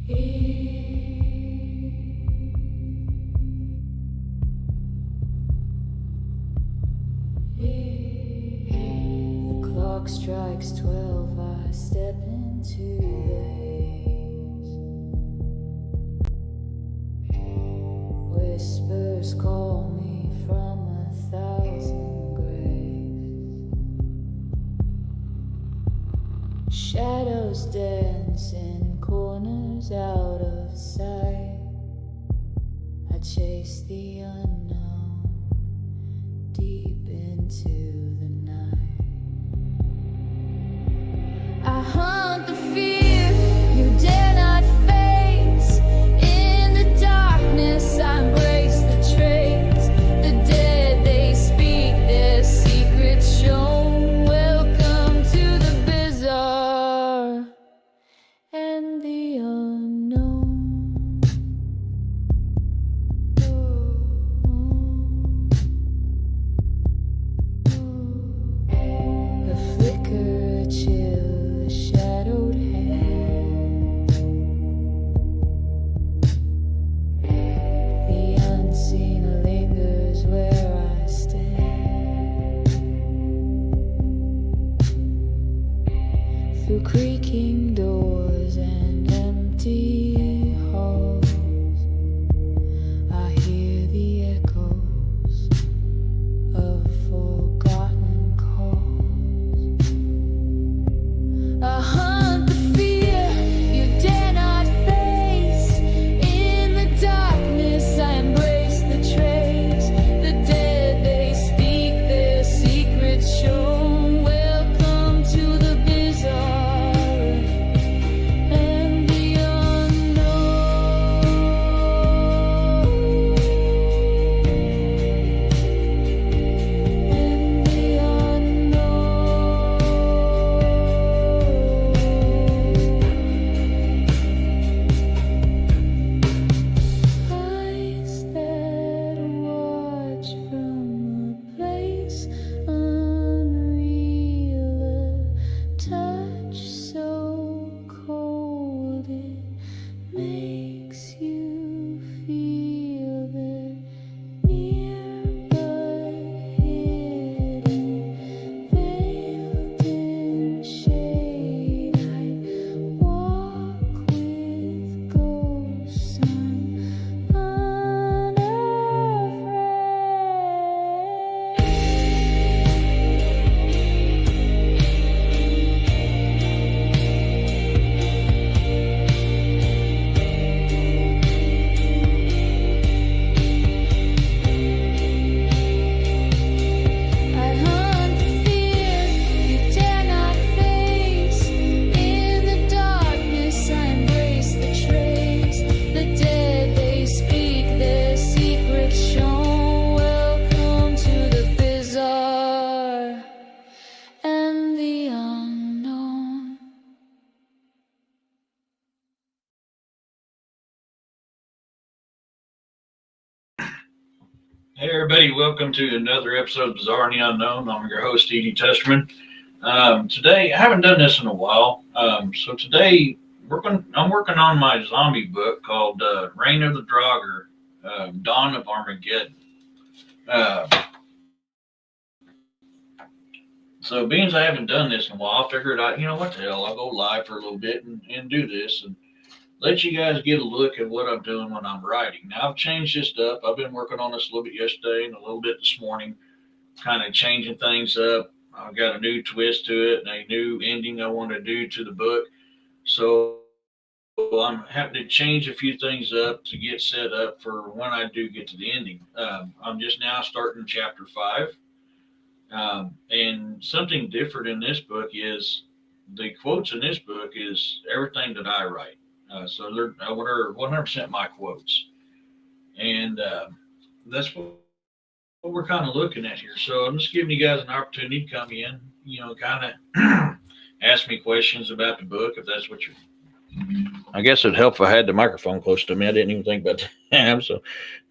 The clock strikes 12, I step into the haze. Whispers call me from 1,000 graves. Shadows dance in corners out of sight. I chase the unknown deep into the night. I hunt the fear you dare not face. In the darkness I embrace the trace. The dead, they speak their secrets shown. Welcome to the bizarre and the unknown. A flicker, a chill, a shadowed hand. The unseen lingers where I stand. Through creaking doors and empty halls, I hear the echoes of forgotten calls. I hunt the fear you dare not face. In the darkness I embrace the trace. The dead, they speak their secrets shown. Welcome to the bizarre and the unknown. And the eyes that watch from a place unreal, a touch so cold it makes you feel they're near but hidden, veiled in shade. I walk with ghosts I hunt the fear you dare not face. In the darkness I embrace the trace. The dead, they speak their secrets shown. Welcome to the bizarre and the unknown. Hey everybody, welcome to another episode of Bizarre and the Unknown. I'm your host, Edie Testerman. Today, I haven't done this in a while, so today I'm working on my zombie book called Reign of the Draugar, Dawn of Armageddon. So being as I haven't done this in a while, I figured what the hell, I'll go live for a little bit and do this and let you guys get a look at what I'm doing when I'm writing. Now, I've changed this up. I've been working on this a little bit yesterday and a little bit this morning, kind of changing things up. I've got a new twist to it and a new ending I want to do to the book. So I'm having to change a few things up to get set up for when I do get to the ending. I'm just now starting chapter 5. And something different in this book is the quotes in this book is everything that I write. So they're 100% my quotes. And that's what we're kind of looking at here. So I'm just giving you guys an opportunity to come in, kind of ask me questions about the book if that's what you're. I guess it'd help if I had the microphone close to me. I didn't even think about that. So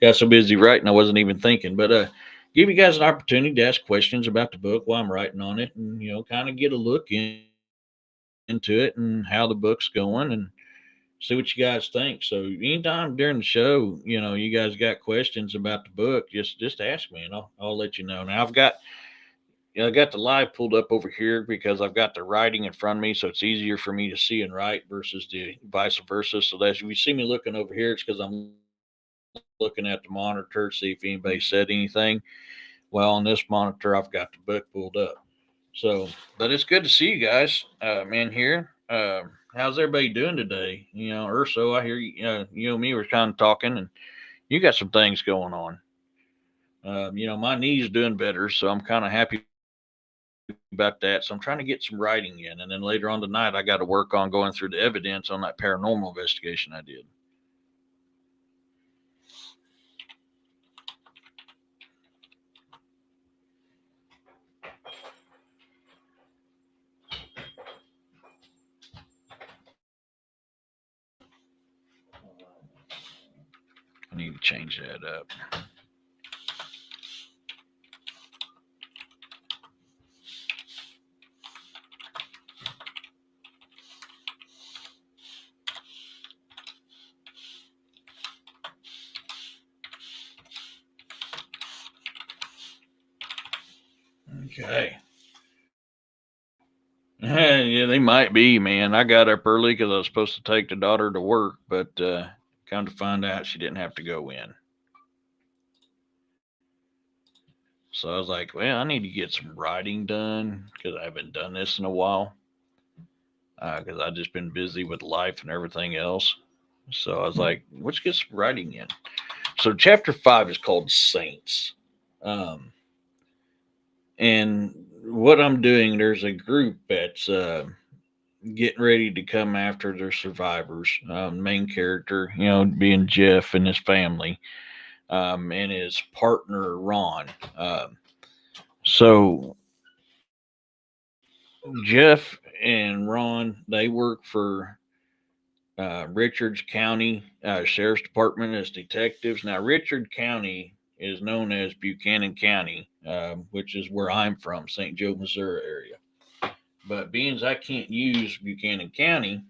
got so busy writing I wasn't even thinking. But give you guys an opportunity to ask questions about the book while I'm writing on it, and kind of get a look into it and how the book's going, and see what you guys think. So anytime during the show, you guys got questions about the book, just ask me, and I'll let you know. Now I got the live pulled up over here because I've got the writing in front of me, so it's easier for me to see and write versus the vice versa. So that if you see me looking over here, it's because I'm looking at the monitor to see if anybody said anything. Well, on this monitor, I've got the book pulled up. So, but it's good to see you guys in here. How's everybody doing today? Urso, I hear you and me were kind of talking, and you got some things going on. My knee's doing better, so I'm kind of happy about that. So I'm trying to get some writing in, and then later on tonight, I got to work on going through the evidence on that paranormal investigation I did. I need to change that up. Okay. Yeah, they might be, man. I got up early because I was supposed to take the daughter to work, but come to find out she didn't have to go in. So I was like, well, I need to get some writing done because I haven't done this in a while. Because I've just been busy with life and everything else. So I was like, let's get some writing in. So chapter 5 is called Saints. And what I'm doing, there's a group that's getting ready to come after their survivors. Main character, being Jeff and his family, and his partner Ron. So Jeff and Ron, they work for Richards County Sheriff's Department as detectives. Now, Richard County is known as Buchanan County, which is where I'm from, St. Joe, Missouri area. But being as I can't use Buchanan County,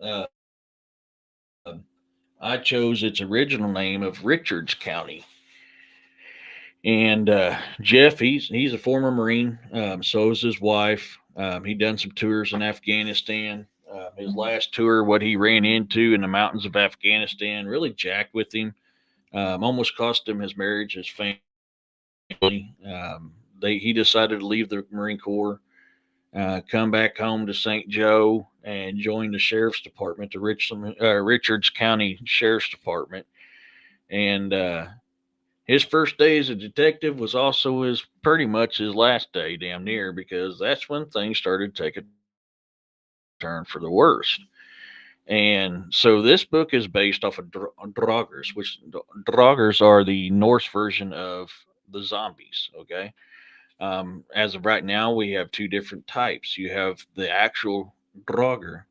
uh, I chose its original name of Richards County. And Jeff, he's a former Marine. So is his wife. He done some tours in Afghanistan. His last tour, what he ran into in the mountains of Afghanistan, really jacked with him. Almost cost him his marriage, his family. He decided to leave the Marine Corps, come back home to St. Joe, and join the sheriff's department, the Richards County Sheriff's Department. And his first day as a detective was also pretty much his last day, damn near, because that's when things started taking a turn for the worst. And so this book is based off of Draugars, which Draugars are the Norse version of the zombies. Okay. As of right now, we have two different types. You have the actual Draugar,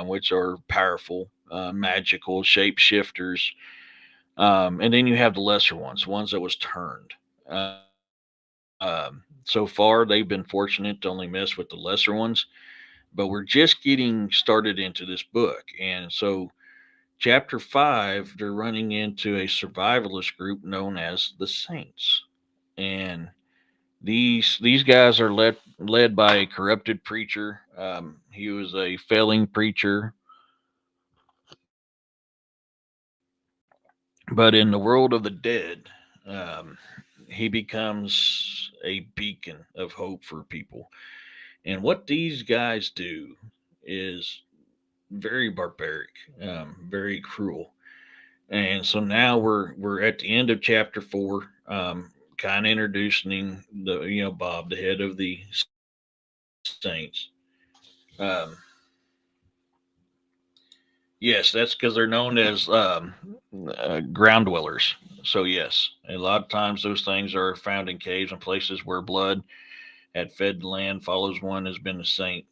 which are powerful, magical shapeshifters. And then you have the lesser ones that was turned. So far, they've been fortunate to only mess with the lesser ones, but we're just getting started into this book. And so, chapter 5, they're running into a survivalist group known as the Saints. And these guys are led by a corrupted preacher. He was a failing preacher, but in the world of the dead, he becomes a beacon of hope for people. And what these guys do is very barbaric, very cruel. And so now we're at the end of chapter 4, kind of introducing Bob, the head of the Saints. Yes, that's because they're known as ground dwellers. So yes, a lot of times those things are found in caves and places where blood had fed the land. Follows one has been a saint,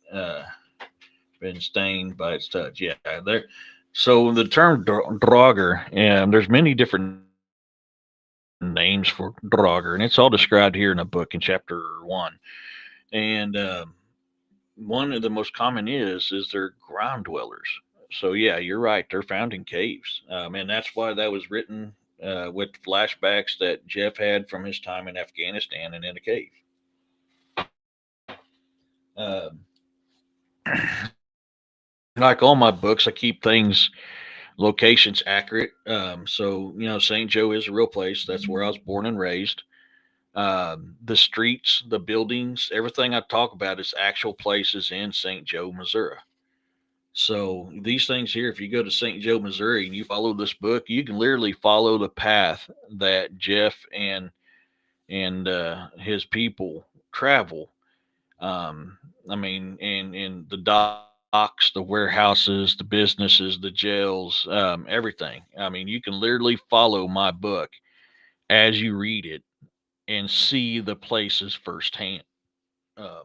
been stained by its touch. Yeah, there. So the term Draugar, and there's many different names for Draugar, and it's all described here in a book in chapter 1. And one of the most common is they're ground dwellers. So yeah, you're right. They're found in caves, and that's why that was written with flashbacks that Jeff had from his time in Afghanistan and in a cave. Um, like all my books, I keep things locations accurate. So St. Joe is a real place. That's where I was born and raised. The streets, the buildings, everything I talk about is actual places in St. Joe, Missouri. So these things here, if you go to St. Joe, Missouri, and you follow this book, you can literally follow the path that Jeff and his people travel. Um, I mean, in the docks, the warehouses, the businesses, the jails, everything. I mean, you can literally follow my book as you read it and see the places firsthand. Um,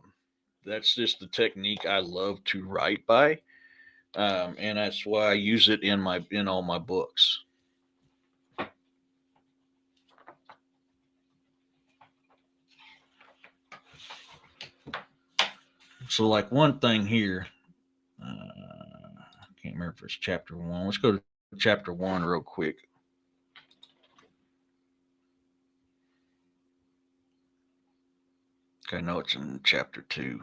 that's just the technique I love to write by, and that's why I use it in all my books. So, like one thing here, I can't remember if it's chapter one. Let's go to chapter one real quick. Okay, no, it's in chapter two.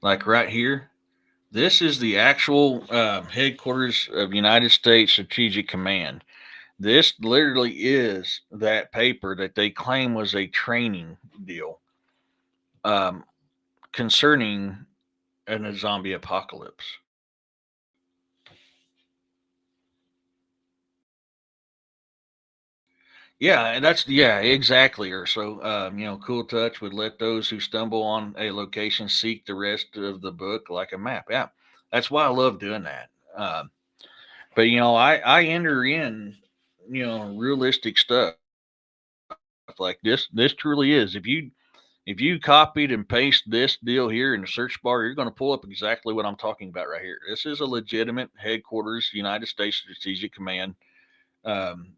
Like right here, this is the actual headquarters of United States Strategic Command. This literally is that paper that they claim was a training deal um, concerning a zombie apocalypse. Yeah, and that's yeah, exactly. Or so Cool Touch would let those who stumble on a location seek the rest of the book like a map. Yeah, that's why I love doing that. But I enter in realistic stuff like this. This truly is. If you copied and paste this deal here in the search bar, you're going to pull up exactly what I'm talking about right here. This is a legitimate headquarters, United States Strategic Command um,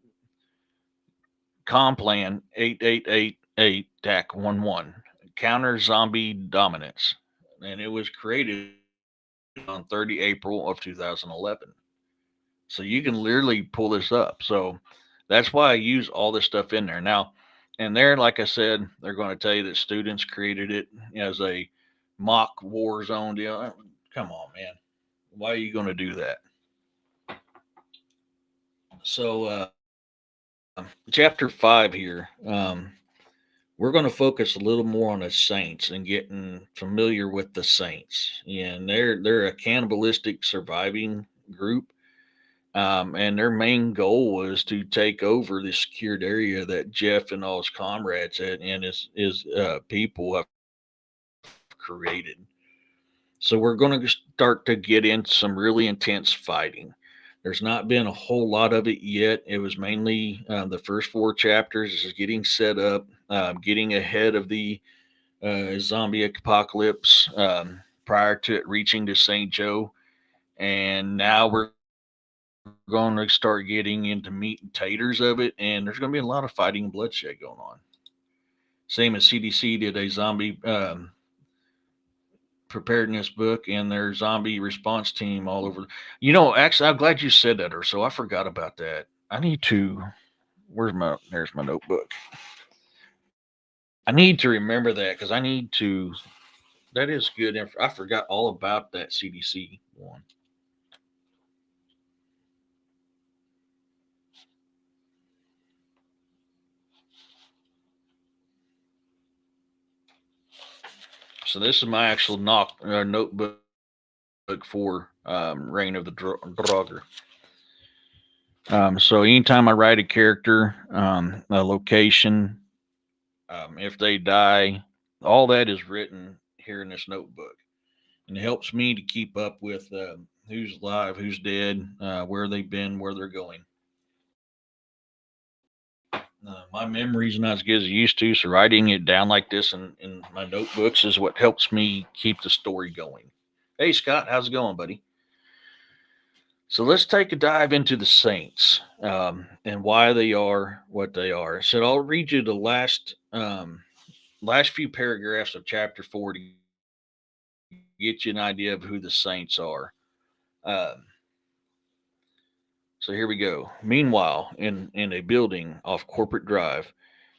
Complan 8888 TAC 11 counter zombie dominance, and it was created on 30 April of 2011. So you can literally pull this up. So that's why I use all this stuff in there. Now, and there, like I said, they're going to tell you that students created it as a mock war zone deal. Come on, man. Why are you going to do that? So, chapter five here, we're going to focus a little more on the saints and getting familiar with the saints. And they're a cannibalistic surviving group. And their main goal was to take over the secured area that Jeff and all his comrades and his people have created. So we're going to start to get into some really intense fighting. There's not been a whole lot of it yet. It was mainly the first four chapters is getting set up, getting ahead of the zombie apocalypse prior to it reaching to St. Joe. And now we're going to start getting into meat and taters of it, and there's going to be a lot of fighting and bloodshed going on. Same as CDC did a zombie preparedness book and their zombie response team all over. Actually, I'm glad you said that, or so I forgot about that. I need to. There's my notebook. I need to remember that because I need to. That is good. I forgot all about that CDC one. So this is my actual notebook for Reign of the Draugar. So anytime I write a character, a location, if they die, all that is written here in this notebook, and it helps me to keep up with who's alive, who's dead, where they've been, where they're going. My memory's not as good as it used to, so writing it down like this in my notebooks is what helps me keep the story going. Hey, Scott, how's it going, buddy? So let's take a dive into the saints and why they are what they are. So I'll read you the last few paragraphs of chapter 40 get you an idea of who the saints are. Um, so here we go. Meanwhile, in a building off Corporate Drive,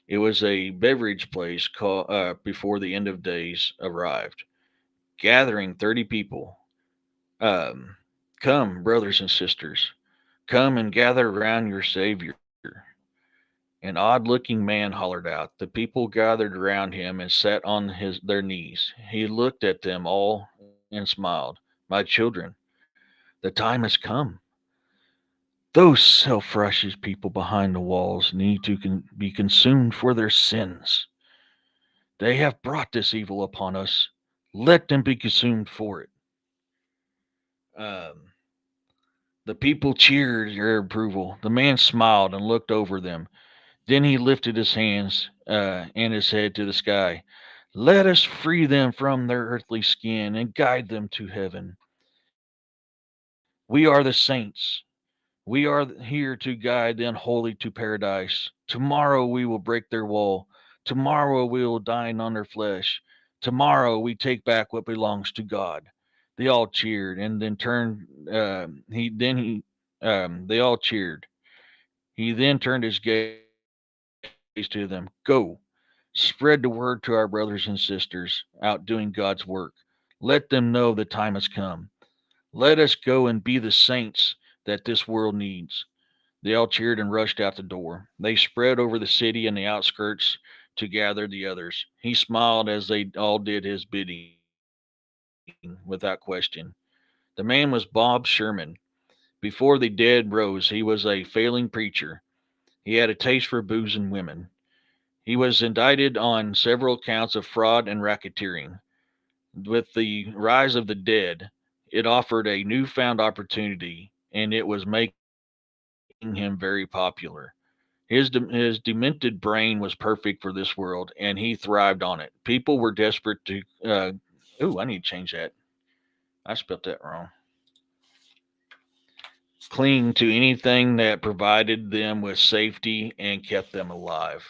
it was a beverage place called before the end of days arrived, gathering 30 people. Um, Come, brothers and sisters, come and gather around your Savior. An odd-looking man hollered out. The people gathered around him and sat on their knees. He looked at them all and smiled. My children, the time has come. Those self-righteous people behind the walls need to be consumed for their sins. They have brought this evil upon us. Let them be consumed for it. Um, the people cheered their approval. The man smiled and looked over them. Then he lifted his hands and his head to the sky. Let us free them from their earthly skin and guide them to heaven. We are the saints. We are here to guide the unholy to paradise. Tomorrow we will break their wall. Tomorrow we will dine on their flesh. Tomorrow we take back what belongs to God. They all cheered, and then turned. They all cheered. He then turned his gaze to them. Go, spread the word to our brothers and sisters out doing God's work. Let them know the time has come. Let us go and be the saints that this world needs. They all cheered and rushed out the door. They spread over the city and the outskirts to gather the others. He smiled as they all did his bidding, without question. The man was Bob Sherman. Before the dead rose, he was a failing preacher. He had a taste for booze and women. He was indicted on several counts of fraud and racketeering. With the rise of the dead, it offered a newfound opportunity, and it was making him very popular. His demented brain was perfect for this world, and he thrived on it. People were desperate to. I need to change that. I spelled that wrong. Cling to anything that provided them with safety and kept them alive.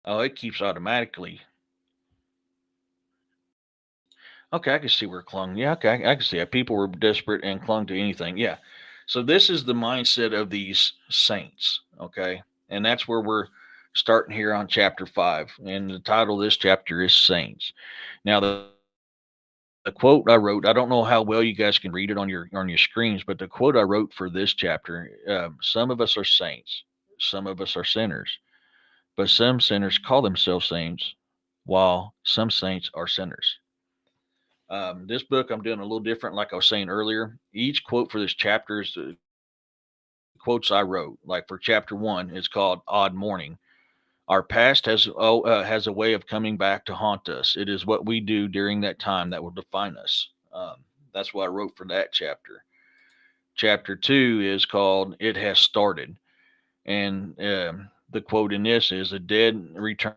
Oh, it keeps automatically. Okay, I can see where clung. Yeah, okay, I can see it. People were desperate and clung to anything. Yeah. So this is the mindset of these saints. Okay. And that's where we're starting here on chapter 5. And the title of this chapter is Saints. Now, the quote I wrote, I don't know how well you guys can read it on your screens, but the quote I wrote for this chapter, some of us are saints, some of us are sinners, but some sinners call themselves saints, while some saints are sinners. This book I'm doing a little different, like I was saying earlier. Each quote for this chapter is the quotes I wrote. Like for chapter 1, it's called Odd Morning. Our past has a way of coming back to haunt us. It is what we do during that time that will define us. That's what I wrote for that chapter. Chapter 2 is called It Has Started. And the quote in this is the dead return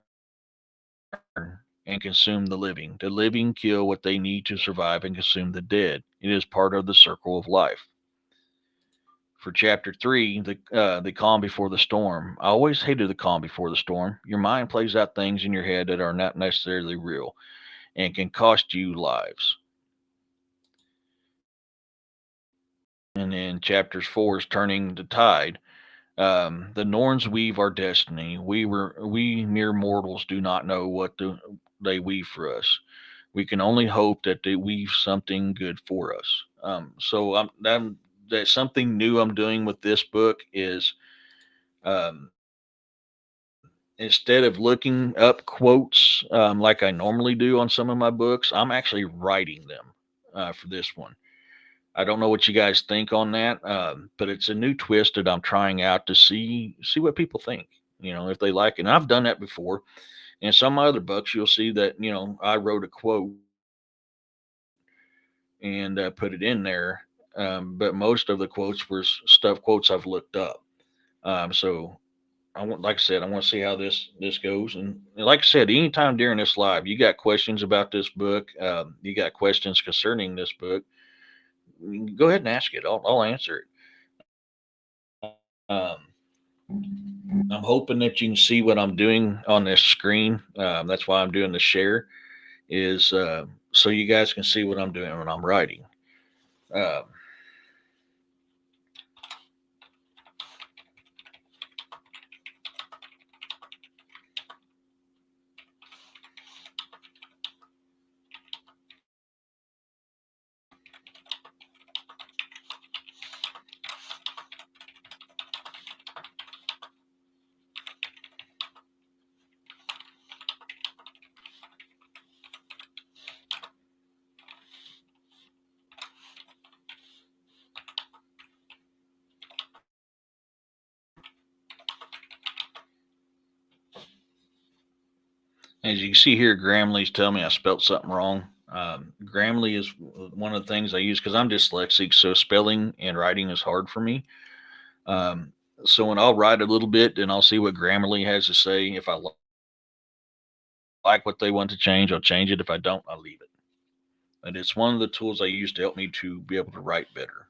and consume the living. The living kill what they need to survive and consume the dead. It is part of the circle of life. For chapter 3, the calm before the storm. I always hated the calm before the storm. Your mind plays out things in your head that are not necessarily real and can cost you lives. And then chapters 4 is turning the tide. The Norns weave our destiny. We mere mortals do not know what they weave for us. We can only hope that they weave something good for us. That something new I'm doing with this book is instead of looking up quotes like I normally do on some of my books, I'm actually writing them for this one. I don't know what you guys think on that, but it's a new twist that I'm trying out to see what people think. If they like it. And I've done that before. In some other books, you'll see that I wrote a quote and put it in there, but most of the quotes were quotes I've looked up. So like I said, I want to see how this goes. And like I said, anytime during this live, you got questions about this book, you got questions concerning this book, go ahead and ask it. I'll answer it. I'm hoping that you can see what I'm doing on this screen. That's why I'm doing the share, is so you guys can see what I'm doing when I'm writing. Uh, as you can see here, Grammarly's telling me I spelled something wrong. Grammarly is one of the things I use because I'm dyslexic, so spelling and writing is hard for me. Um, so when I'll write a little bit, then I'll see what Grammarly has to say. If I like what they want to change, I'll change it. If I don't, I'll leave it. And it's one of the tools I use to help me to be able to write better.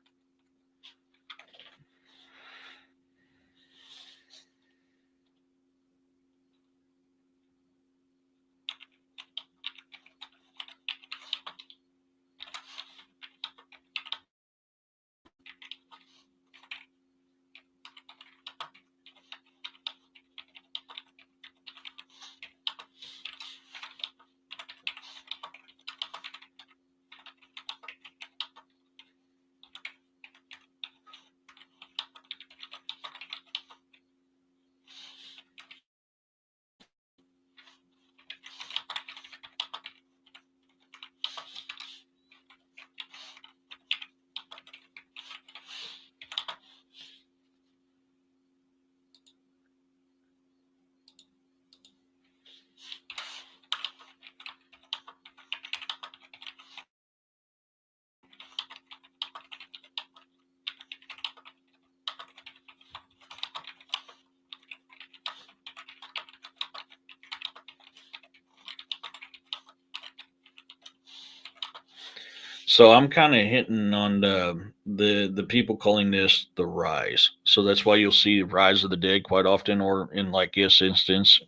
So I'm kind of hinting on the people calling this the rise. So that's why you'll see Rise of the Dead quite often, or in like this instance,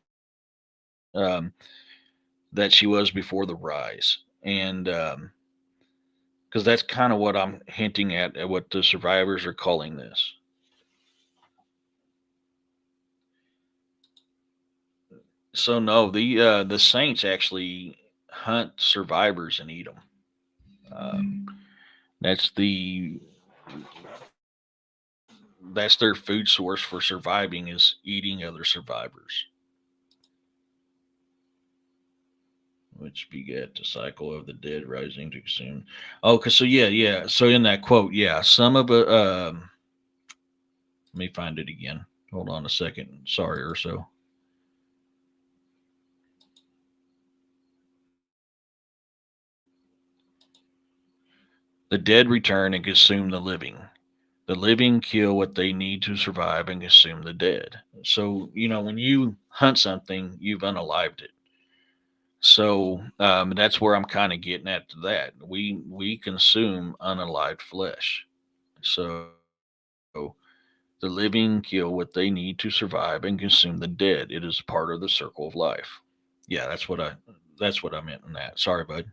um, that she was before the rise, and because that's kind of what I'm hinting at what the survivors are calling this. So no, the saints actually hunt survivors and eat them. That's that's their food source for surviving, is eating other survivors, which beget the cycle of the dead rising to consume. Okay, so yeah. So in that quote, yeah, some of it. Let me find it again. Hold on a second. Sorry, Urso. The dead return and consume the living. The living kill what they need to survive and consume the dead. So, when you hunt something, you've unalived it. So that's where I'm kind of getting at to that. We consume unalived flesh. So the living kill what they need to survive and consume the dead. It is part of the circle of life. Yeah, that's what I meant in that. Sorry, bud.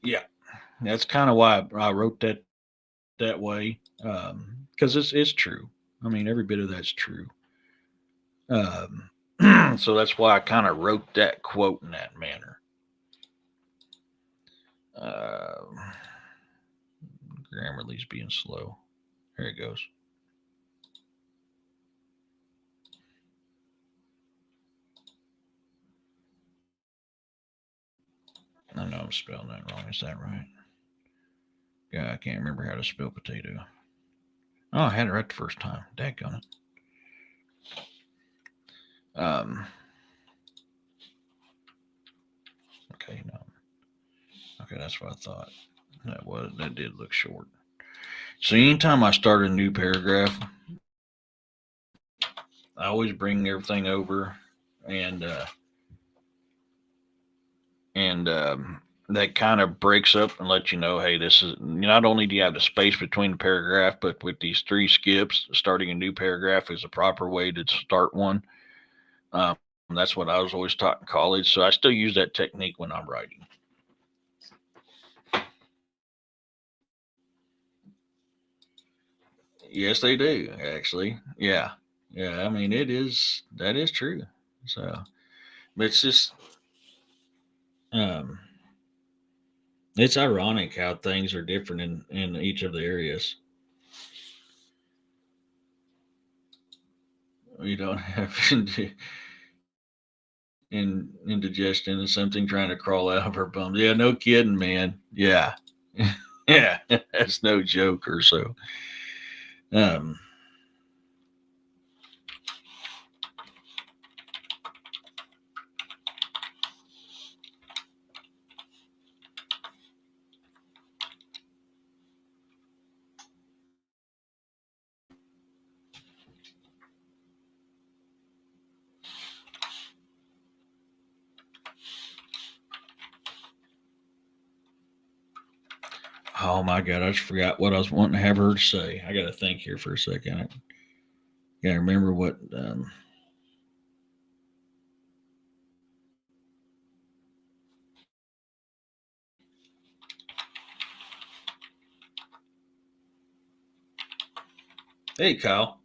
Yeah, that's kind of why I wrote that way, because it's true. I mean, every bit of that's true. Um, so that's why I kind of wrote that quote in that manner. Uh, Grammarly's being slow. Here it goes. I know I'm spelling that wrong. Is that right? Yeah, I can't remember how to spell potato. Oh, I had it right the first time. Daggone it. Okay, no. Okay, that's what I thought. That did look short. So anytime I start a new paragraph, I always bring everything over, and that kind of breaks up and lets you know, hey, this is not only do you have the space between the paragraph, but with these three skips, starting a new paragraph is a proper way to start one. Um, that's what I was always taught in college, so I still use that technique when I'm writing. Yes, they do actually. Yeah, yeah. I mean, that is true. So, but it's just um, it's ironic how things are different in each of the areas. You don't have indigestion and something trying to crawl out of her bum. Yeah, no kidding, man. Yeah, yeah, that's no joke or so. Um, oh my god, I just forgot what I was wanting to have her say. I got to think here for a second. I got to remember what. Hey, Kyle.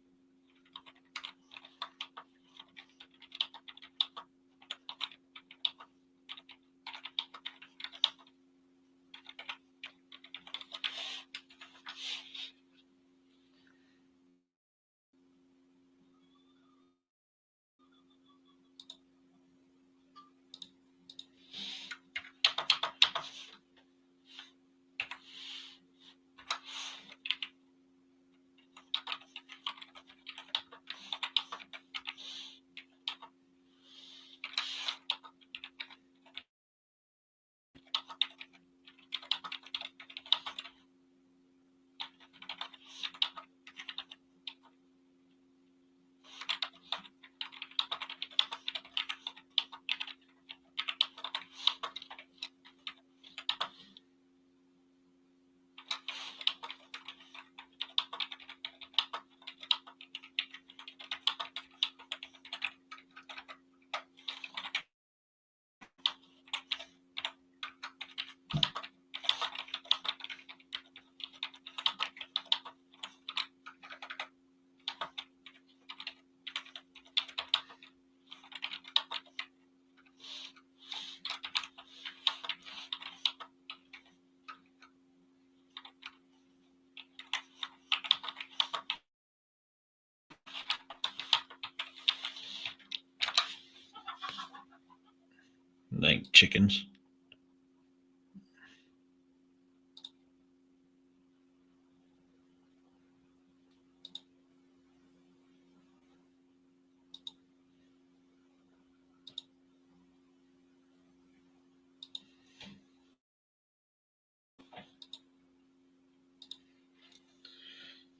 I think chickens.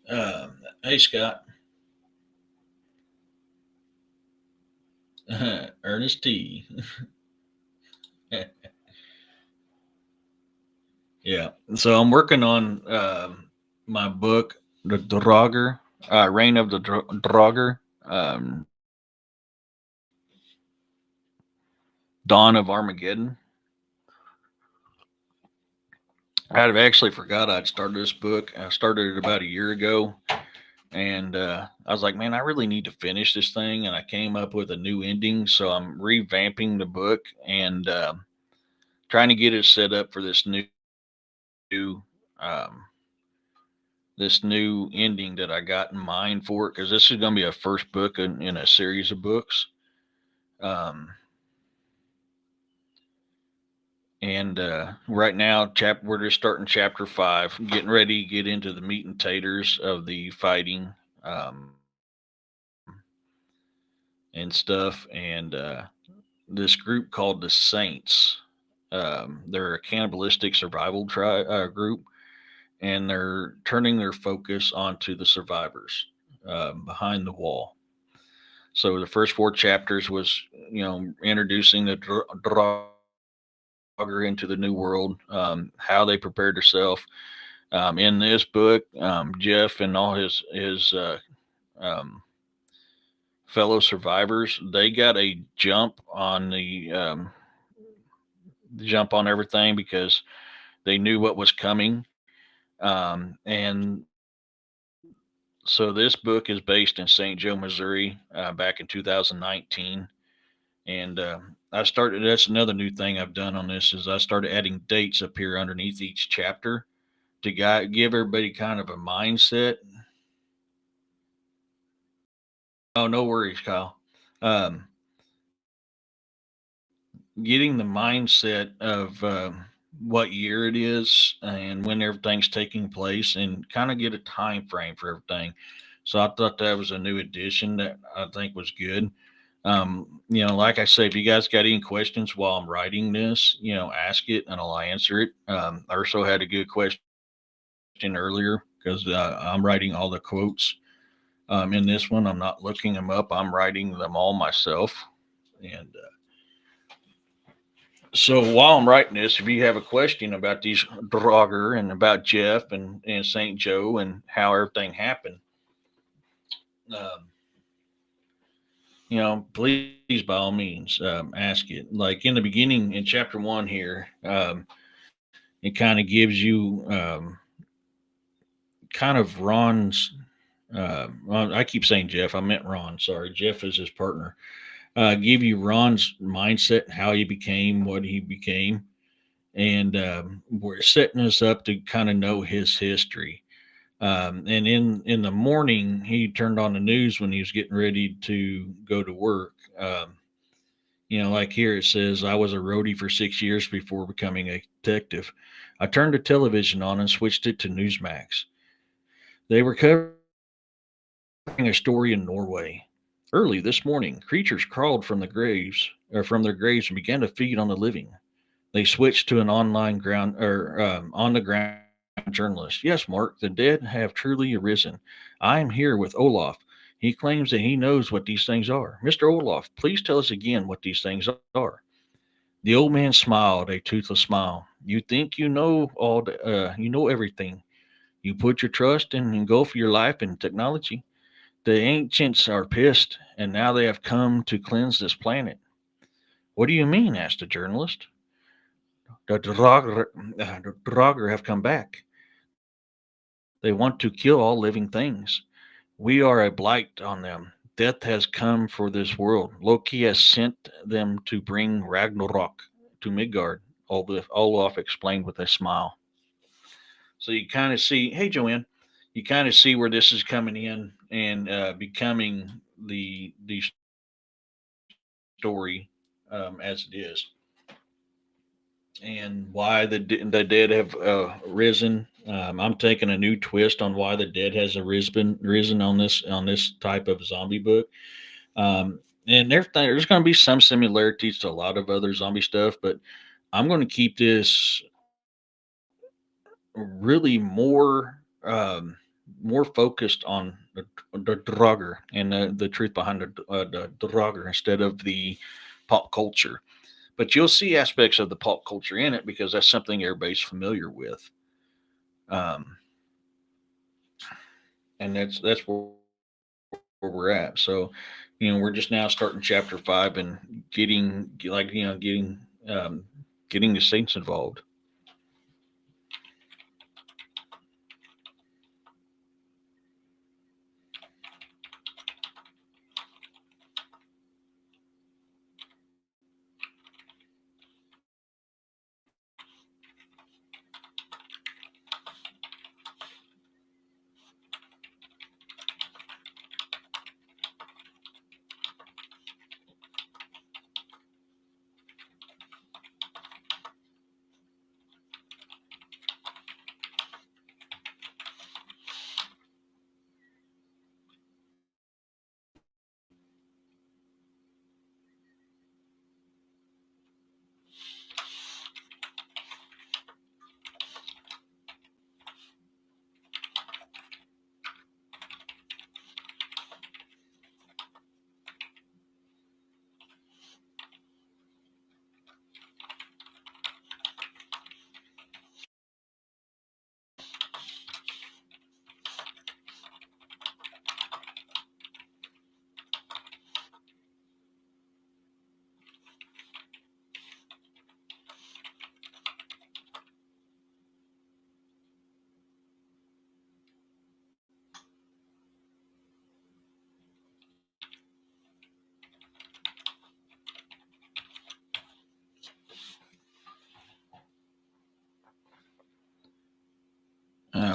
Hey, Scott. Ernest T. Yeah. So I'm working on my book, The Draugar, Reign of the Draugar, um, Dawn of Armageddon. I'd actually forgot I'd started this book. I started it about a year ago, and I was like, man, I really need to finish this thing. And I came up with a new ending, so I'm revamping the book and trying to get it set up for um, this new ending that I got in mind for it, because this is going to be a first book in a series of books. Um, and right now, we're just starting chapter 5, getting ready to get into the meat and taters of the fighting and stuff. And this group called the Saints. They're a cannibalistic survival group, and they're turning their focus onto the survivors behind the wall. So the first 4 chapters was, introducing the Draugar into the new world, how they prepared themselves. In this book, Jeff and all his um, fellow survivors, they got a jump on everything because they knew what was coming. And so this book is based in St. Joe, Missouri, back in 2019. And I started. That's another new thing I've done on this is I started adding dates up here underneath each chapter to give everybody kind of a mindset. Oh, no worries, Kyle. Um, Getting the mindset of what year it is and when everything's taking place, and kind of get a time frame for everything. So I thought that was a new addition that I think was good. Like I say, if you guys got any questions while I'm writing this, ask it and I'll answer it. Urso had a good question earlier because I'm writing all the quotes in this one. I'm not looking them up, I'm writing them all myself. And so while I'm writing this, if you have a question about these Draugar and about Jeff and St. Joe and how everything happened, um, please by all means ask it. Like in the beginning in chapter 1 here, it kind of gives you kind of Ron's. Well, I keep saying Jeff. I meant Ron. Sorry, Jeff is his partner. Give you Ron's mindset, how he became what he became, and we're setting us up to kind of know his history. And in the morning, he turned on the news when he was getting ready to go to work. Like here it says, I was a roadie for 6 years before becoming a detective. I turned the television on and switched it to Newsmax. They were covering a story in Norway. Early this morning, creatures crawled from their graves and began to feed on the living. They switched to an on the ground journalist. Yes, Mark, the dead have truly arisen. I am here with Olaf. He claims that he knows what these things are. Mr. Olaf, please tell us again what these things are. The old man smiled a toothless smile. You think you know everything. You put your trust and engulf your life in technology. The ancients are pissed, and now they have come to cleanse this planet. What do you mean? Asked the journalist. The Draugr have come back. They want to kill all living things. We are a blight on them. Death has come for this world. Loki has sent them to bring Ragnarok to Midgard. Olaf explained with a smile. So you kind of see, hey Joanne, you kind of see where this is coming in and becoming the story as it is, and why the dead have risen. I'm taking a new twist on why the dead has risen on this type of zombie book. And there's going to be some similarities to a lot of other zombie stuff, but I'm going to keep this really more focused on the Draugr and the truth behind the Draugr instead of the pop culture. But you'll see aspects of the pop culture in it because that's something everybody's familiar with. Um, and that's where we're at. So, we're just now starting chapter 5 and getting the saints involved.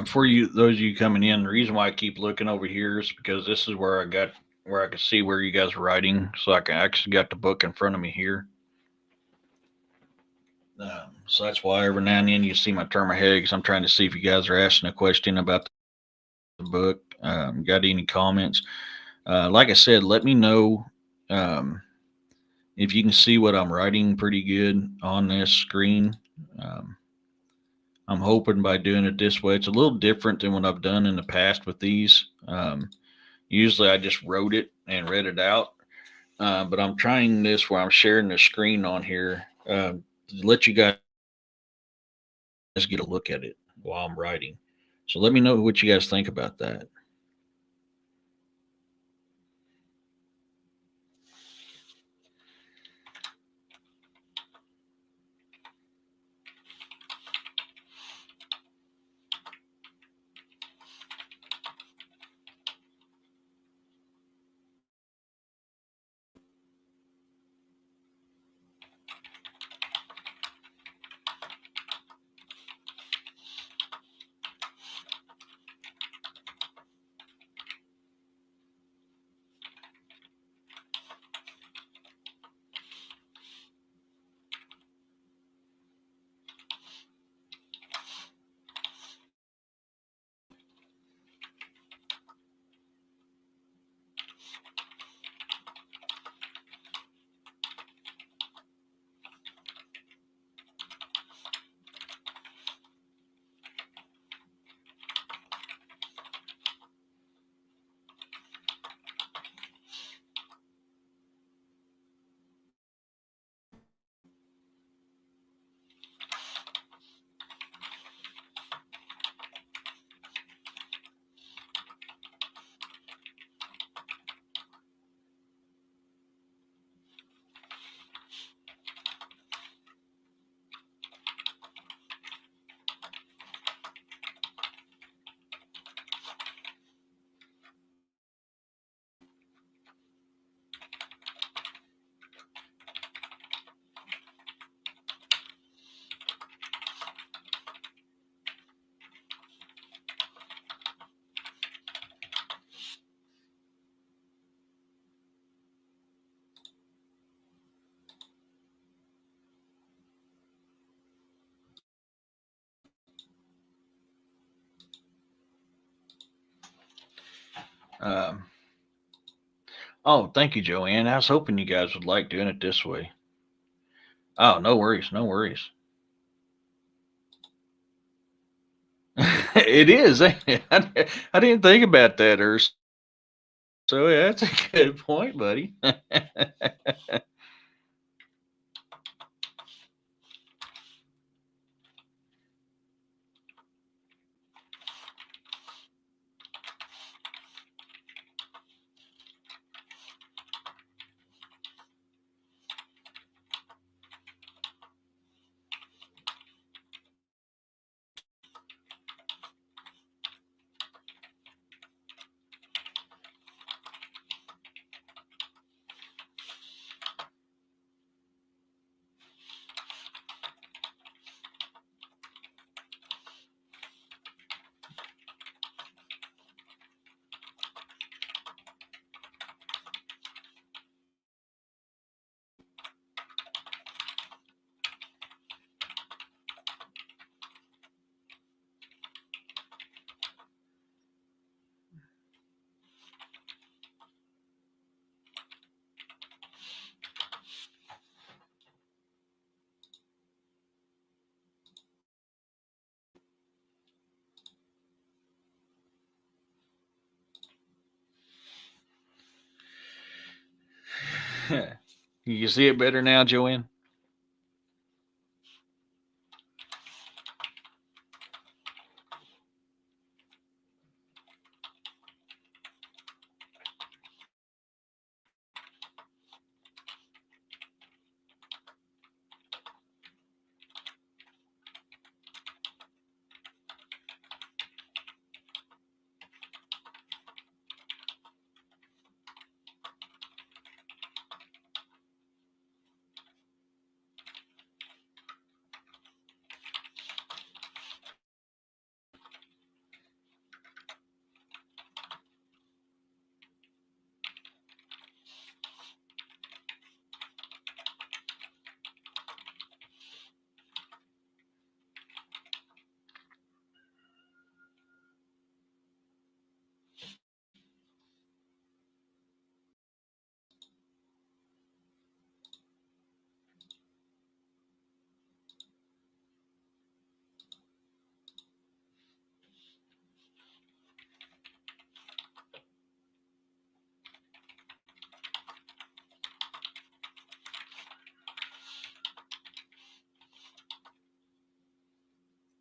For you, those of you coming in, the reason why I keep looking over here is because this is where I can see where you guys are writing, so I can actually got the book in front of me here. So that's why every now and then you see my turn my head because I'm trying to see if you guys are asking a question about the book. Got any comments? Like I said, let me know um, if you can see what I'm writing pretty good on this screen. Um, I'm hoping by doing it this way, it's a little different than what I've done in the past with these. Usually I just wrote it and read it out, but I'm trying this where I'm sharing the screen on here to let you guys get a look at it while I'm writing. So let me know what you guys think about that. Um, oh, thank you, Joanne. I was hoping you guys would like doing it this way. Oh, no worries, no worries. It is. Ain't it? I didn't think about that, Urs. So yeah, that's a good point, buddy. You see it better now, Joanne?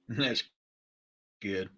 That's good.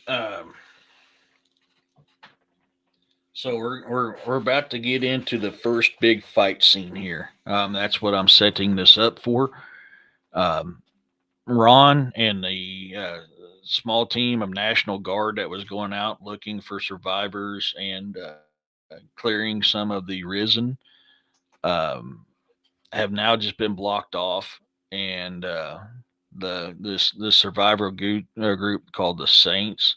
Um, so we're about to get into the first big fight scene here. That's what I'm setting this up for. Um, Ron and the small team of National Guard that was going out looking for survivors and clearing some of the risen um, have now just been blocked off, and this survivor group called the Saints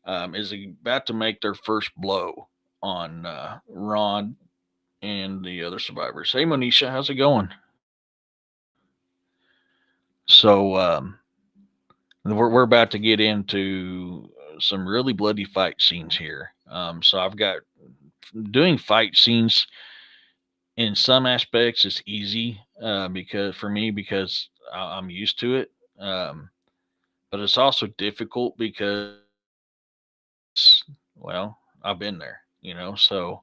is about to make their first blow on Ron and the other survivors. Hey, Monisha, how's it going? So we're about to get into some really bloody fight scenes here. So I've got doing fight scenes in some aspects it's easy because for me because I'm used to it. Um, but it's also difficult because well I've been there, you know. So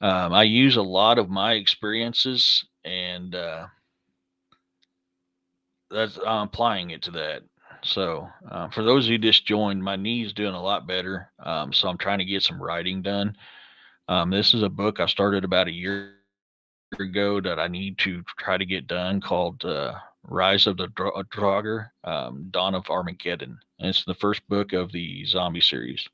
I use a lot of my experiences and that's I'm applying it to that. So for those who just joined, my knee's doing a lot better. So I'm trying to get some writing done. This is a book I started about a year ago that I need to try to get done called Rise of the Draugar, Dawn of Armageddon. And it's the first book of the zombie series.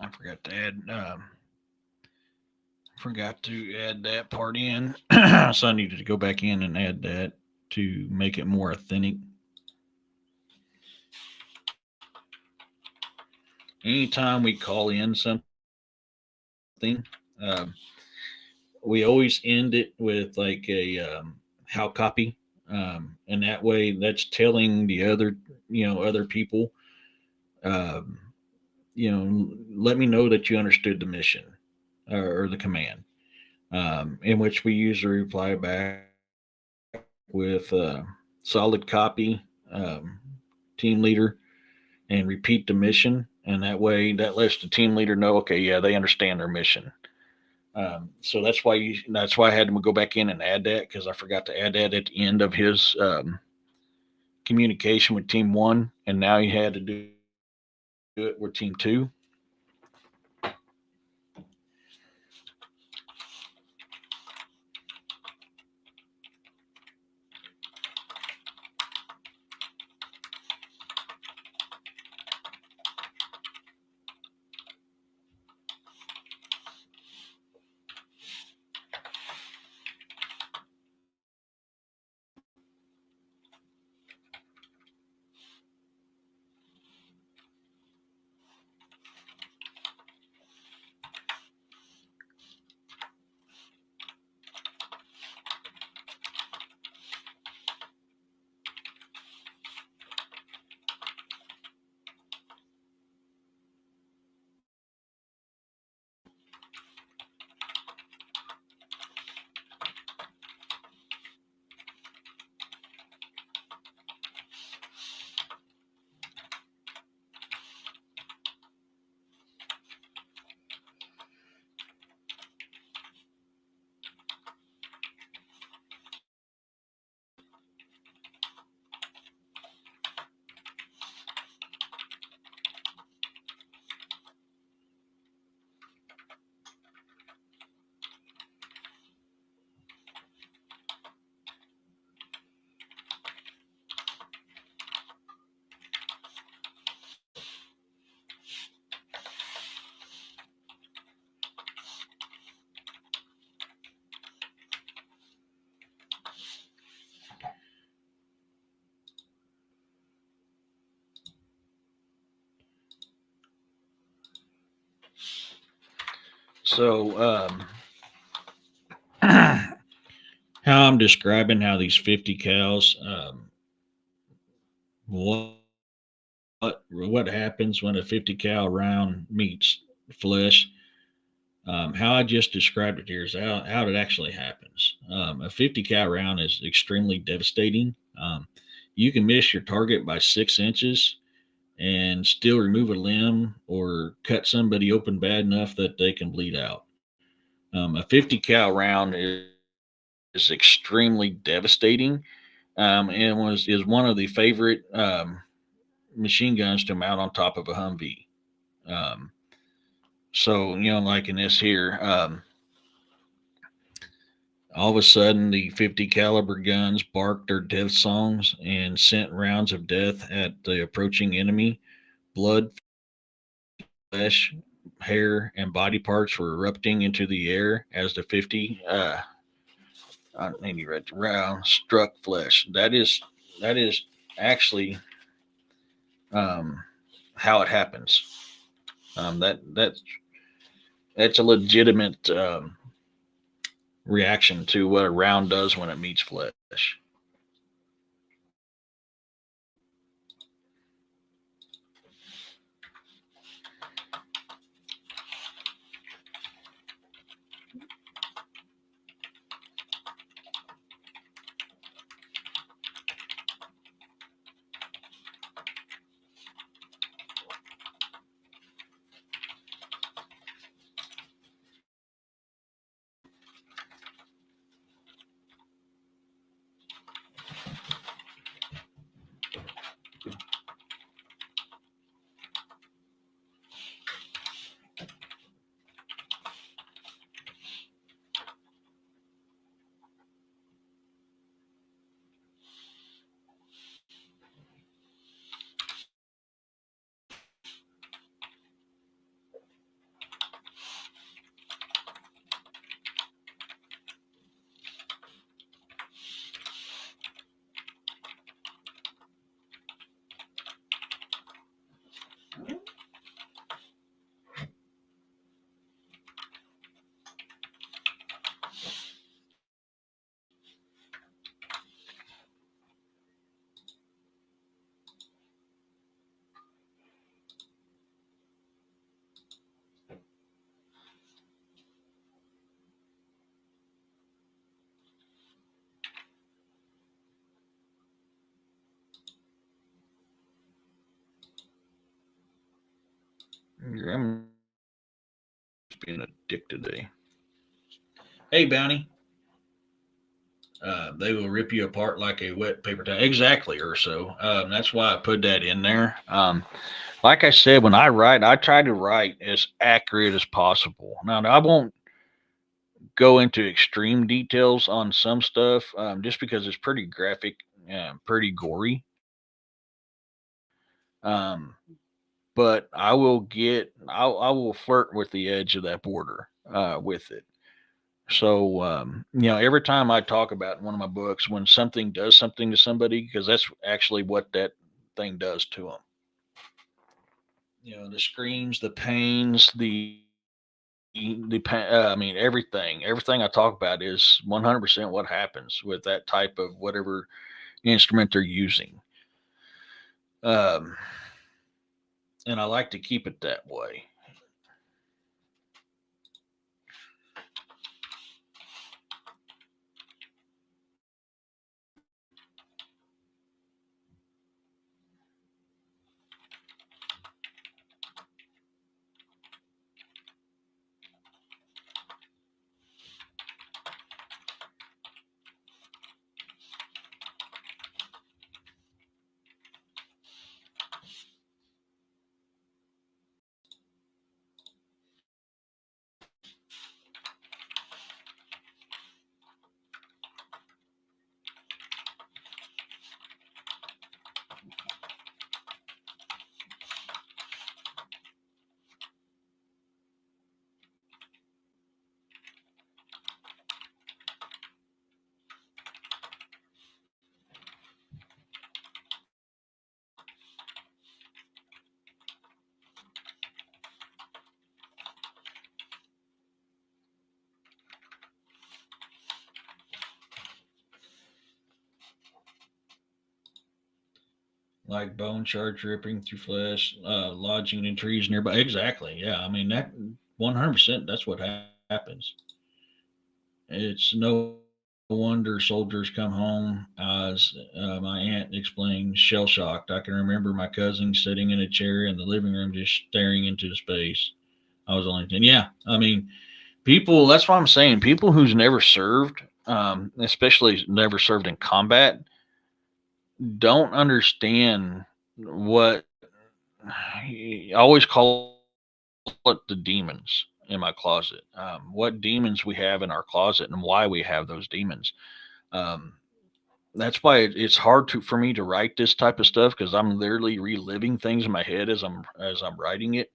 I forgot to add that part in. So I needed to go back in and add that to make it more authentic. Anytime we call in something, um, we always end it with like a how copy, and that way that's telling the other other people, um, let me know that you understood the mission or the command, in which we usually reply back with solid copy, team leader, and repeat the mission. And that way, that lets the team leader know, okay, yeah, they understand their mission. So that's why I had to go back in and add that because I forgot to add that at the end of his communication with Team One, and now he had to do it with Team Two. So, how I'm describing how these 50 cows, what happens when a 50 cal round meets flesh. How I just described it here is how it actually happens. A 50 cal round is extremely devastating. You can miss your target by 6 inches and still remove a limb or cut somebody open bad enough that they can bleed out. A 50 cal round is extremely devastating, and is one of the favorite machine guns to mount on top of a Humvee. Um, so like in this here, all of a sudden the 50 caliber guns barked their death songs and sent rounds of death at the approaching enemy. Blood, flesh, hair, and body parts were erupting into the air as the 50 I need you read round struck flesh. That is actually um, how it happens. That's a legitimate reaction to what a round does when it meets flesh. I'm being a dick today. Hey, Bounty. They will rip you apart like a wet paper towel. Exactly, or so. That's why I put that in there. Like I said, when I write, I try to write as accurate as possible. Now, I won't go into extreme details on some stuff, just because it's pretty graphic, pretty gory. Um, but I will flirt with the edge of that border with it. So, every time I talk about in one of my books, when something does something to somebody, because that's actually what that thing does to them. The screams, the pains, I mean, everything I talk about is 100% what happens with that type of whatever instrument they're using. Um, and I like to keep it that way. Like bone shards ripping through flesh, lodging in trees nearby. Exactly. Yeah. I mean, that 100%, that's what happens. It's no wonder soldiers come home, as my aunt explained, shell shocked. I can remember my cousin sitting in a chair in the living room just staring into space. I was only 10. Yeah. I mean, people, that's what I'm saying. People who's never served, especially never served in combat, don't understand what I always call it the demons in my closet. What demons we have in our closet and why we have those demons. Um, that's why it's hard for me to write this type of stuff, because I'm literally reliving things in my head as I'm writing it.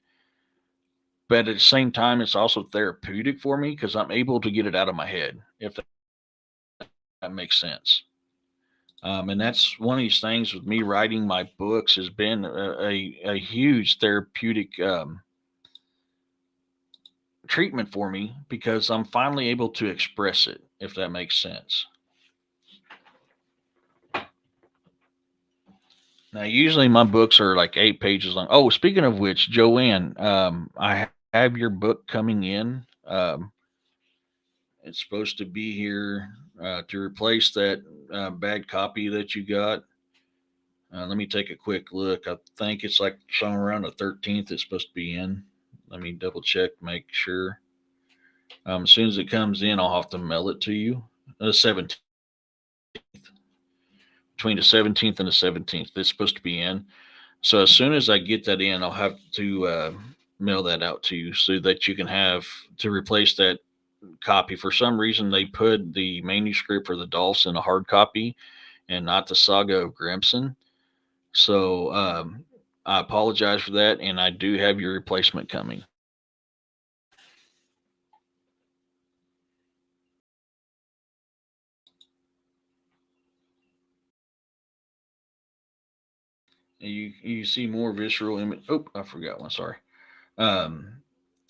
But at the same time, it's also therapeutic for me because I'm able to get it out of my head, if that makes sense. And that's one of these things with me writing my books has been a huge therapeutic treatment for me, because I'm finally able to express it, if that makes sense. Now, usually my books are like 8 pages long. Oh, speaking of which, Joanne, I have your book coming in. It's supposed to be here to replace that bad copy that you got. Let me take a quick look. I think it's like somewhere around the 13th it's supposed to be in. Let me double check, make sure. As soon as it comes in, I'll have to mail it to you. 17th, between the 17th and the 17th, it's supposed to be in. So as soon as I get that in, I'll have to mail that out to you so that you can have to replace that copy. For some reason, they put the manuscript for the Dolphs in a hard copy and not the Saga of Grimson. So I apologize for that, and I do have your replacement coming. You see more visceral image. Oh, I forgot one. Sorry. Um,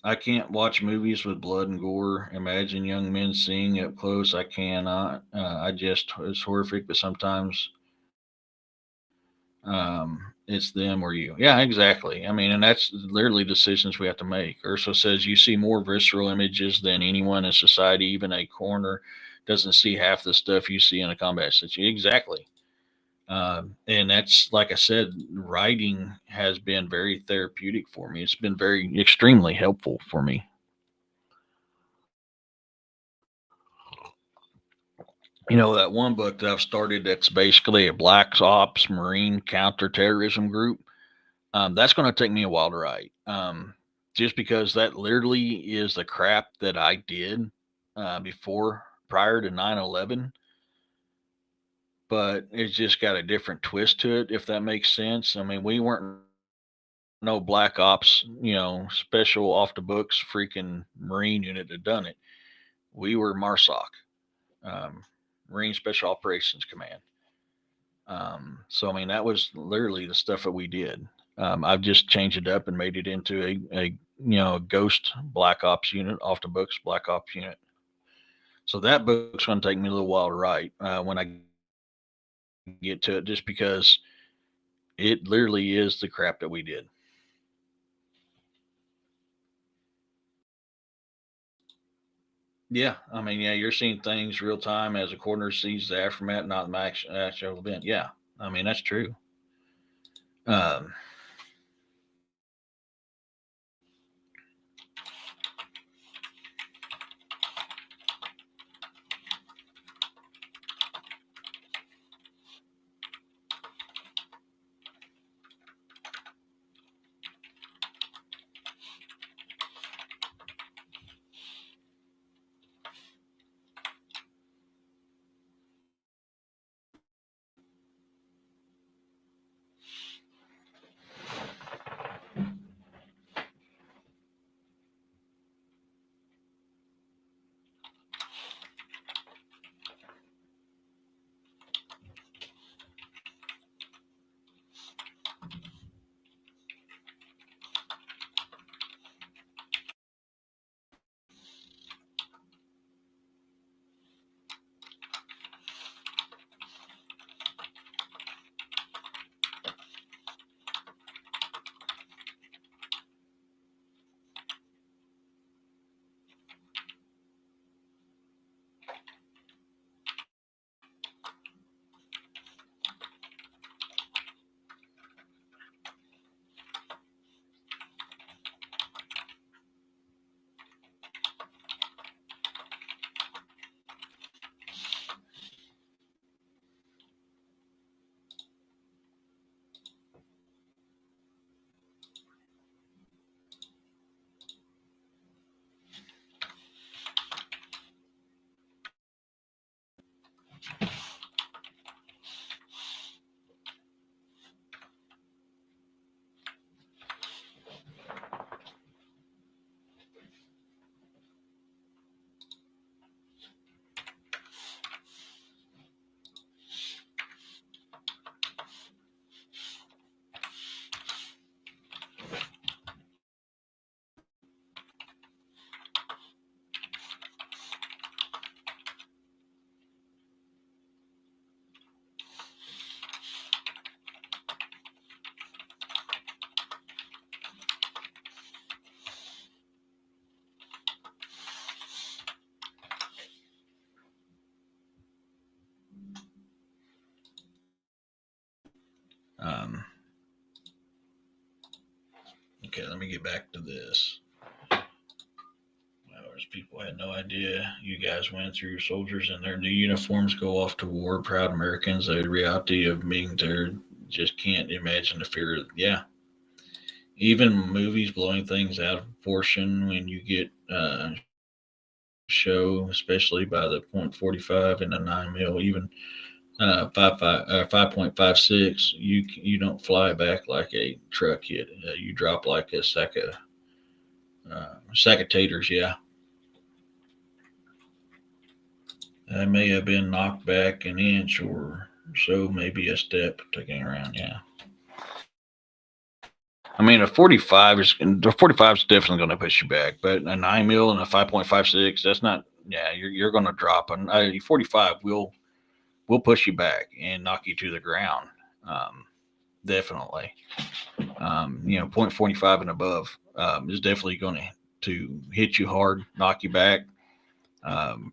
I can't watch movies with blood and gore. Imagine young men seeing up close. I cannot. I just it's horrific, but sometimes it's them or you. Yeah, exactly. I mean, and that's literally decisions we have to make. Urso says you see more visceral images than anyone in society. Even a coroner doesn't see half the stuff you see in a combat situation. Exactly. And that's, like I said, writing has been very therapeutic for me. It's been very extremely helpful for me. That one book that I've started that's basically a Black Ops Marine counterterrorism group. That's going to take me a while to write. Just because that literally is the crap that I did before, prior to 9/11, but it's just got a different twist to it, if that makes sense. I mean, we weren't no Black Ops, special off the books freaking Marine unit that done it. We were MARSOC, um, Marine Special Operations Command. So I mean, that was literally the stuff that we did. I've just changed it up and made it into a ghost Black Ops unit, off the books Black Ops unit. So that book's going to take me a little while to write when I get to it, just because it literally is the crap that we did. Yeah, I mean, yeah, you're seeing things real time as a coroner sees the aftermath, not the actual event. Yeah, I mean that's true. Um, um, okay, let me get back to this. Hours. People had no idea you guys went through. Soldiers in their new uniforms go off to war. Proud Americans. The reality of being there, just can't imagine the fear. Yeah, even movies blowing things out of proportion when you get show, especially by the .45 and the 9 mil, even 5.56. You don't fly back like a truck hit. You drop like a sack of taters. Yeah. I may have been knocked back an inch or so, maybe a step to get around. Yeah. I mean, the 45 is definitely going to push you back, but a 9 mil and a 5.56, that's not. Yeah, you're going to drop. And 45 will push you back and knock you to the ground. Definitely. .45 and above is definitely going to hit you hard, knock you back.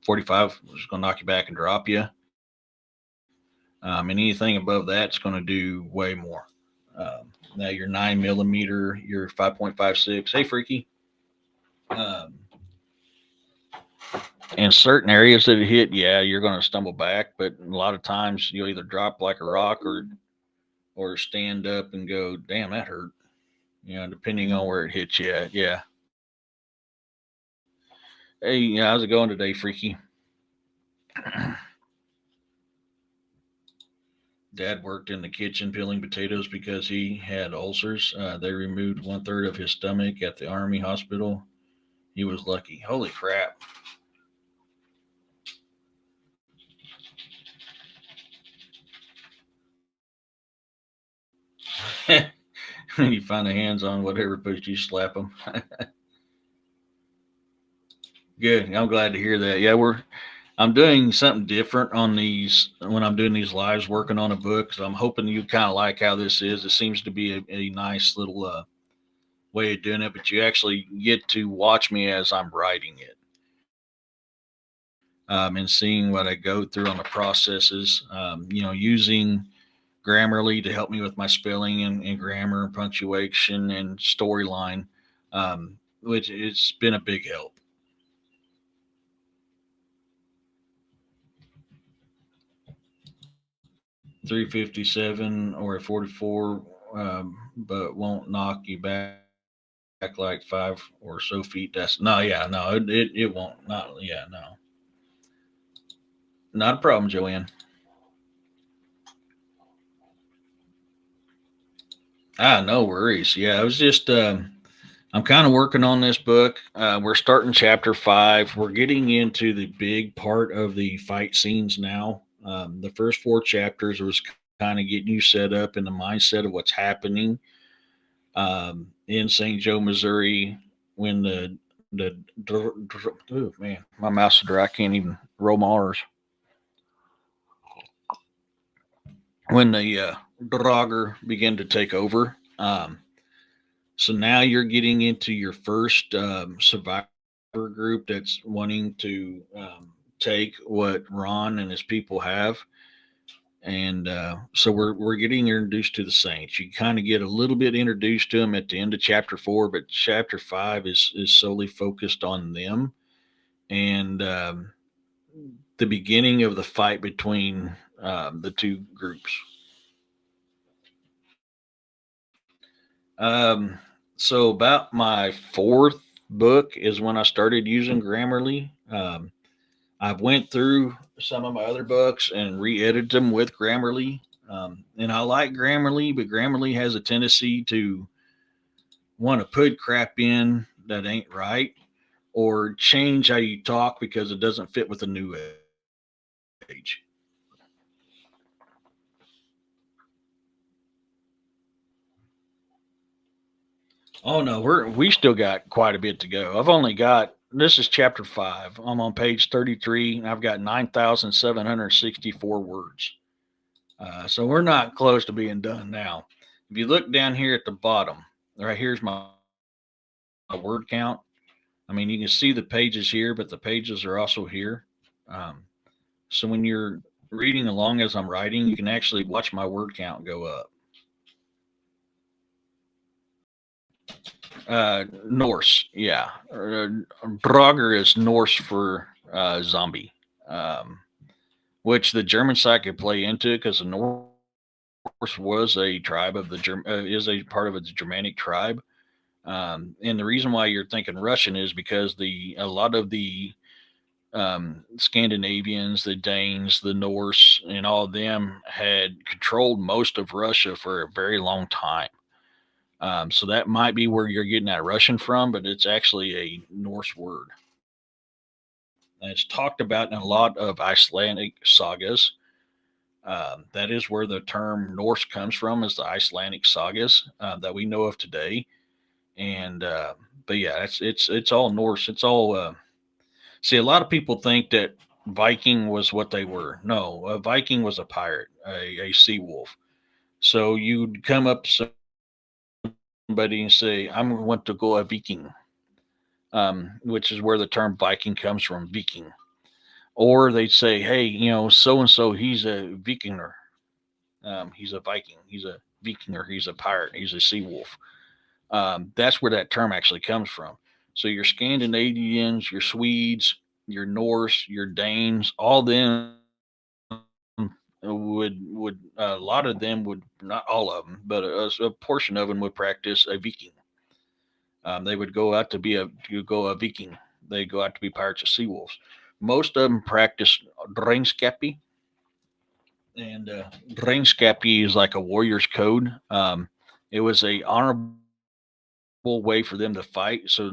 45 is going to knock you back and drop you. And anything above that's going to do way more. Now your 9 millimeter, your 5.56. Hey, freaky. Um, in certain areas that it hit, yeah, you're going to stumble back, but a lot of times you'll either drop like a rock or stand up and go, damn, that hurt. Depending on where it hits you at. Yeah. Hey, yeah, how's it going today, freaky? Dad worked in the kitchen peeling potatoes because he had ulcers. They removed 1/3 of his stomach at the army hospital. He was lucky. Holy crap. When you find the hands on whatever push you slap them. Good. I'm glad to hear that. Yeah, I'm doing something different on these when I'm doing these lives working on a book. So I'm hoping you kind of like how this is. It seems to be a nice little way of doing it, but you actually get to watch me as I'm writing it, and seeing what I go through on the processes. Using Grammarly to help me with my spelling and grammar and punctuation and storyline, which it's been a big help. 357 or a 44, but won't knock you back like 5 or so feet. That's no, yeah, no, it won't. Not, yeah, no, not a problem, Joanne. No worries. Yeah, I was just, I'm kind of working on this book. We're starting chapter 5. We're getting into the big part of the fight scenes now. The first 4 chapters was kind of getting you set up in the mindset of what's happening in St. Joe, Missouri, when oh man, my mouth's dry. I can't even roll my R's. When the Draugar began to take over. So now you're getting into your first survivor group that's wanting to take what Ron and his people have. And so we're getting introduced to the Saints. You kind of get a little bit introduced to them at the end of chapter 4, but chapter 5 is solely focused on them and the beginning of the fight between the two groups. Um, so about my 4th book is when I started using Grammarly. I've went through some of my other books and re-edited them with Grammarly. And I like Grammarly, but Grammarly has a tendency to want to put crap in that ain't right or change how you talk because it doesn't fit with the new age. Oh no, we still got quite a bit to go. I've only got this is chapter 5. I'm on page 33, and I've got 9,764 words. So we're not close to being done now. If you look down here at the bottom, right here's my word count. I mean, you can see the pages here, but the pages are also here. Um, so when you're reading along as I'm writing, you can actually watch my word count go up. Norse, yeah. Draugar is Norse for zombie, um, which the German side could play into because the Norse was a tribe of the is a part of the Germanic tribe. And the reason why you're thinking Russian is because a lot of the Scandinavians, the Danes, the Norse, and all of them had controlled most of Russia for a very long time. So that might be where you're getting that Russian from, but it's actually a Norse word. And it's talked about in a lot of Icelandic sagas. That is where the term Norse comes from, is the Icelandic sagas that we know of today. And but yeah, it's all Norse. It's all see. A lot of people think that Viking was what they were. No, a Viking was a pirate, a sea wolf. So you'd come up to somebody and say, "I want to go a Viking," which is where the term Viking comes from, Viking. Or they'd say, "Hey, so and so, he's a Vikinger." He's a Viking. He's a Vikinger. He's a pirate. He's a sea wolf. That's where that term actually comes from. So your Scandinavians, your Swedes, your Norse, your Danes, all them would a lot of them would, not all of them, but a portion of them would practice a Viking. They would go out to go a Viking. They go out to be pirates of sea wolves. Most of them practice Drengskapi, and Drengskapi is like a warrior's code. It was a honorable way for them to fight. So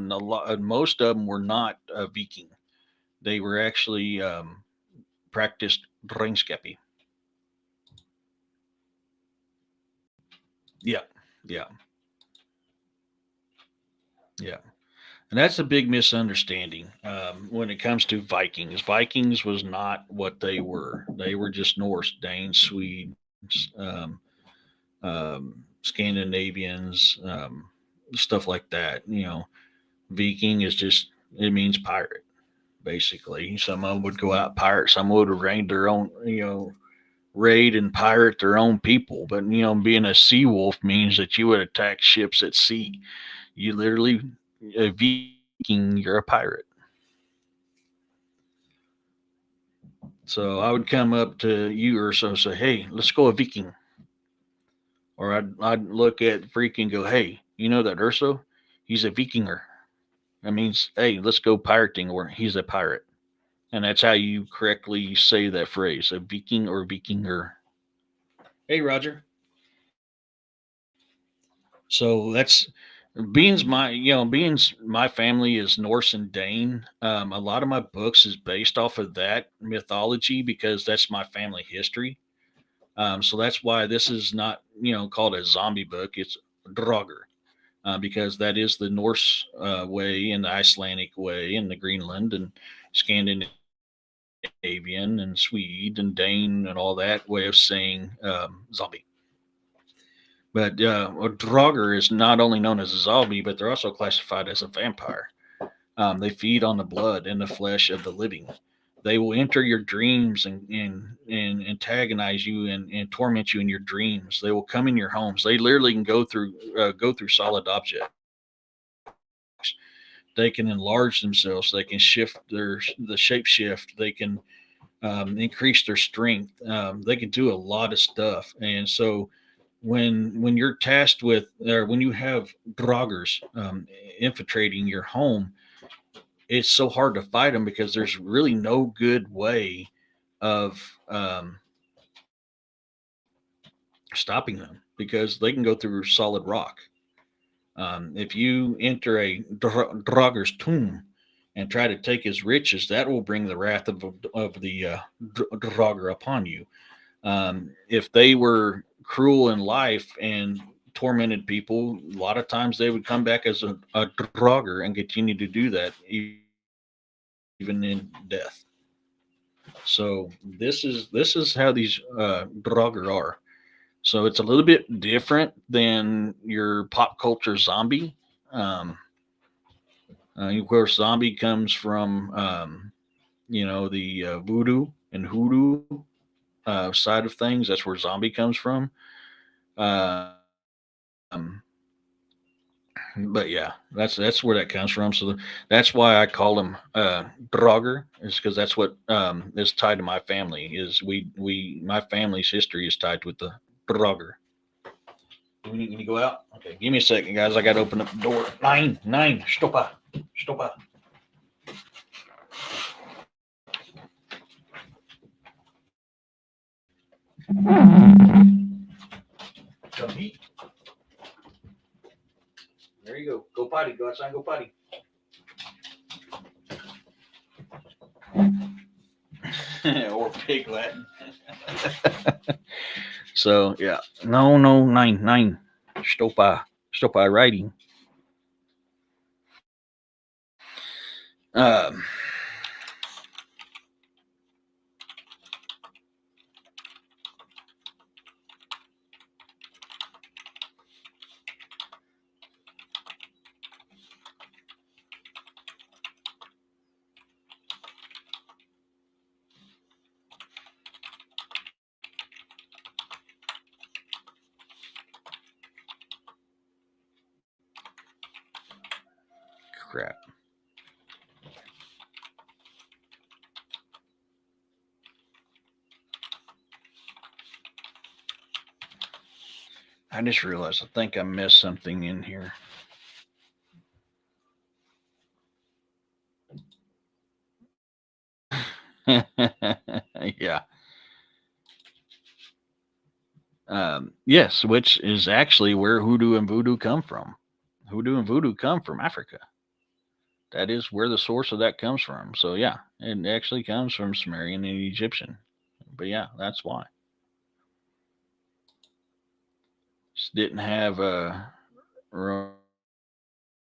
most of them were not Viking. They were actually practiced Drengskapi. Yeah, yeah, yeah. And that's a big misunderstanding when it comes to Vikings. Vikings was not what they were. They were just Norse, Danes, Swedes, Scandinavians, stuff like that. Viking is just, it means pirate, basically. Some of them would go out pirate. Some would raid their own, raid and pirate their own people. But being a sea wolf means that you would attack ships at sea. You literally, a Viking, you're a pirate. So I would come up to you or so, say, "Hey, let's go a Viking," or I'd look at Freak and go, "Hey, you know that Urso? He's a Vikinger. That means, hey, let's go pirating, or he's a pirate." And that's how you correctly say that phrase, a Viking or Vikinger. Hey, Roger. So that's being's my family is Norse and Dane. A lot of my books is based off of that mythology because that's my family history. So that's why this is not, called a zombie book. It's Draugar, because that is the Norse way and the Icelandic way and the Greenland and Scandinavian and Swede and Dane and all that way of saying zombie. But a Draugr is not only known as a zombie, but they're also classified as a vampire. They feed on the blood and the flesh of the living. They will enter your dreams and antagonize you and torment you in your dreams. They will come in your homes. They literally can go through solid objects. They can enlarge themselves. They can shift the shape shift. They can increase their strength. They can do a lot of stuff. And so when you're tasked with, or when you have Draugrs infiltrating your home, it's so hard to fight them because there's really no good way of stopping them because they can go through solid rock. If you enter a Draugr's tomb and try to take his riches, that will bring the wrath of the Draugr upon you. If they were cruel in life and tormented people, a lot of times they would come back as a Draugr and continue to do that even in death. So this is how these Draugr are. So it's a little bit different than your pop culture zombie. Um, of course, zombie comes from the voodoo and hoodoo side of things. That's where zombie comes from. Um, but yeah, that's where that comes from. So that's why I call them Draugr, is because that's what is tied to my family. Is we my family's history is tied with the Draugr. When you go out, okay, give me a second, guys. I got to open up the door. Nine, stoppa. Come eat. There you go. Go potty. Go outside and go potty. Or pig Latin. So yeah, no, nine, stoppa writing. Um, I just realized I think I missed something in here. Yeah. Yes, which is actually where hoodoo and voodoo come from. Hoodoo and voodoo come from Africa. That is where the source of that comes from. So yeah, it actually comes from Sumerian and Egyptian. But yeah, that's why. Just didn't have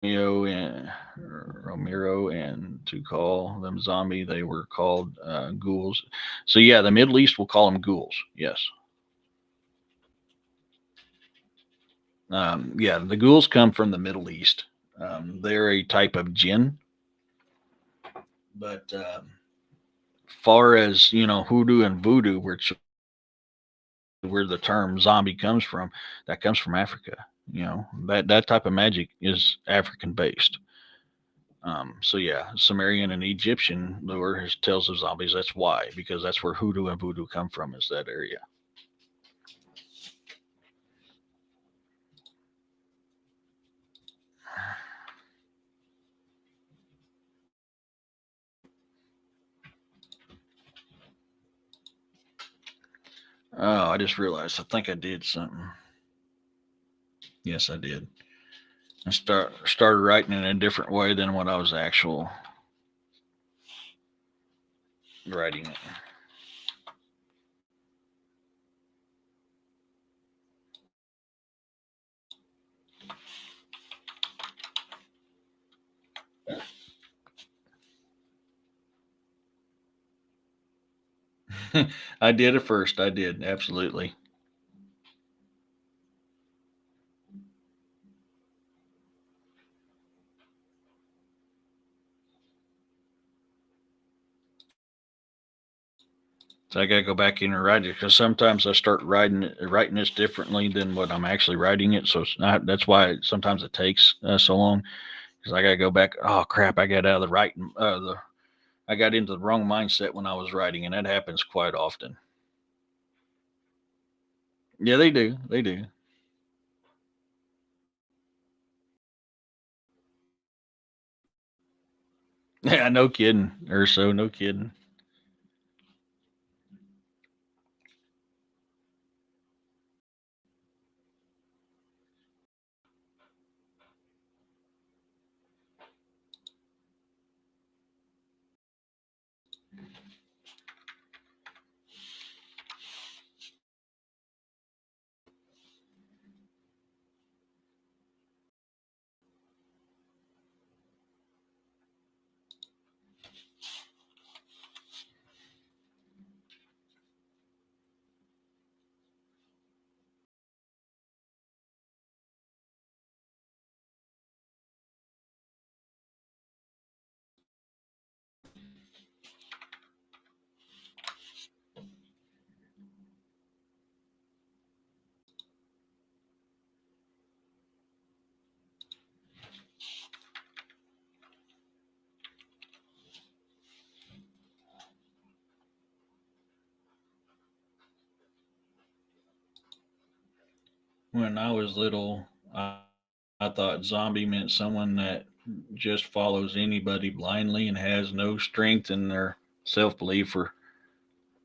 and Romero and to call them zombie. They were called ghouls. So yeah, the Middle East will call them ghouls. Yes. Yeah, the ghouls come from the Middle East. They're a type of jinn, but far as hoodoo and voodoo, which where the term zombie comes from, that comes from Africa. That type of magic is African based. So yeah, Sumerian and Egyptian lore tells of zombies. That's why, because that's where hoodoo and voodoo come from. Is that area? Oh, I just realized. I think I did something. Yes, I did. I started writing in a different way than what I was actual writing it. I did at first. I did absolutely. So I gotta go back in and write it because sometimes I start writing this differently than what I'm actually writing it. So that's why sometimes it takes so long because I gotta go back. Oh crap! I got out of the writing. I got into the wrong mindset when I was writing, and that happens quite often. Yeah, they do. They do. Yeah, no kidding. Or so, no kidding. When I was little, I thought zombie meant someone that just follows anybody blindly and has no strength in their self belief or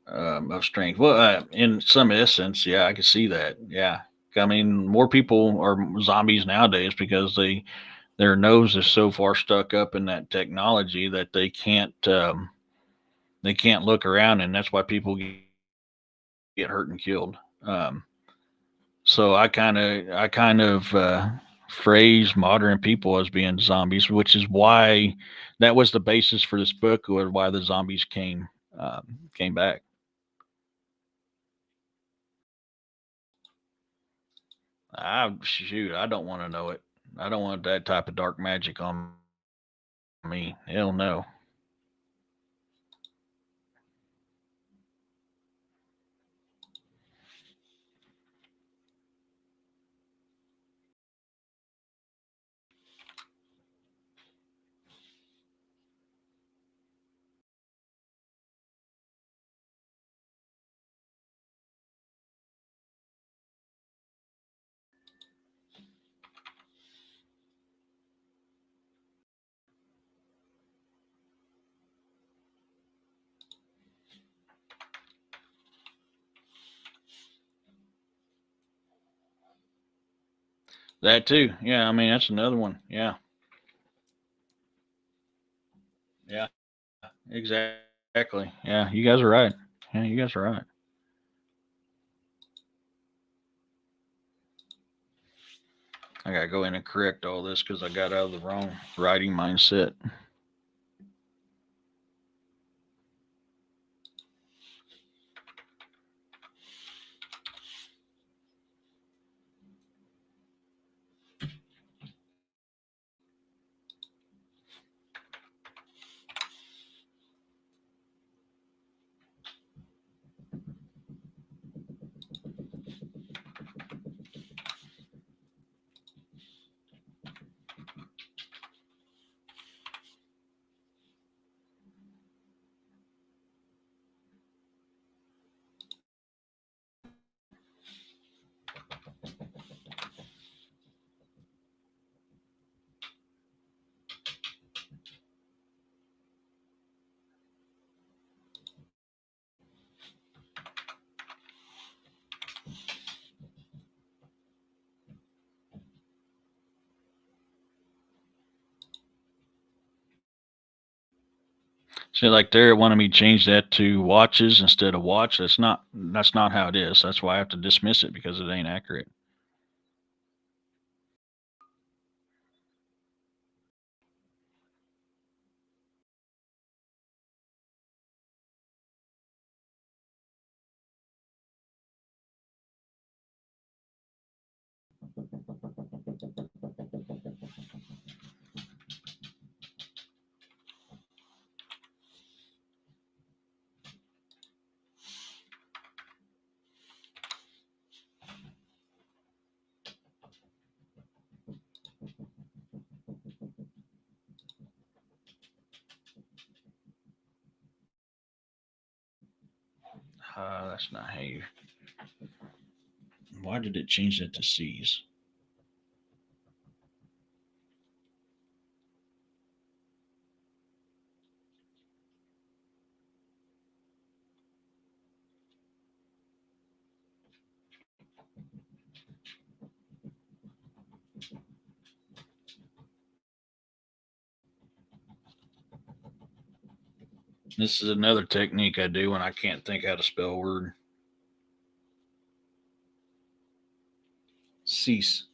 of strength. Well, in some essence, yeah, I can see that. Yeah, I mean, more people are zombies nowadays because their nose is so far stuck up in that technology that they can't look around, and that's why people get hurt and killed. So I kind of phrase modern people as being zombies, which is why that was the basis for this book, or why the zombies came back. Shoot, I don't want to know it. I don't want that type of dark magic on me. Hell no. That too. Yeah, I mean that's another one. Yeah, yeah, exactly. Yeah, you guys are right. Yeah, you guys are right. I gotta go in and correct all this because I got out of the wrong writing mindset. See, like there, it wanted me to change that to watches instead of watch. That's not how it is. That's why I have to dismiss it because it ain't accurate. That's not how you. Why did it change that to C's? This is another technique I do when I can't think how to spell a word. Cease.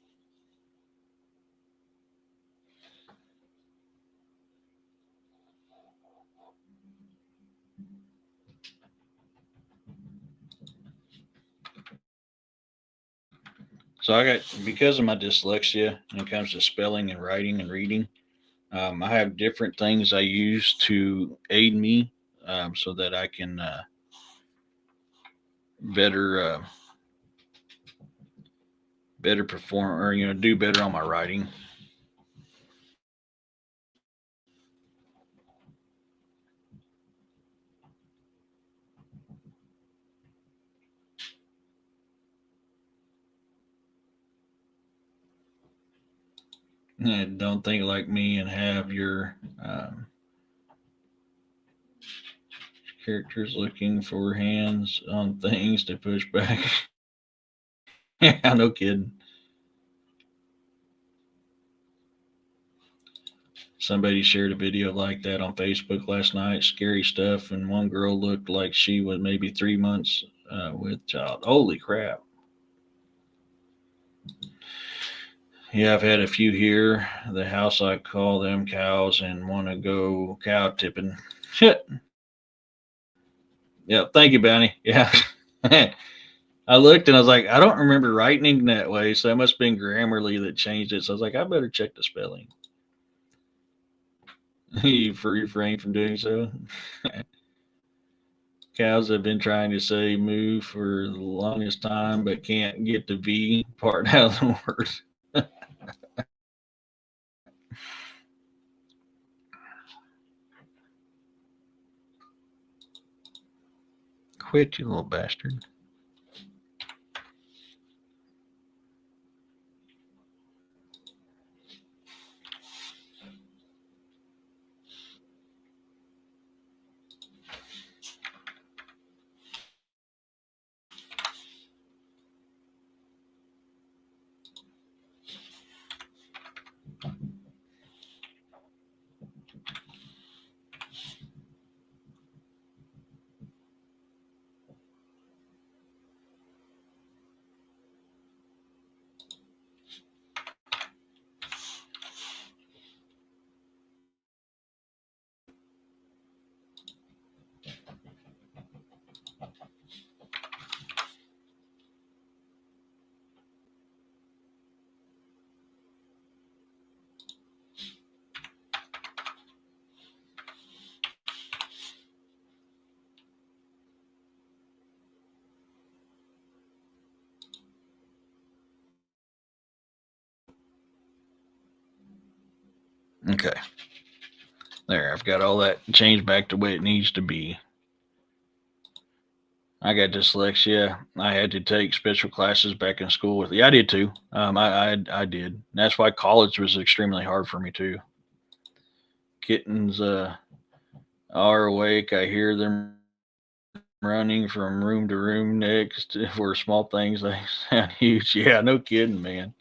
So I got because of my dyslexia when it comes to spelling and writing and reading. I have different things I use to aid me so that I can better better perform or do better on my writing. And don't think like me and have your characters looking for hands on things to push back. Yeah, no kidding. Somebody shared a video like that on Facebook last night. Scary stuff, and one girl looked like she was maybe 3 months with child. Holy crap! Yeah, I've had a few here. The house I call them cows and want to go cow tipping. Shit. Yeah, thank you, Bounty. Yeah. I looked and I was like, I don't remember writing that way, so it must have been Grammarly that changed it. So I was like, I better check the spelling. You refrain from doing so. Cows have been trying to say move for the longest time, but can't get the V part out of the word. Quit, you little bastard. Okay. There, I've got all that changed back the way it needs to be. I got dyslexia. I had to take special classes back in school with. Yeah, I did too. I did. That's why college was extremely hard for me too. Kittens are awake. I hear them running from room to room next for small things. They sound huge. Yeah, no kidding, man.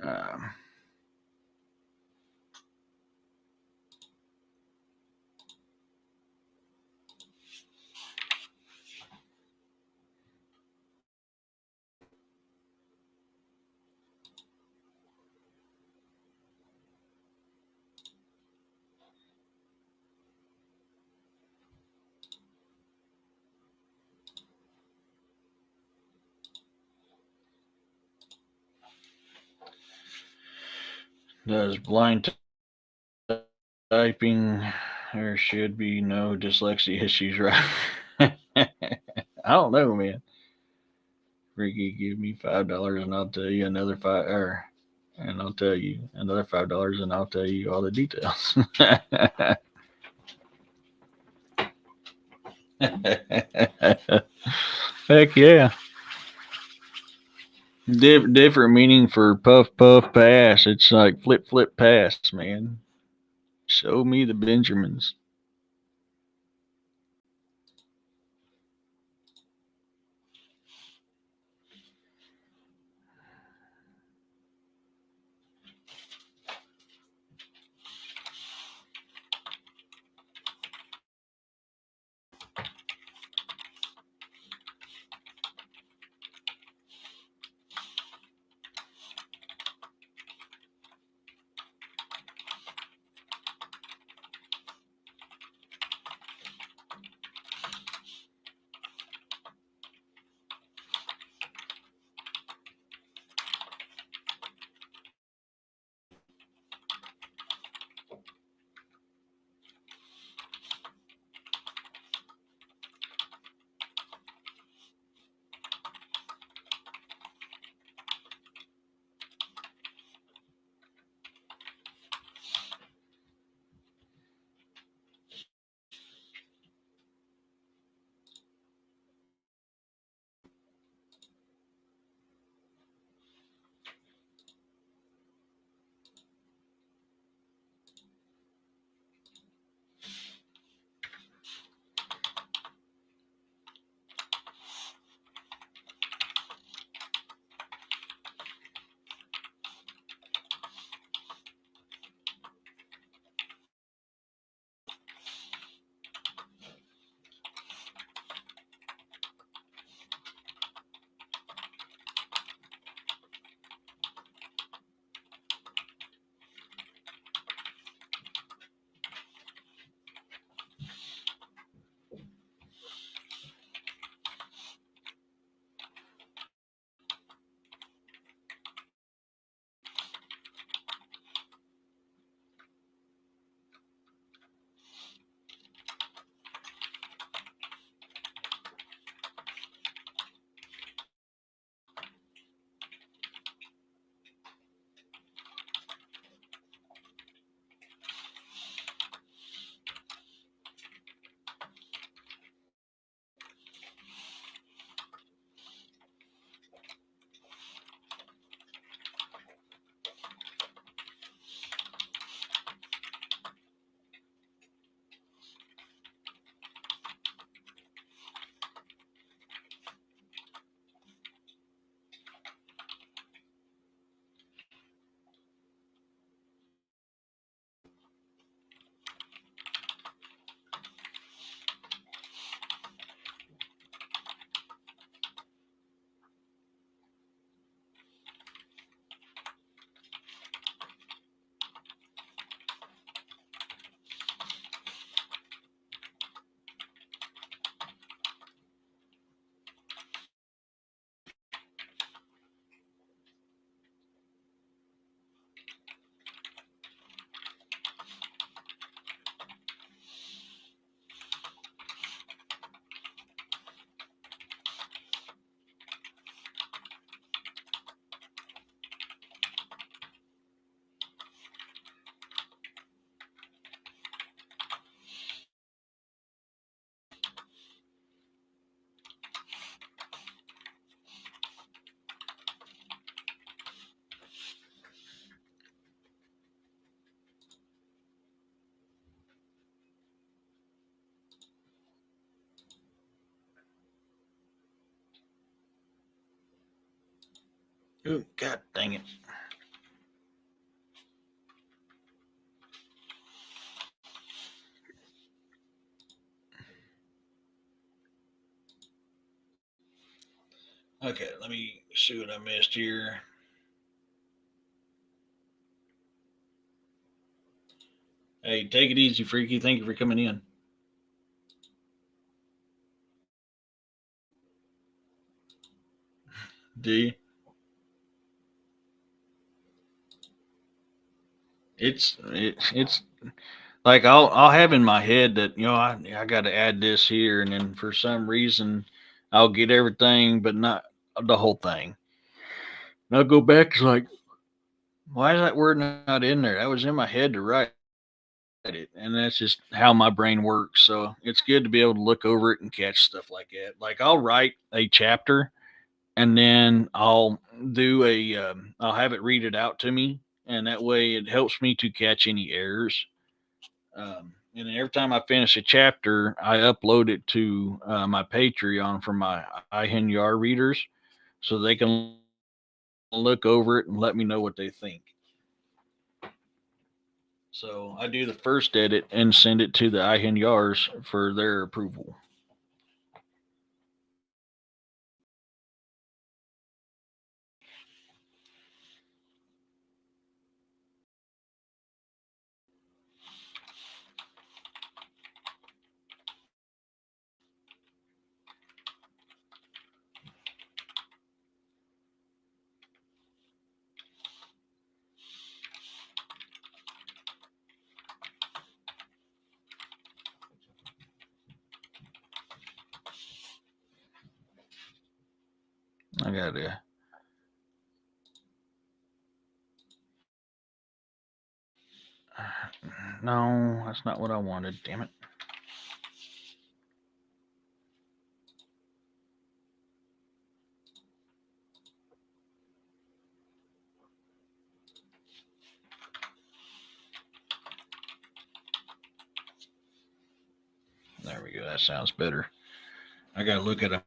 Um, does blind typing? There should be no dyslexia issues, right? I don't know, man. Ricky, give me $5 and I'll tell you another five, and I'll tell you another $5 and I'll tell you all the details. Heck yeah. Different meaning for puff puff pass. It's like flip flip pass, man. Show me the Benjamins. Ooh, God dang it. Okay, let me see what I missed here. Hey, take it easy, Freaky. Thank you for coming in. Do you? It's like I'll have in my head that I got to add this here, and then for some reason I'll get everything, but not the whole thing. And I'll go back. It's like, why is that word not in there? That was in my head to write it, and that's just how my brain works. So it's good to be able to look over it and catch stuff like that. Like I'll write a chapter, and then I'll have it read it out to me, and that way it helps me to catch any errors. And then every time I finish a chapter, I upload it to my Patreon for my IHNYR readers, so they can look over it and let me know what they think. So I do the first edit and send it to the IHNYRs for their approval. I gotta. No, that's not what I wanted. Damn it. There we go. That sounds better. I gotta look at a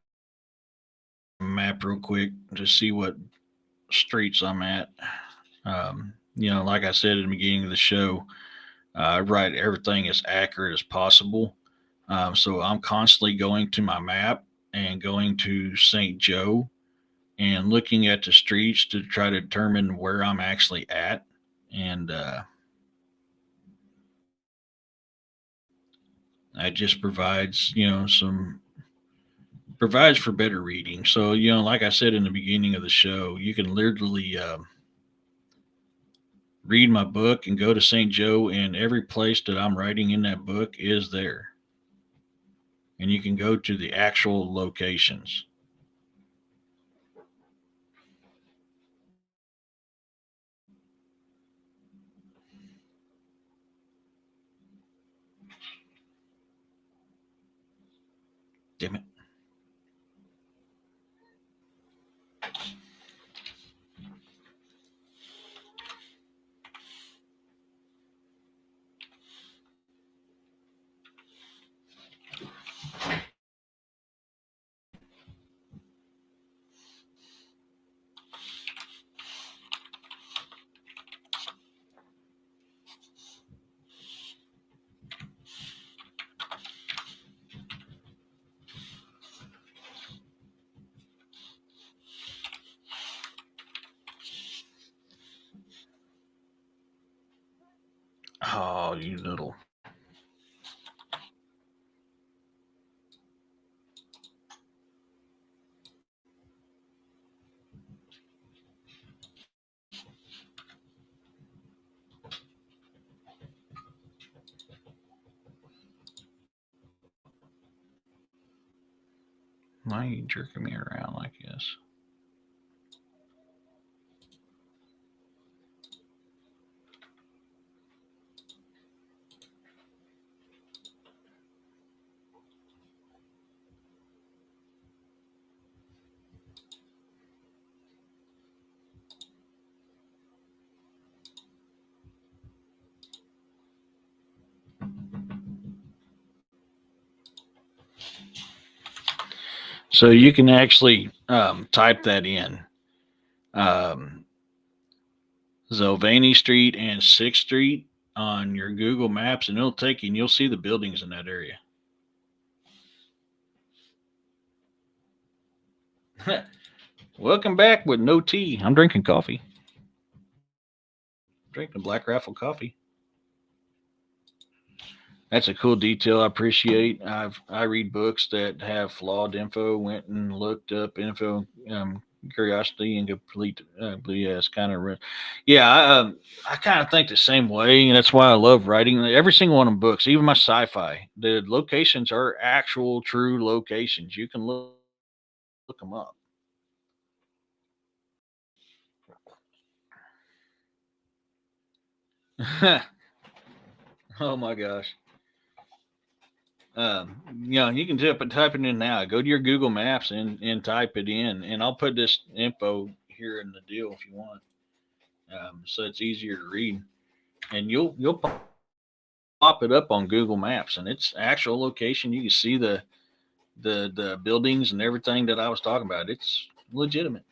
map real quick to see what streets I'm at. Like I said at the beginning of the show, I write everything as accurate as possible. So I'm constantly going to my map and going to St. Joe and looking at the streets to try to determine where I'm actually at. And that just provides for better reading. So, like I said in the beginning of the show, you can literally read my book and go to St. Joe, and every place that I'm writing in that book is there. And you can go to the actual locations. Damn it. Oh, you little. Why are you jerking me around like this? So you can actually type that in. um, Zolvany Street and 6th Street on your Google Maps, and it'll take you and you'll see the buildings in that area. Welcome back with no tea. I'm drinking coffee. Drinking Black Raffle coffee. That's a cool detail I appreciate. I read books that have flawed info. Went and looked up info, curiosity, and complete. Yeah, it's kind of, yeah. I kind of think the same way, and that's why I love writing every single one of them books. Even my sci-fi, the locations are actual, true locations. You can look them up. Oh my gosh. You can type it in now. Go to your Google Maps and type it in, and I'll put this info here in the deal if you want, so it's easier to read. And you'll pop it up on Google Maps, and it's actual location. You can see the buildings and everything that I was talking about. It's legitimate.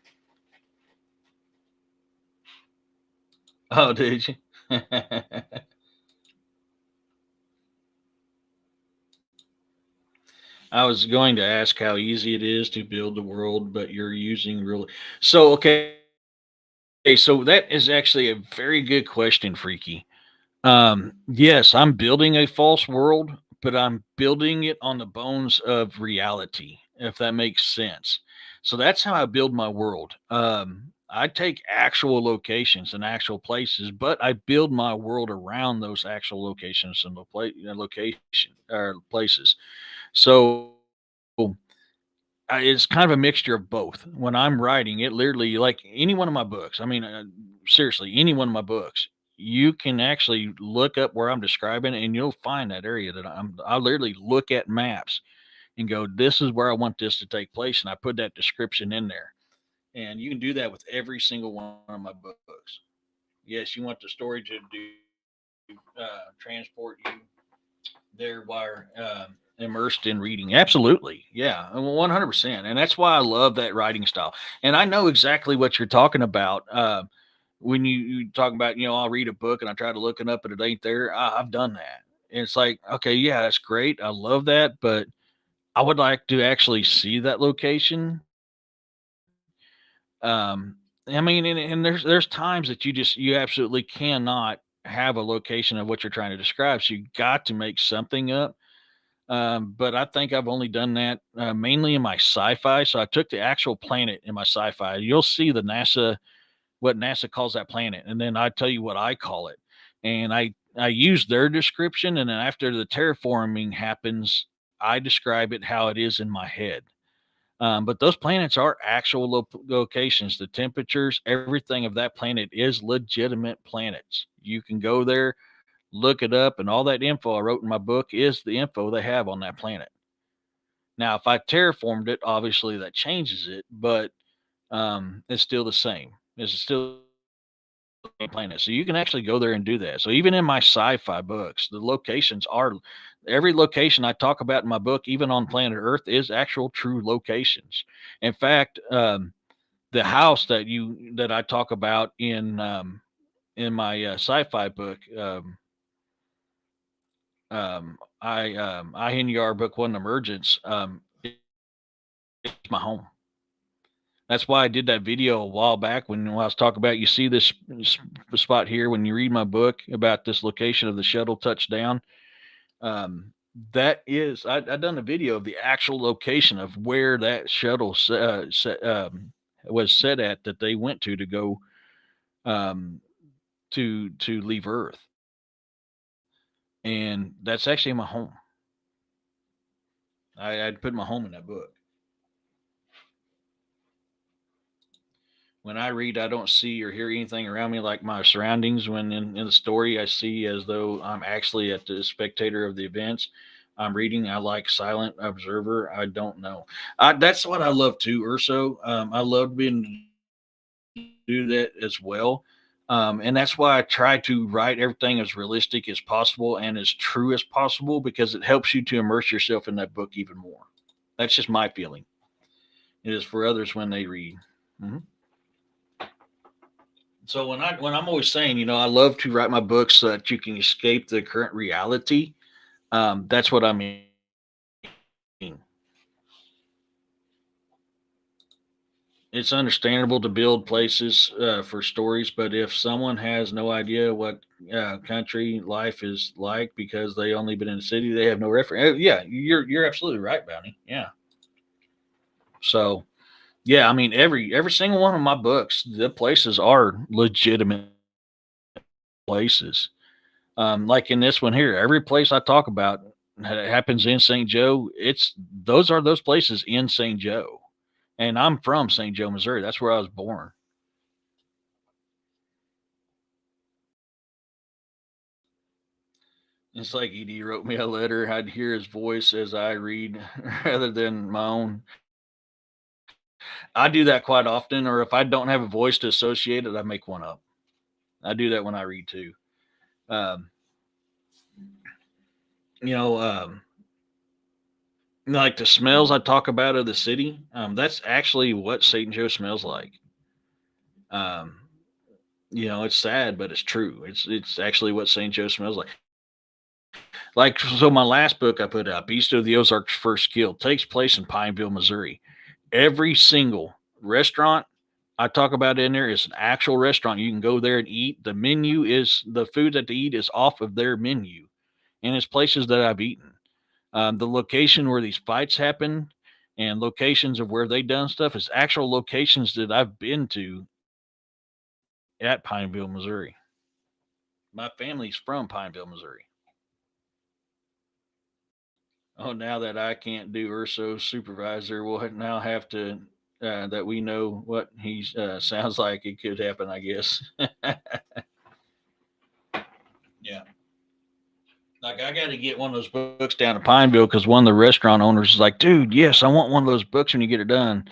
Oh, did you? I was going to ask how easy it is to build the world, but you're using really. So okay, so that is actually a very good question, Freaky. Yes, I'm building a false world, but I'm building it on the bones of reality, if that makes sense. So that's how I build my world. I take actual locations and actual places, but I build my world around those actual locations and location or places. So it's kind of a mixture of both. When I'm writing, it literally like any one of my books. I mean, seriously, any one of my books, you can actually look up where I'm describing, and you'll find that area that I literally look at maps and go, "This is where I want this to take place," and I put that description in there. And you can do that with every single one of my books. Yes, you want the story to transport you there while immersed in reading. Absolutely. Yeah. 100%. And that's why I love that writing style. And I know exactly what you're talking about. When you talk about, I'll read a book and I try to look it up and it ain't there. I've done that. And it's like, okay, yeah, that's great. I love that. But I would like to actually see that location. Um, I mean, and there's times that you absolutely cannot have a location of what you're trying to describe. So you got to make something up. But I think I've only done that mainly in my sci-fi. So I took the actual planet in my sci-fi. You'll see what NASA calls that planet, and then I tell you what I call it. And I use their description, and then after the terraforming happens, I describe it how it is in my head. But those planets are actual locations. The temperatures, everything of that planet is legitimate planets. You can go there, look it up, and all that info I wrote in my book is the info they have on that planet. Now, if I terraformed it, obviously that changes it, but it's still the same. It's still the same planet. So you can actually go there and do that. So even in my sci-fi books, the locations are every location I talk about in my book, even on planet Earth, is actual true locations. In fact, the house that I talk about in my sci-fi book, I Hinyar Book One Emergence, it's my home. That's why I did that video a while back when I was talking about. You see this spot here when you read my book about this location of the shuttle touchdown. Um, that is, I done a video of the actual location of where that shuttle was set at that they went to go um, to leave Earth, and that's actually my home. I'd put my home in that book. When I read, I don't see or hear anything around me like my surroundings. When in the story, I see as though I'm actually at the spectator of the events. I'm reading. I like silent observer. I don't know. That's what I love too, Urso. I love being to do that as well. And that's why I try to write everything as realistic as possible and as true as possible because it helps you to immerse yourself in that book even more. That's just my feeling. It is for others when they read. Mhm. So when I'm always saying, I love to write my books so that you can escape the current reality. That's what I mean. It's understandable to build places for stories, but if someone has no idea what country life is like because they only been in the city, they have no reference. Yeah, you're absolutely right, Bounty. Yeah. So yeah, I mean every single one of my books, the places are legitimate places. Like in this one here, every place I talk about happens in St. Joe. It's those are those places in St. Joe, and I'm from St. Joe, Missouri. That's where I was born. It's like Edie wrote me a letter. I'd hear his voice as I read rather than my own. I do that quite often, or if I don't have a voice to associate it, I make one up. I do that when I read too. Um, you know, like the smells I talk about of the city, that's actually what St. Joe smells like. Um, it's sad, but it's true. It's actually what St. Joe smells like. Like so, my last book I put out, Beast of the Ozarks First Kill, takes place in Pineville, Missouri. Every single restaurant I talk about in there is an actual restaurant. You can go there and eat. The menu is the food that they eat is off of their menu, and it's places that I've eaten. The location where these fights happen and locations of where they done stuff is actual locations that I've been to at Pineville, Missouri. My family's from Pineville, Missouri. Oh, now that I can't do URSO supervisor, we'll now have to that we know what he sounds like. It could happen, I guess. Yeah, like I got to get one of those books down to Pineville because one of the restaurant owners is like, "Dude, yes, I want one of those books when you get it done."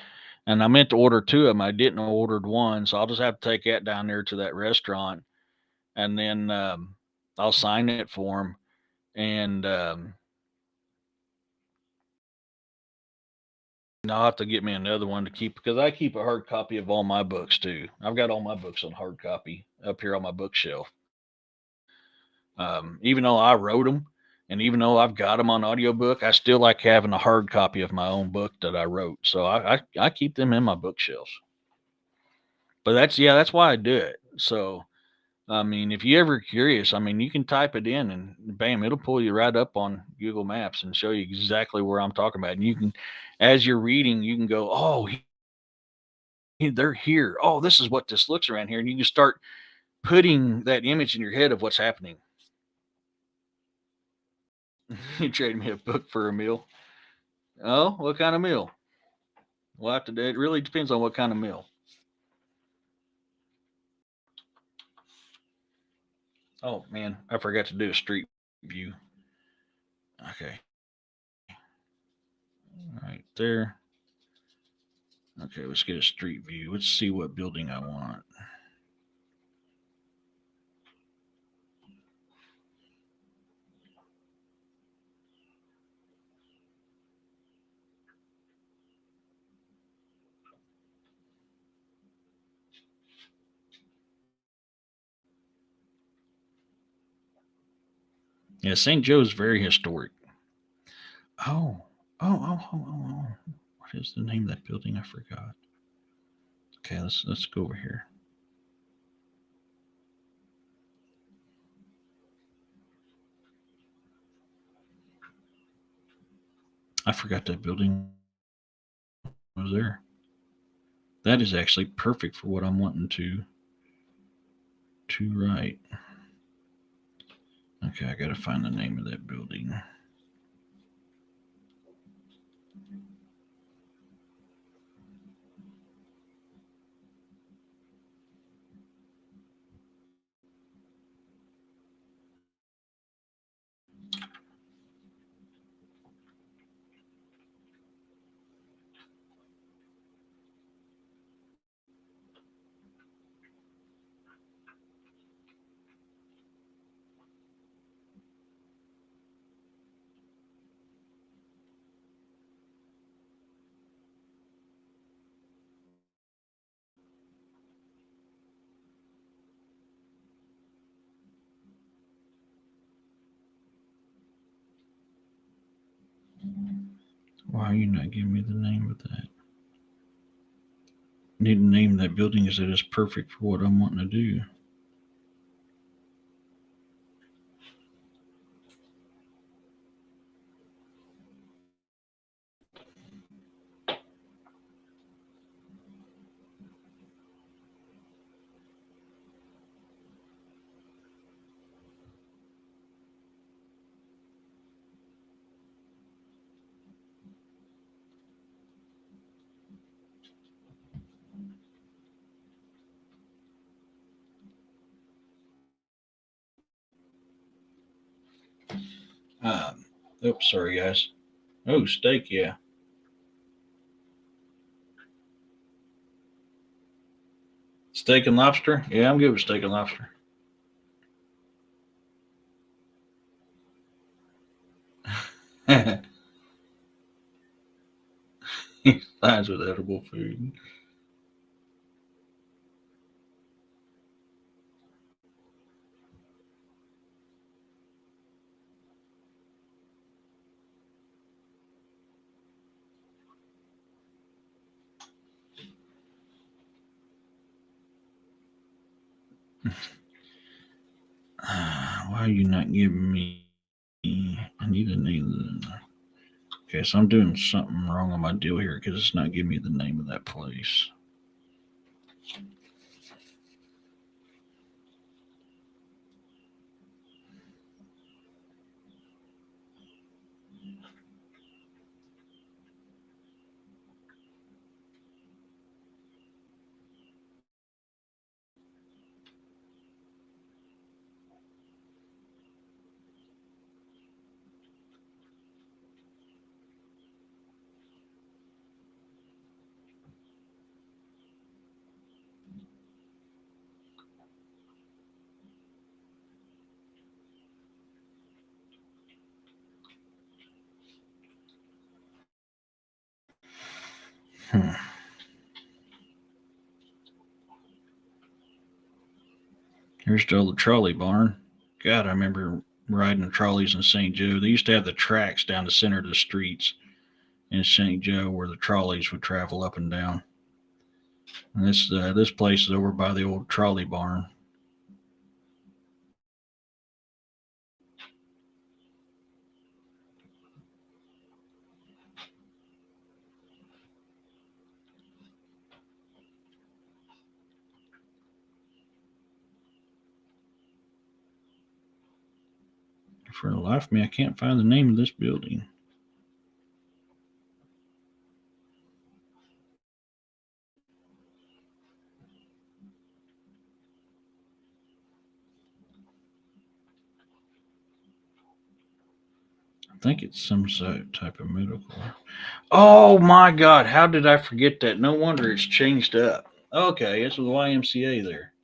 And I meant to order two of them. I didn't ordered one, so I'll just have to take that down there to that restaurant, and then I'll sign it for him. And I'll have to get me another one to keep because I keep a hard copy of all my books too. I've got all my books on hard copy up here on my bookshelf. Even though I wrote them and even though I've got them on audiobook, I still like having a hard copy of my own book that I wrote. So I keep them in my bookshelves. But that's why I do it. So I mean, if you ever curious, I mean, you can type it in and bam, it'll pull you right up on Google Maps and show you exactly where I'm talking about. And you can, as you're reading, you can go, oh, they're here. Oh, this is what this looks around here. And you can start putting that image in your head of what's happening. You trade me a book for a meal. Oh, what kind of meal? Well, after that, it really depends on what kind of meal. Oh, man, I forgot to do a street view. Okay. Right there. Okay, let's get a street view. Let's see what building I want. Yeah, St. Joe's very historic. Oh, oh. What is the name of that building? I forgot. Okay, let's go over here. I forgot that building was there. That is actually perfect for what I'm wanting to write. Okay, I gotta find the name of that building. Why are you not giving me the name of that? I need to name that building as it is perfect for what I'm wanting to do. Oops, sorry guys. Oh, steak, yeah. Steak and lobster? Yeah, I'm good with steak and lobster. Signs with edible food. Why are you not giving me? I need to name the. Okay, so I'm doing something wrong on my deal here because it's not giving me the name of that place. Hmm. Here's still the trolley barn. God, I remember riding the trolleys in St. Joe. They used to have the tracks down the center of the streets in St. Joe where the trolleys would travel up and down. And this place is over by the old trolley barn. For the life of me, I can't find the name of this building. I think it's some type of medical. Oh my God! How did I forget that? No wonder it's changed up. Okay, it's the YMCA there.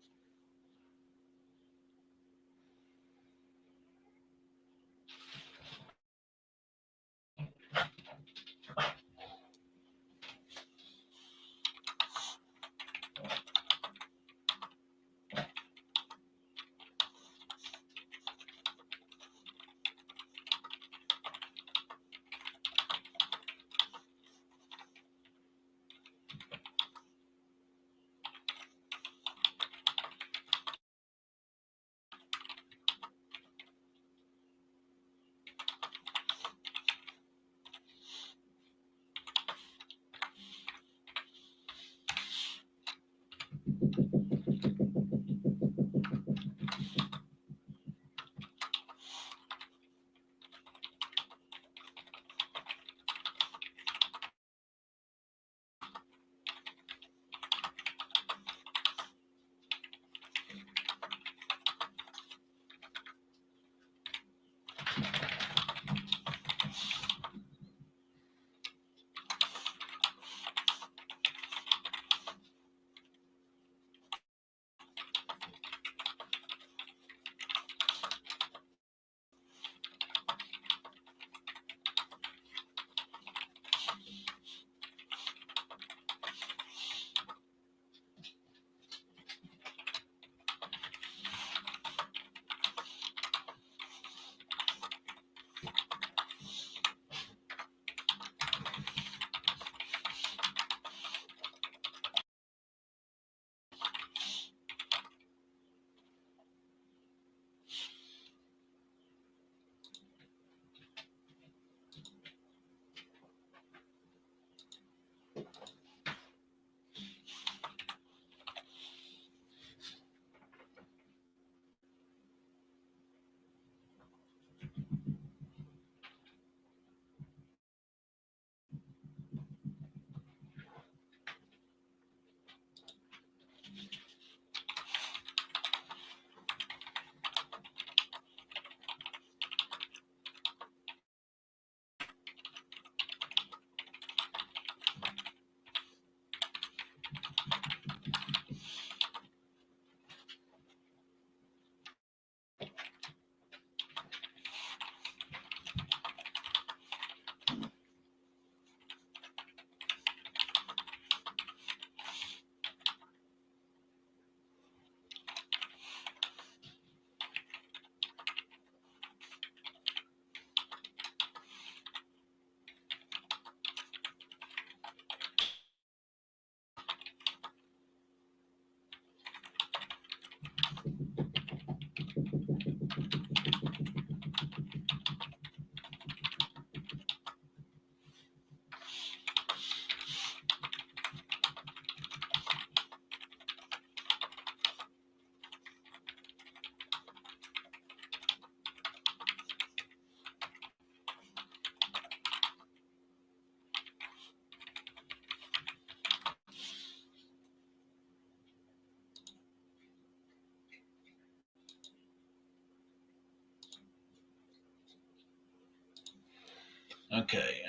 Okay.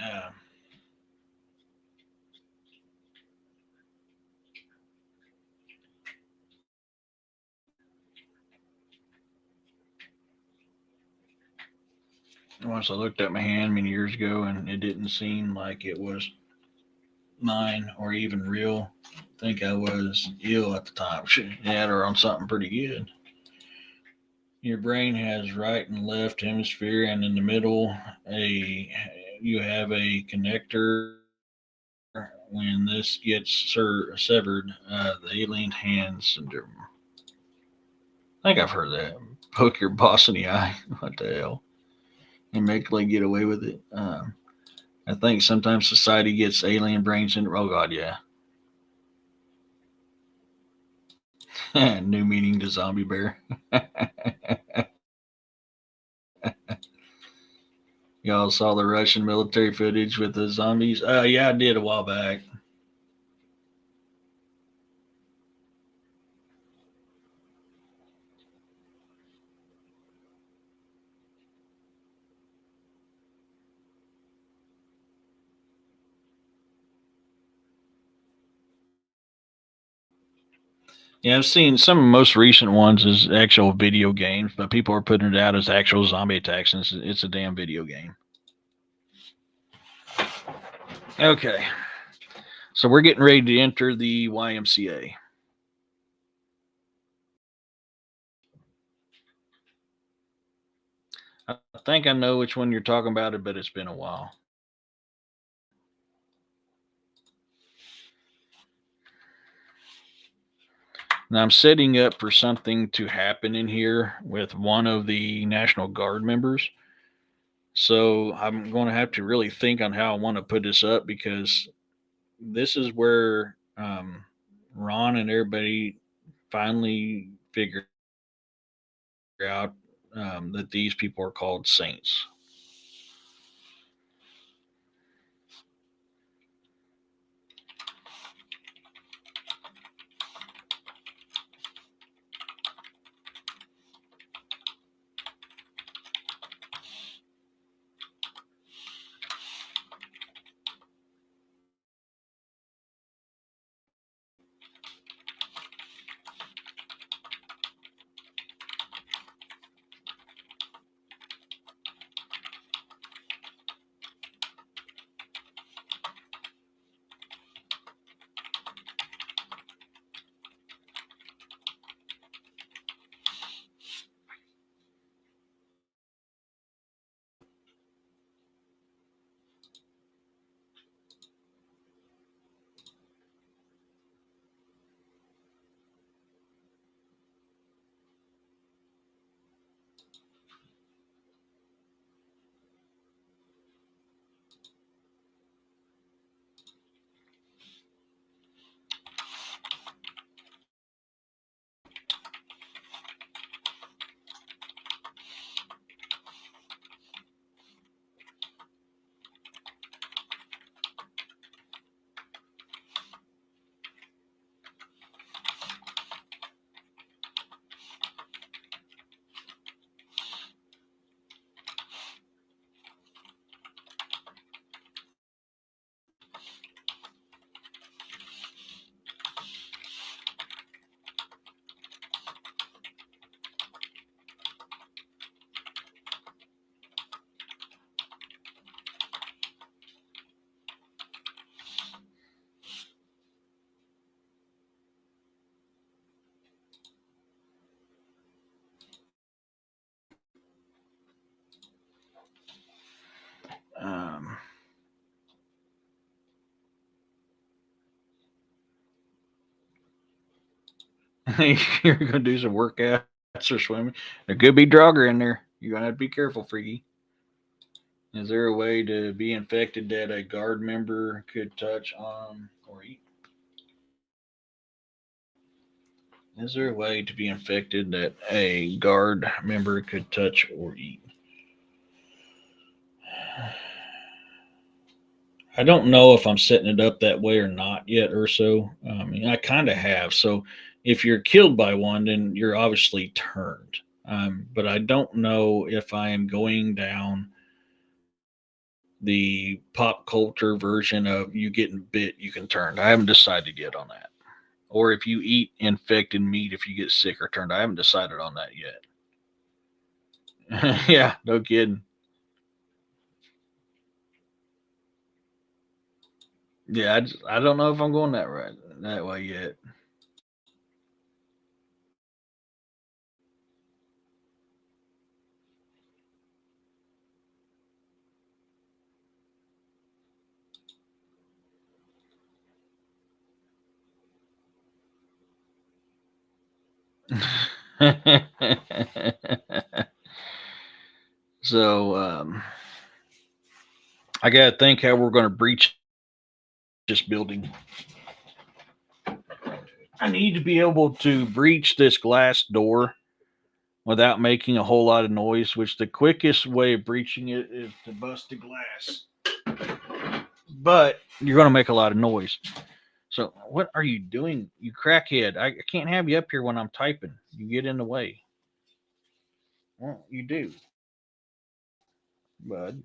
Once I looked at my hand many years ago, and it didn't seem like it was mine or even real. I think I was ill at the time. Had her on something pretty good. Your brain has right and left hemisphere, and in the middle, a you have a connector. When this gets severed, the alien hand syndrome. I think I've heard that. Poke your boss in the eye. What the hell? And make like get away with it. I think sometimes society gets alien brain syndrome. Oh God, yeah. New meaning to zombie bear. Y'all saw the Russian military footage with the zombies? Yeah, I did a while back. Yeah, I've seen some of the most recent ones as actual video games, but people are putting it out as actual zombie attacks, and it's a damn video game. Okay, so we're getting ready to enter the YMCA. I think I know which one you're talking about, but it's been a while. Now I'm setting up for something to happen in here with one of the National Guard members. So I'm going to have to really think on how I want to put this up because this is where Ron and everybody finally figure out that these people are called saints. Um, you're going to do some workouts or swimming. There could be Draugar in there. You're going to have to be careful, Freaky. Is there a way to be infected that a guard member could touch on or eat? Is there a way to be infected that a guard member could touch or eat? I don't know if I'm setting it up that way or not yet, Urso. I mean, I kind of have. So if you're killed by one, then you're obviously turned. But I don't know if I am going down the pop culture version of you getting bit, you can turn. I haven't decided yet on that. Or if you eat infected meat, if you get sick or turned. I haven't decided on that yet. Yeah, no kidding. Yeah, I don't know if I'm going that way yet. So I gotta think how we're gonna breach this building. I need to be able to breach this glass door without making a whole lot of noise, which the quickest way of breaching it is to bust the glass. But you're gonna make a lot of noise. So what are you doing, you crackhead? I can't have you up here when I'm typing. You get in the way. Well, you do, bud.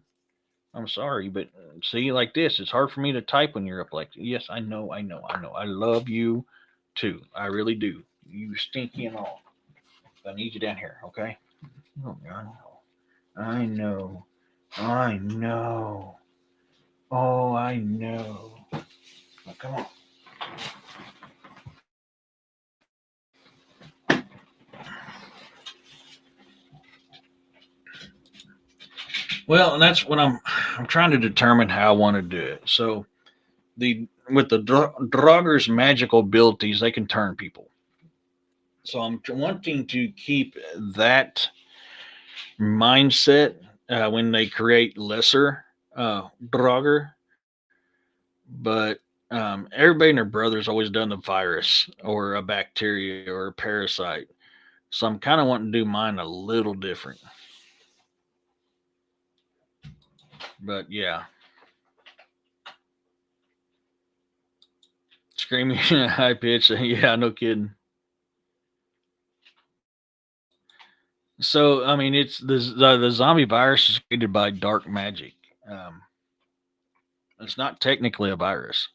I'm sorry, but see, like this, it's hard for me to type when you're up like. Yes, I know, I know, I know. I love you too. I really do. You stinky and all. I need you down here, okay? Oh, I know. I know. I know. Oh, I know. Now, come on. Well, and that's what I'm trying to determine how I want to do it. So the with the Draugar's magical abilities, they can turn people. So I'm wanting to keep that mindset when they create lesser Draugar, but everybody and their brother's always done the virus or a bacteria or a parasite. So I'm kind of wanting to do mine a little different. But yeah, screaming high pitch. Yeah, no kidding. So I mean, it's the zombie virus is created by dark magic. Um, it's not technically a virus.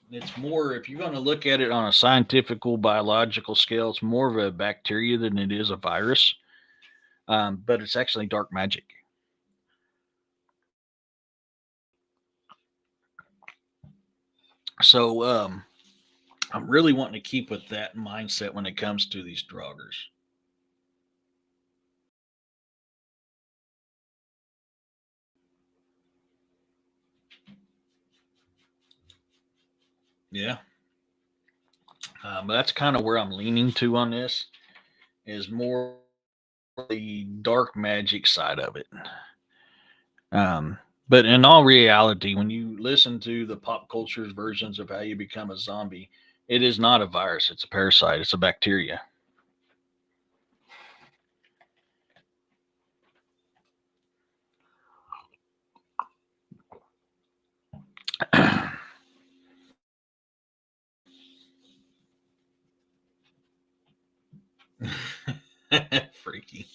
It's more, if you're going to look at it on a scientific, biological scale, it's more of a bacteria than it is a virus. But it's actually dark magic. So I'm really wanting to keep with that mindset when it comes to these draugrs. Yeah, but that's kind of where I'm leaning to on this. Is more the dark magic side of it. Um, but in all reality, when you listen to the pop culture's versions of how you become a zombie, it is not a virus. It's a parasite. It's a bacteria. Freaky.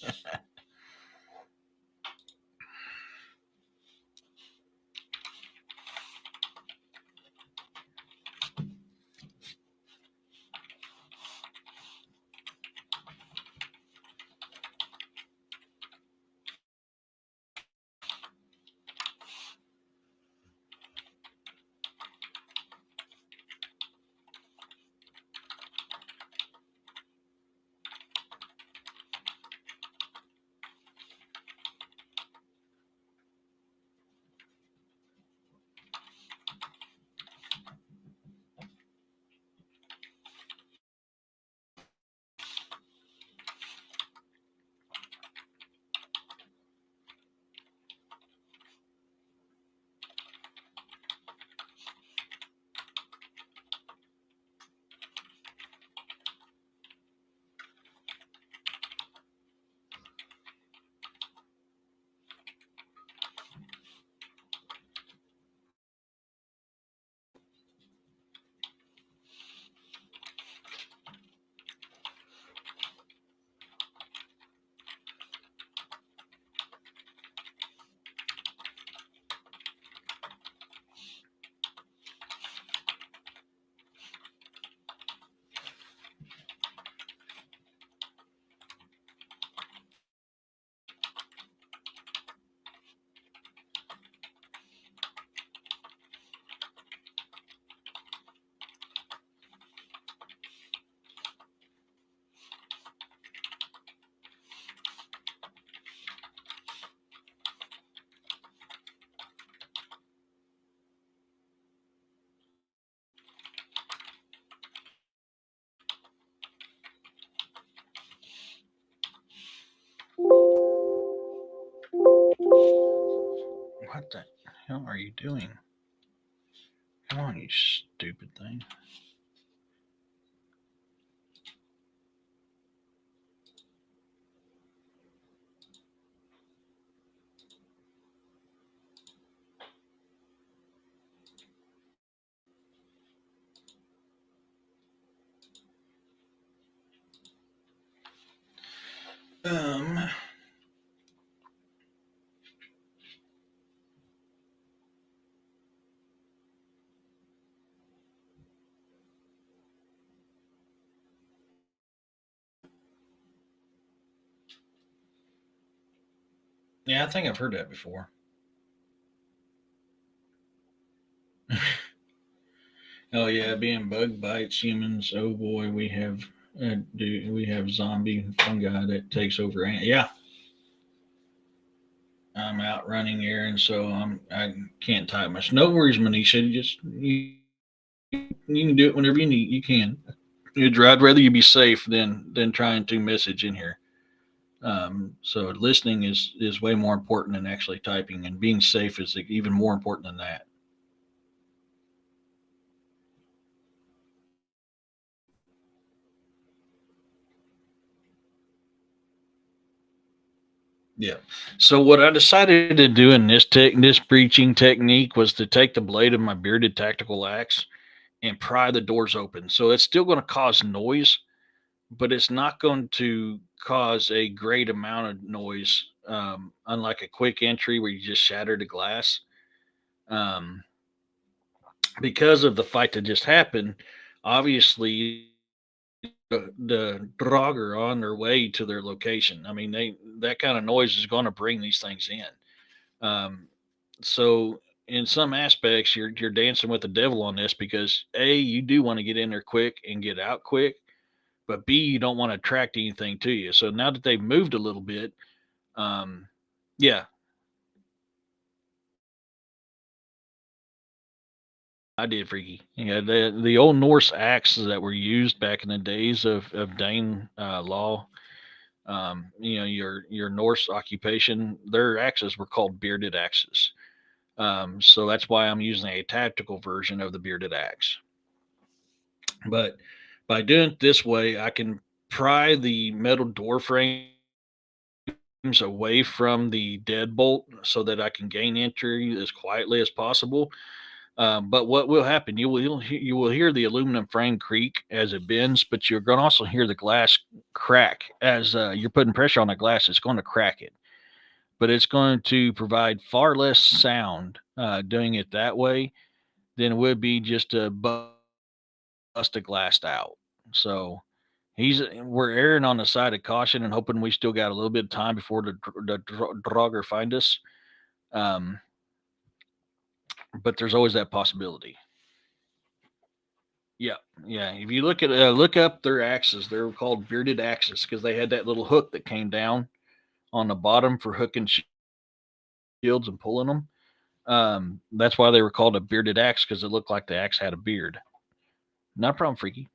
What the hell are you doing? Come on, you stupid thing. Um, yeah, I think I've heard that before. Oh yeah, being bug bites humans. Oh boy, we have zombie fungi that takes over. Yeah, I'm out running errands, so I can't type much. No worries, Manisha. Just you can do it whenever you need. You can. I'd rather you be safe than trying to message in here. So listening is way more important than actually typing, and being safe is even more important than that. Yeah. So what I decided to do in this breaching technique was to take the blade of my bearded tactical axe and pry the doors open. So it's still going to cause noise, but it's not going to cause a great amount of noise. Unlike a quick entry where you just shatter the glass. Um, because of the fight that just happened, obviously the Draugar are on their way to their location. I mean, that kind of noise is going to bring these things in. So in some aspects, you're dancing with the devil on this because a you do want to get in there quick and get out quick, but b you don't want to attract anything to you. So now that they've moved a little bit, um, yeah, I did, Freaky. Yeah, the old Norse axes that were used back in the days of Dane law. Your Norse occupation, their axes were called bearded axes. So that's why I'm using a tactical version of the bearded axe. But by doing it this way, I can pry the metal door frames away from the deadbolt so that I can gain entry as quietly as possible. But what will happen? You will hear the aluminum frame creak as it bends, but you're going to also hear the glass crack as you're putting pressure on the glass. It's going to crack it, but it's going to provide far less sound doing it that way than it would be just to bust a glass out. So we're erring on the side of caution and hoping we still got a little bit of time before the Draugar find us. Um, but there's always that possibility. Yeah, yeah. If you look up their axes, they're called bearded axes because they had that little hook that came down on the bottom for hooking shields and pulling them. That's why they were called a bearded axe because it looked like the axe had a beard. Not a problem, Freaky.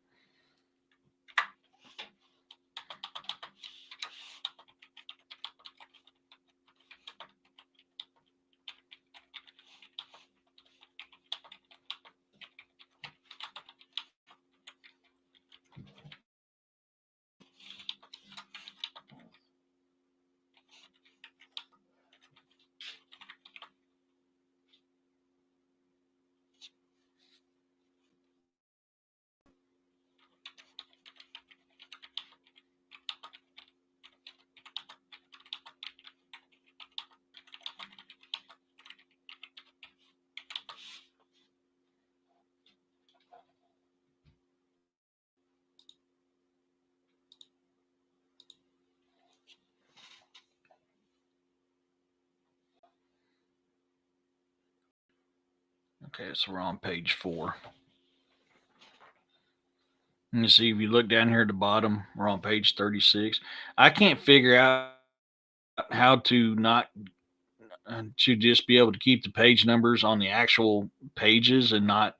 Okay, so we're on page 4. And you see, if you look down here at the bottom, we're on page 36. I can't figure out how to not to just be able to keep the page numbers on the actual pages and not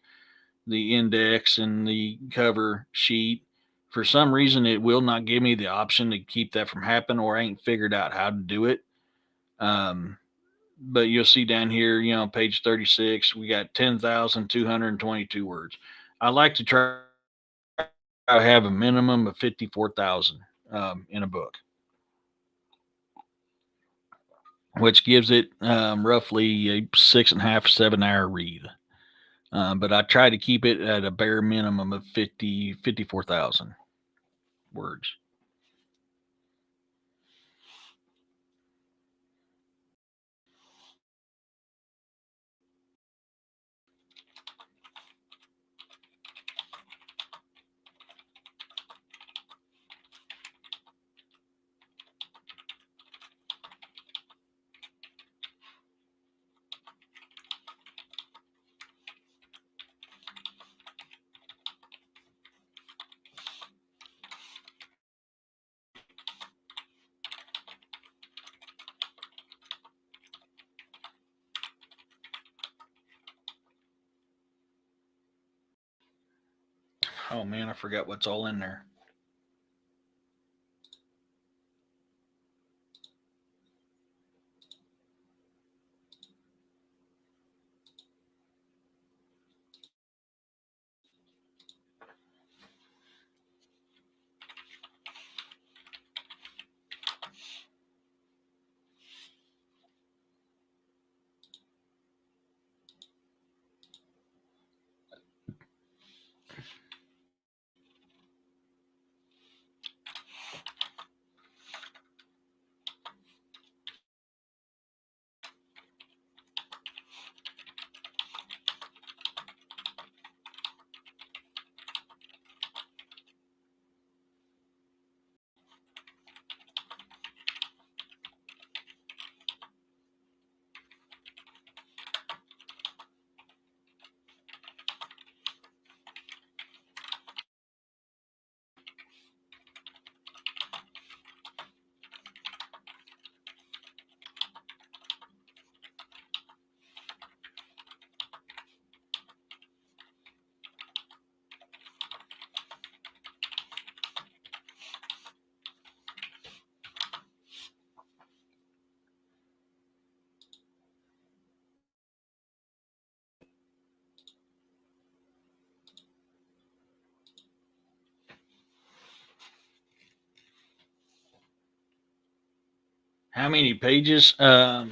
the index and the cover sheet. For some reason, it will not give me the option to keep that from happening, or I ain't figured out how to do it. Um, but you'll see down here, page 36, we got 10,222 words. I like to try to have a minimum of 54,000 in a book, which gives it roughly a 6.5, 7 hour read. But I try to keep it at a bare minimum of 54,000 words. Oh man, I forgot what's all in there. How many pages? I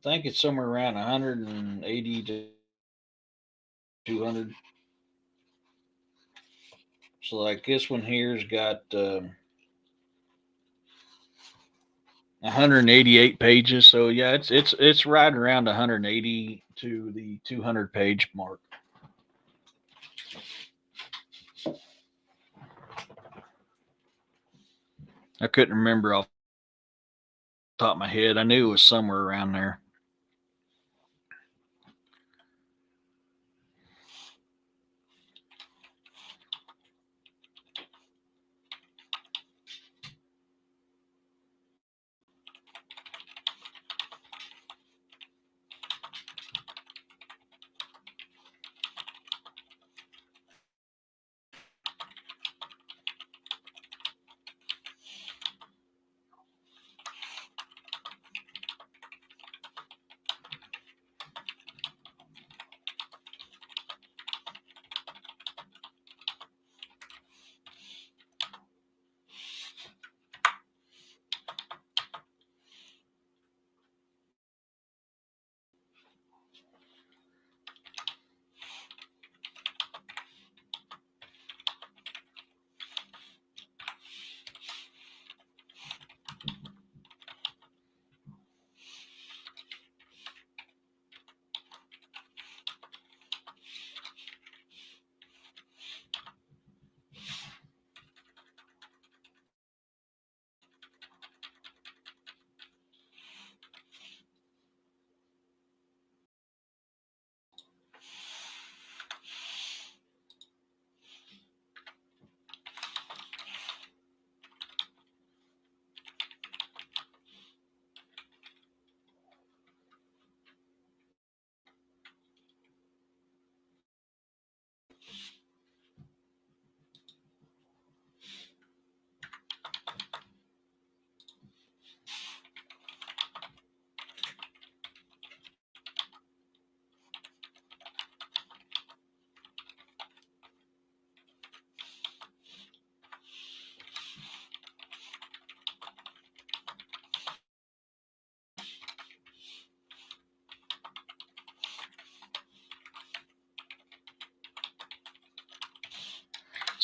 think it's somewhere around 180 to 200. So like this one here's got 188 pages. So yeah, it's right around 180 to the 200 page mark. I couldn't remember off the top of my head. I knew it was somewhere around there.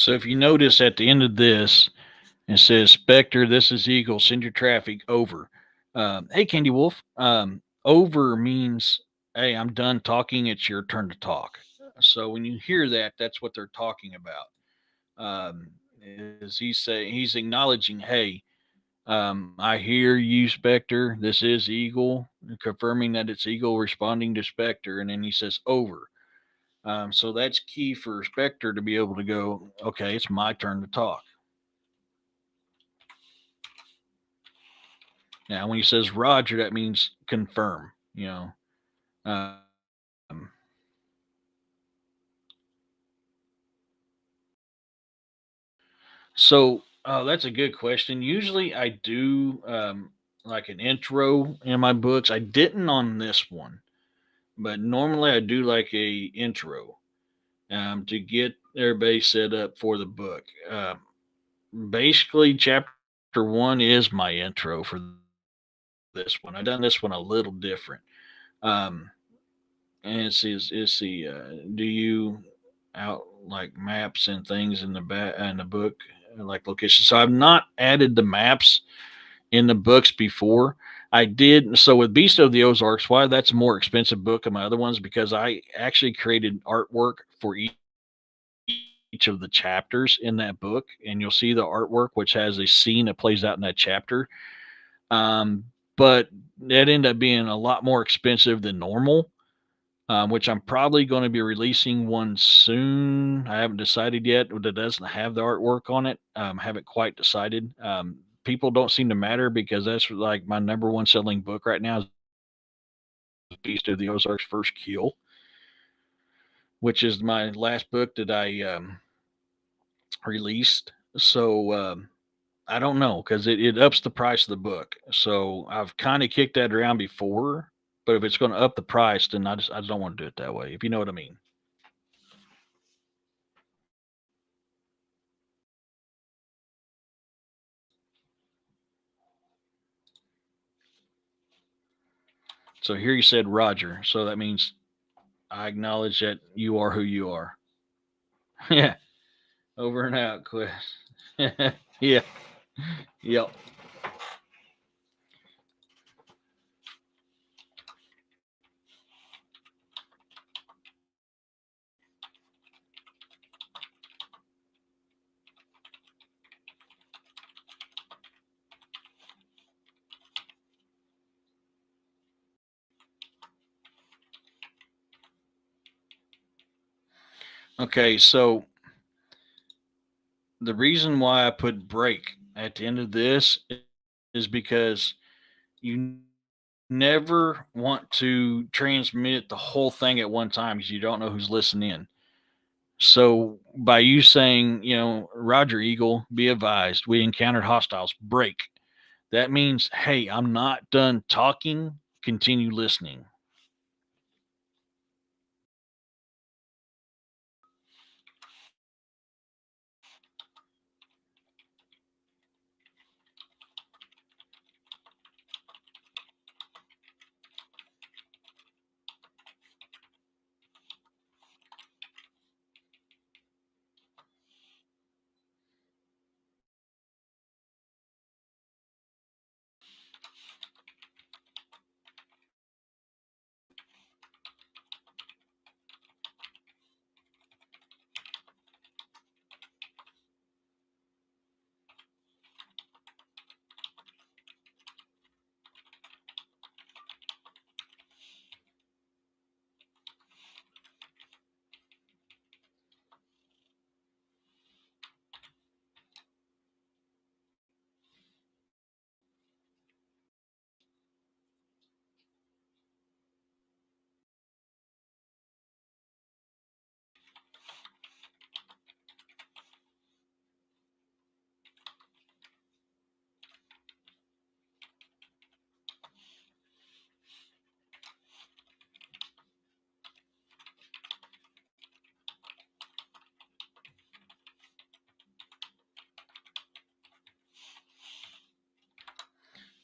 So if you notice at the end of this, it says, Spectre, this is Eagle, send your traffic over. Hey, Candy Wolf. Over means, hey, I'm done talking. It's your turn to talk. So when you hear that, that's what they're talking about. Is he's acknowledging, hey, I hear you, Spectre. This is Eagle, confirming that it's Eagle responding to Spectre. And then he says, over. So that's key for Spectre to be able to go, okay, it's my turn to talk. Now, when he says Roger, that means confirm, you know. Um, that's a good question. Usually I do like an intro in my books. I didn't on this one, but normally I do like a intro to get everybody set up for the book. Basically, chapter one is my intro for this one. I've done this one a little different. Um, and it's the do you out like maps and things in the back in the book like locations. So I've not added the maps in the books before. I did so with Beast of the Ozarks. Why that's a more expensive book than my other ones because I actually created artwork for each of the chapters in that book, and you'll see the artwork which has a scene that plays out in that chapter. Um, but that ended up being a lot more expensive than normal, which I'm probably going to be releasing one soon. I haven't decided yet. That doesn't have the artwork on it. Haven't quite decided. People don't seem to matter because that's like my number one selling book right now is Beast of the Ozarks First Kill, which is my last book that I released. So I don't know because it ups the price of the book. So I've kind of kicked that around before, but if it's going to up the price, then I just don't want to do it that way. If you know what I mean. So here you said Roger. So that means I acknowledge that you are who you are. Yeah. Over and out, Quest. Yeah. Yep. Okay. So the reason why I put break at the end of this is because you never want to transmit the whole thing at one time because you don't know who's listening in. So by you saying, Roger Eagle, be advised, we encountered hostiles, break. That means, hey, I'm not done talking. Continue listening.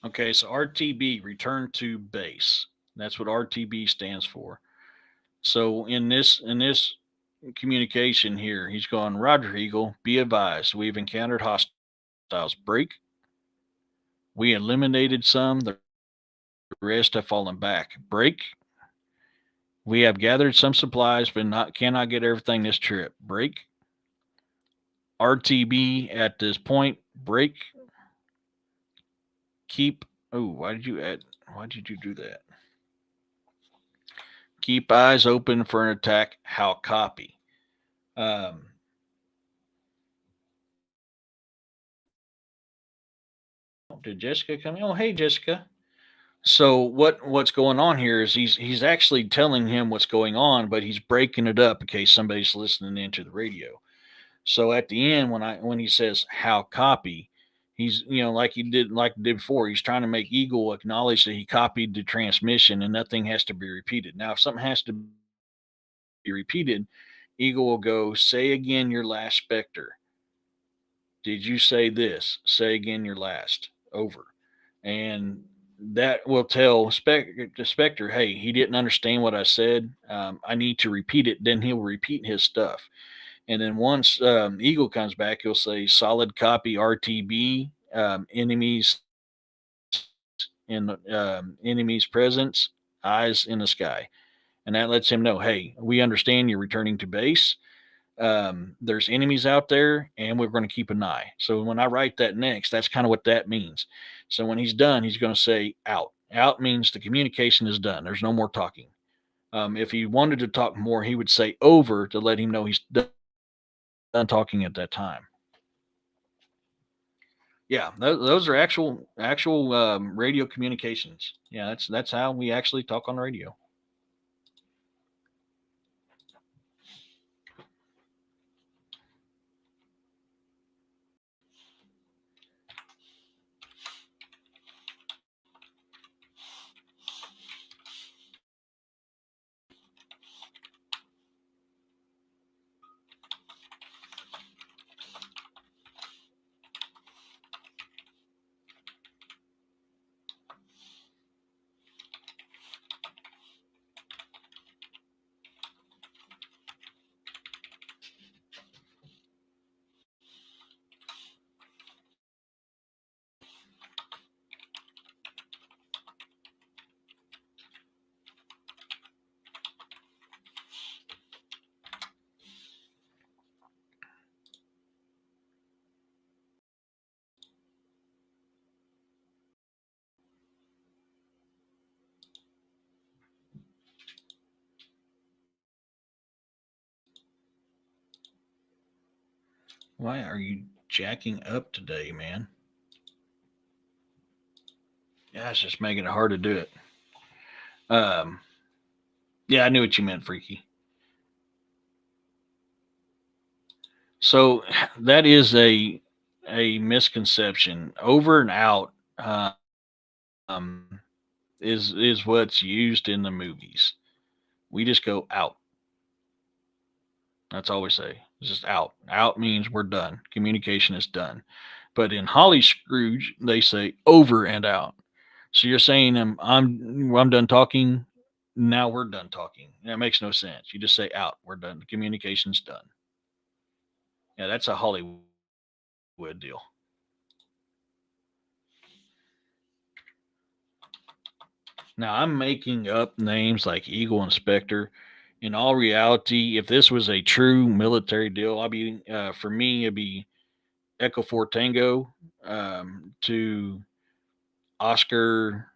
Okay, so RTB, return to base. That's what RTB stands for. So in this communication here. He's going, Roger Eagle, be advised, we've encountered hostiles. Break. We eliminated some, the rest have fallen back. Break. We have gathered some supplies, but cannot get everything this trip. Break. RTB at this point. Break. Keep. Oh, why did you add? Why did you do that? Keep eyes open for an attack. How copy? Um, did Jessica come in? Oh, hey, Jessica. So what's going on here is he's actually telling him what's going on, but he's breaking it up in case somebody's listening into the radio. So at the end, when he says how copy, he's like he did before. He's trying to make Eagle acknowledge that he copied the transmission and nothing has to be repeated. Now, if something has to be repeated, Eagle will go, say again your last Spectre. Did you say this? Say again your last. Over. And that will tell the Spectre, hey, he didn't understand what I said. I need to repeat it. Then he'll repeat his stuff. And then once Eagle comes back, he'll say solid copy RTB, enemies in enemies presence, eyes in the sky. And that lets him know, hey, we understand you're returning to base. There's enemies out there and we're going to keep an eye. So when I write that next, that's kind of what that means. So when he's done, he's going to say out. Out means the communication is done. There's no more talking. If he wanted to talk more, he would say over to let him know he's done talking at that time. Yeah, those are actual radio communications. Yeah, that's how we actually talk on the radio. Why are you jacking up today, man? Yeah, it's just making it hard to do it. Um, yeah, I knew what you meant, freaky. So that is a misconception. Over and out um, is what's used in the movies. We just go out. That's all we say. It's just out. Out means we're done. Communication is done. But in Holly Scrooge, they say over and out. So you're saying I'm done talking. Now we're done talking. That makes no sense. You just say out. We're done. The communication's done. Yeah, that's a Hollywood deal. Now I'm making up names like Eagle and Spectre. In all reality, if this was a true military deal, I'd be for me it'd be Echo Four Tango to Oscar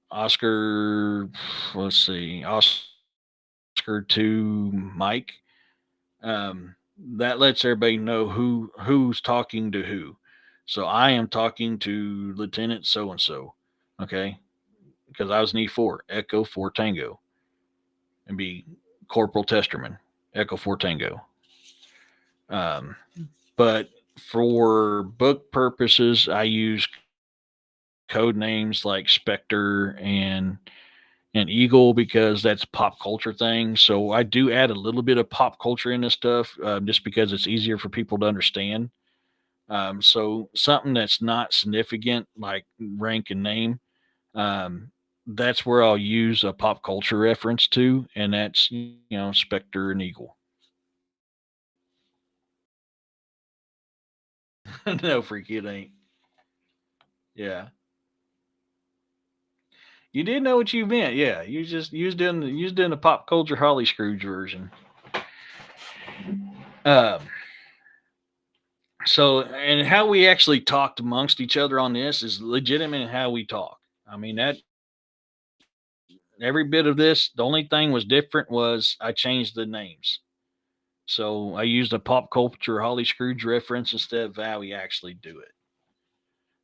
Oscar. Let's see, Oscar to Mike. That lets everybody know who's talking to who. So I am talking to Lieutenant so and so. Okay, because I was in E4 Echo Four Tango and be Corporal Testerman, Echo Four Tango. Um, but for book purposes, I use code names like Spectre and Eagle because that's pop culture thing. So I do add a little bit of pop culture in this stuff just because it's easier for people to understand. So something that's not significant like rank and name, um, that's where I'll use a pop culture reference to, and that's Spectre and Eagle. No, Freaky, it ain't. Yeah. You did know what you meant. Yeah. You was doing the pop culture Holly Scrooge version. Um, so, and how we actually talked amongst each other on this is legitimate how we talk. I mean, that every bit of this, the only thing was different was I changed the names. So I used a pop culture Holly Scrooge reference instead of how we actually do it.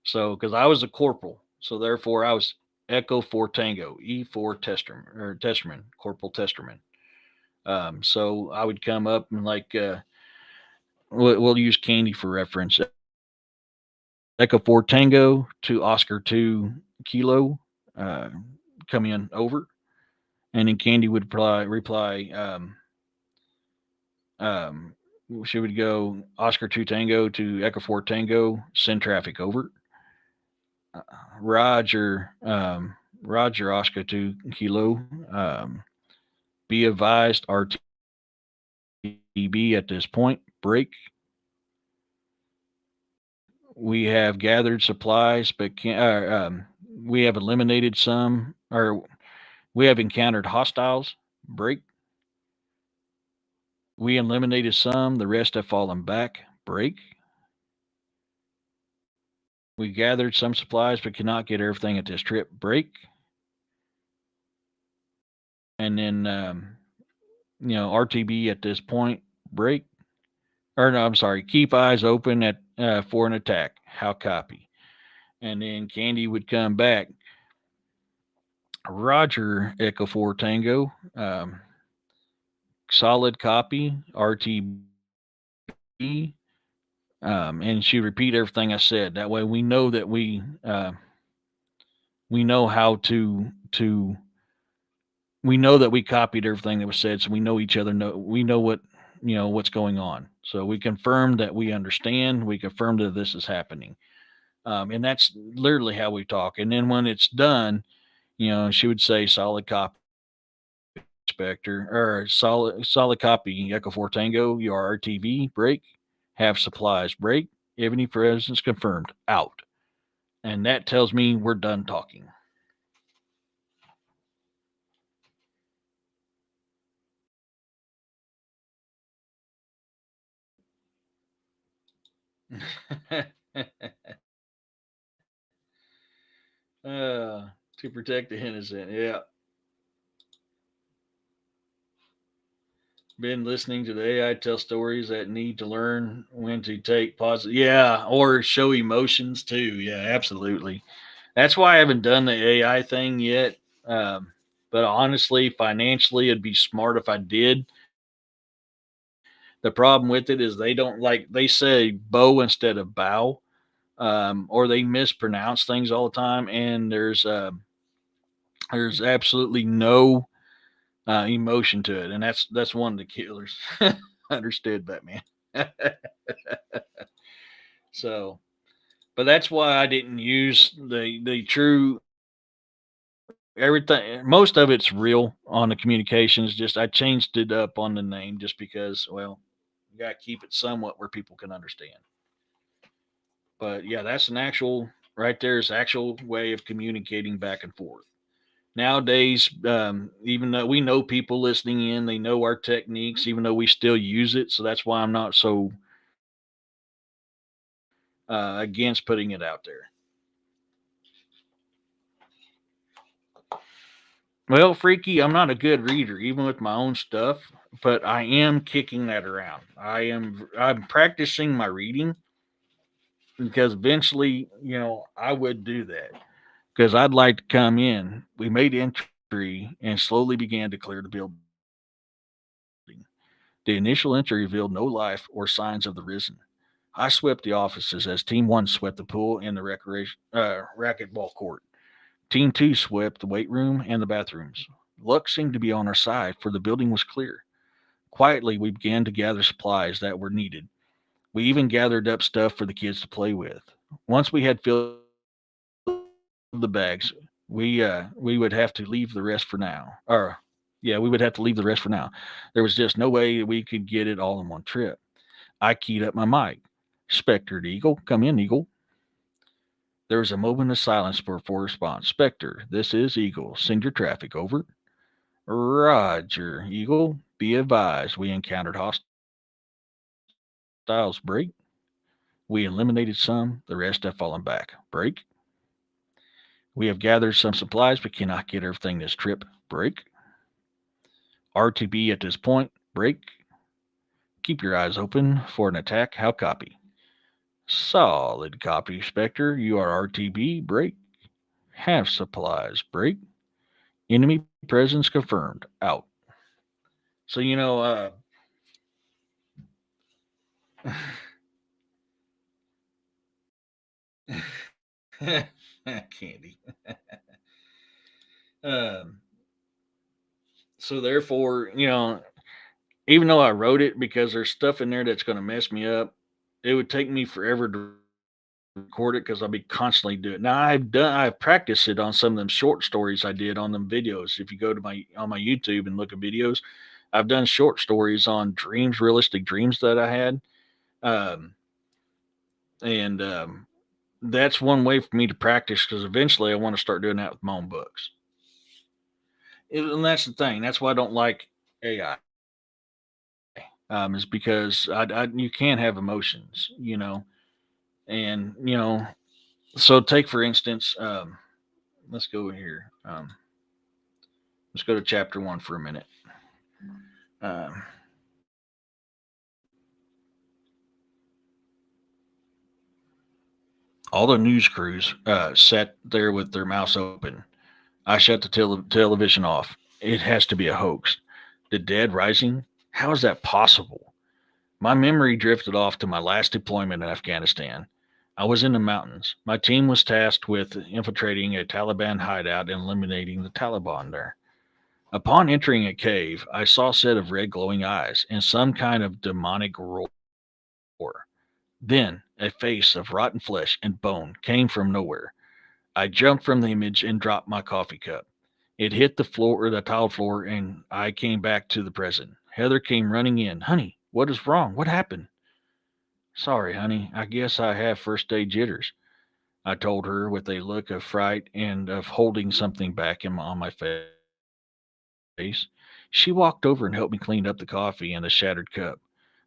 So, because I was a corporal, so therefore I was Echo for Tango, E for Testerman, Corporal Testerman. So I would come up and like, we'll use Candy for reference. Echo 4 Tango to Oscar 2 Kilo, uh, come in over. And then Candy would reply um, she would go Oscar 2 Tango to Echo 4 Tango, send traffic over. Uh, Roger, Roger Oscar 2 Kilo, be advised RTB at this point, break. We have gathered supplies, but we have eliminated some, or we have encountered hostiles. Break. We eliminated some, the rest have fallen back. Break. We gathered some supplies, but cannot get everything at this trip. Break. And then, RTB at this point. Break. Or no, I'm sorry. Keep eyes open at for an attack. How copy? And then Candy would come back. Roger, Echo 4 Tango. Solid copy, RTB. And she repeat everything I said. That way we know that we know how to we know that we copied everything that was said, so we know each other. We know what what's going on. So we confirm that we understand. We confirm that this is happening, and that's literally how we talk. And then when it's done, she would say solid copy, Spectre, or solid copy, Echo 4 Tango, your RTV, break, have supplies, break, any presence confirmed, out. And that tells me we're done talking. To protect the innocent. Yeah. Been listening to the AI tell stories that need to learn when to take positive. Yeah. Or show emotions too. Yeah, absolutely. That's why I haven't done the AI thing yet. But honestly, financially, it'd be smart if I did. The problem with it is they don't like, they say bow instead of bow, or they mispronounce things all the time. And there's absolutely no emotion to it. And that's one of the killers. Understood, Batman. So, but that's why I didn't use the true everything. Most of it's real on the communications. Just I changed it up on the name just because, well, you got to keep it somewhat where people can understand. But yeah, that's an actual right there is actual way of communicating back and forth. Nowadays, even though we know people listening in, they know our techniques, even though we still use it. So that's why I'm not so against putting it out there. Well, Freaky, I'm not a good reader, even with my own stuff, but I am kicking that around. I'm practicing my reading because eventually, I would do that because I'd like to come in. We made entry and slowly began to clear the building. The initial entry revealed no life or signs of the risen. I swept the offices as Team 1 swept the pool and the racquetball court. Team 2 swept the weight room and the bathrooms. Luck seemed to be on our side, for the building was clear. Quietly, we began to gather supplies that were needed. We even gathered up stuff for the kids to play with. Once we had filled the bags, we would have to leave the rest for now. Or yeah, we would have to leave the rest for now. There was just no way we could get it all in one trip. I keyed up my mic. Spectre to Eagle. Come in, Eagle. There was a moment of silence before response. Spectre, this is Eagle. Send your traffic. Over. Roger, Eagle. Be advised, we encountered hostiles. Break. We eliminated some, the rest have fallen back. Break. We have gathered some supplies but cannot get everything this trip. Break. RTB at this point. Break. Keep your eyes open for an attack. How copy? Solid copy, Spectre. You are RTB. Break. Have supplies. Break. Enemy presence confirmed. Out. So, candy. um, so therefore, even though I wrote it because there's stuff in there that's going to mess me up, it would take me forever to record it because I'll be constantly doing it. Now I've practiced it on some of them short stories I did on them videos. If you go to my YouTube and look at videos, I've done short stories on dreams, realistic dreams that I had. Um, and that's one way for me to practice because eventually I want to start doing that with my own books. And that's the thing. That's why I don't like AI. Is because you can't have emotions, and so take for instance, let's go here. Let's go to chapter 1 for a minute. Um, all the news crews sat there with their mouths open. I shut the television off. It has to be a hoax. The dead rising? How is that possible? My memory drifted off to my last deployment in Afghanistan. I was in the mountains. My team was tasked with infiltrating a Taliban hideout and eliminating the Taliban there. Upon entering a cave, I saw a set of red glowing eyes and some kind of demonic roar. Then a face of rotten flesh and bone came from nowhere. I jumped from the image and dropped my coffee cup. It hit the floor, or the tiled floor, and I came back to the present. Heather came running in. Honey, what is wrong? What happened? Sorry, honey. I guess I have first day jitters, I told her with a look of fright and of holding something back on my face. She walked over and helped me clean up the coffee and the shattered cup.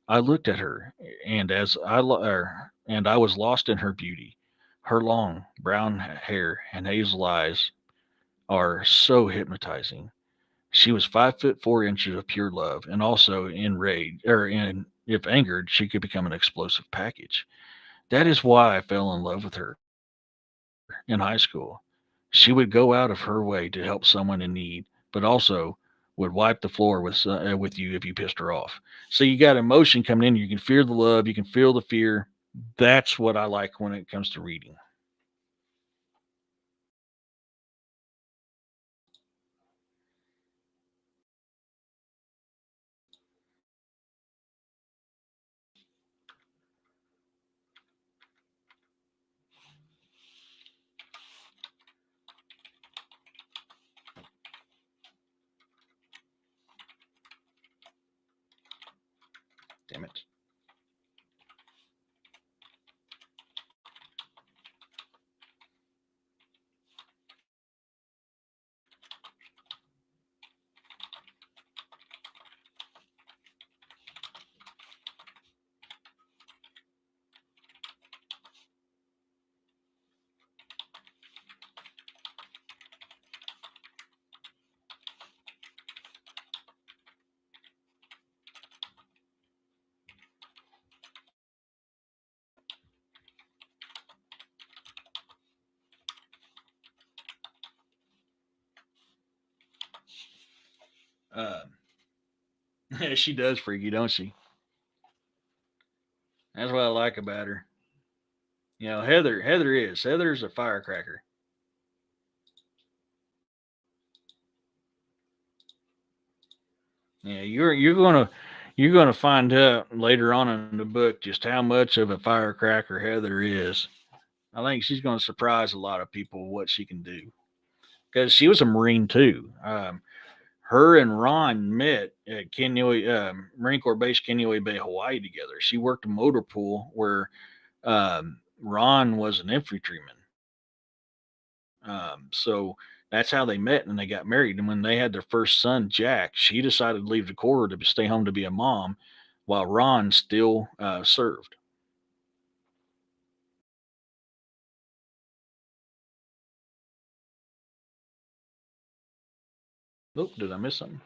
I looked at her, and I was lost in her beauty. Her long brown hair and hazel eyes are so hypnotizing. She was 5 foot 4 inches of pure love, and also enraged, if angered, she could become an explosive package. That is why I fell in love with her in high school. She would go out of her way to help someone in need, but also would wipe the floor with you if you pissed her off. So you got emotion coming in. You can feel the love, you can feel the fear. That's what I like when it comes to reading. Damn it. She does freaky, don't she? That's what I like about her. Heather's a firecracker. Yeah, you're gonna find out later on in the book just how much of a firecracker Heather is. I think she's gonna surprise a lot of people what she can do because she was a Marine too. Her and Ron met at Marine Corps Base Kaneohe Bay, Hawaii together. She worked a motor pool where Ron was an infantryman. So that's how they met and they got married. And when they had their first son, Jack, she decided to leave the Corps to stay home to be a mom while Ron still served. Oh, did I miss something?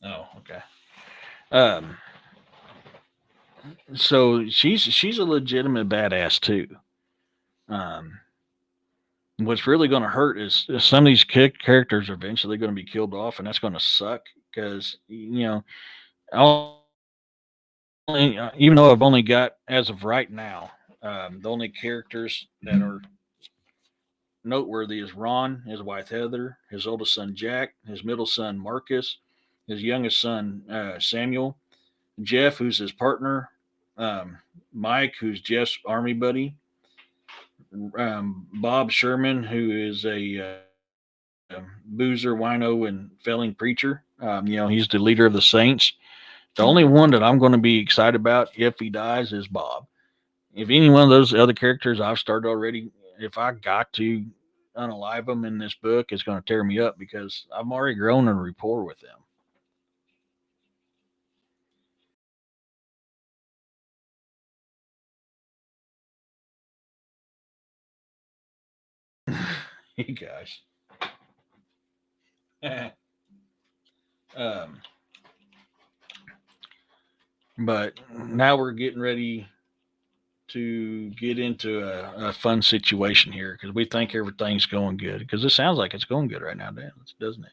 Oh, okay. Um, so she's a legitimate badass too. Um, what's really going to hurt is some of these characters are eventually going to be killed off, and that's going to suck because I even though I've only got as of right now, the only characters that are noteworthy is Ron, his wife Heather, his oldest son Jack, his middle son Marcus, his youngest son Samuel, Jeff, who's his partner, Mike, who's Jeff's army buddy, Bob Sherman, who is a boozer, wino, and felling preacher. He's the leader of the saints. The only one that I'm going to be excited about if he dies is Bob. If any one of those other characters I've started already, if I got to unalive them in this book, it's going to tear me up because I've already grown a rapport with them. You guys. um, but now we're getting ready to get into a fun situation here because we think everything's going good because it sounds like it's going good right now, Dan, doesn't it?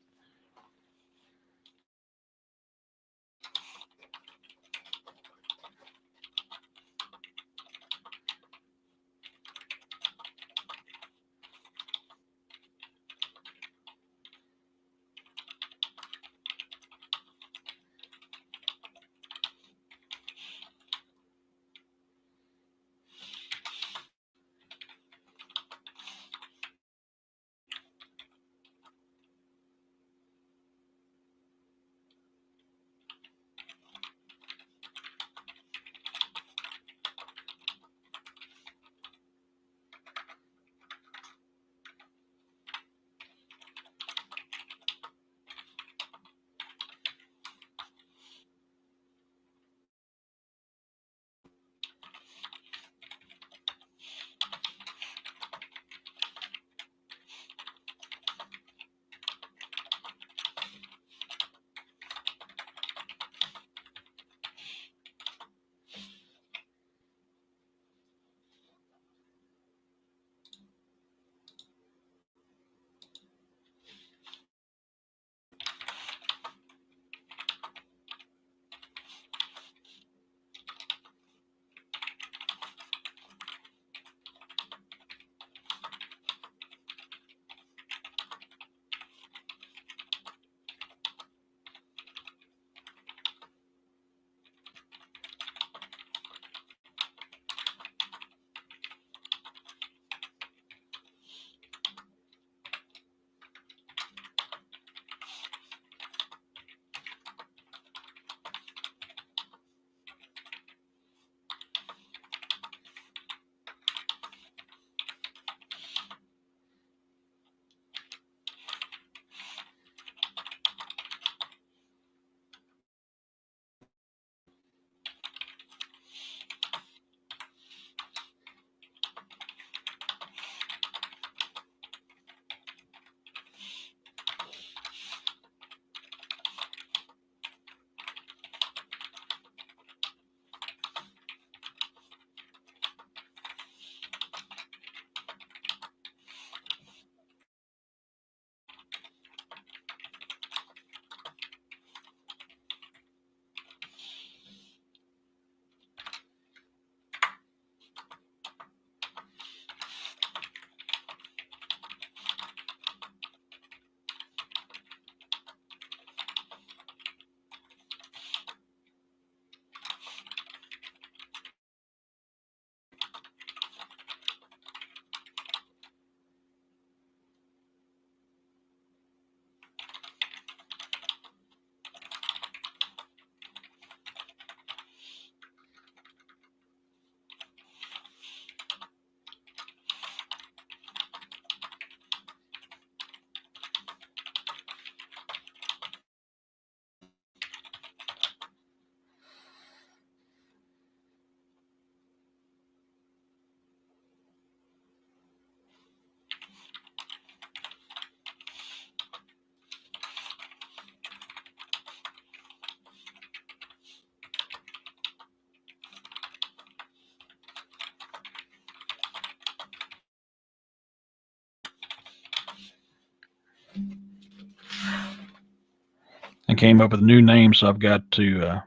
came up with a new name, so I've got to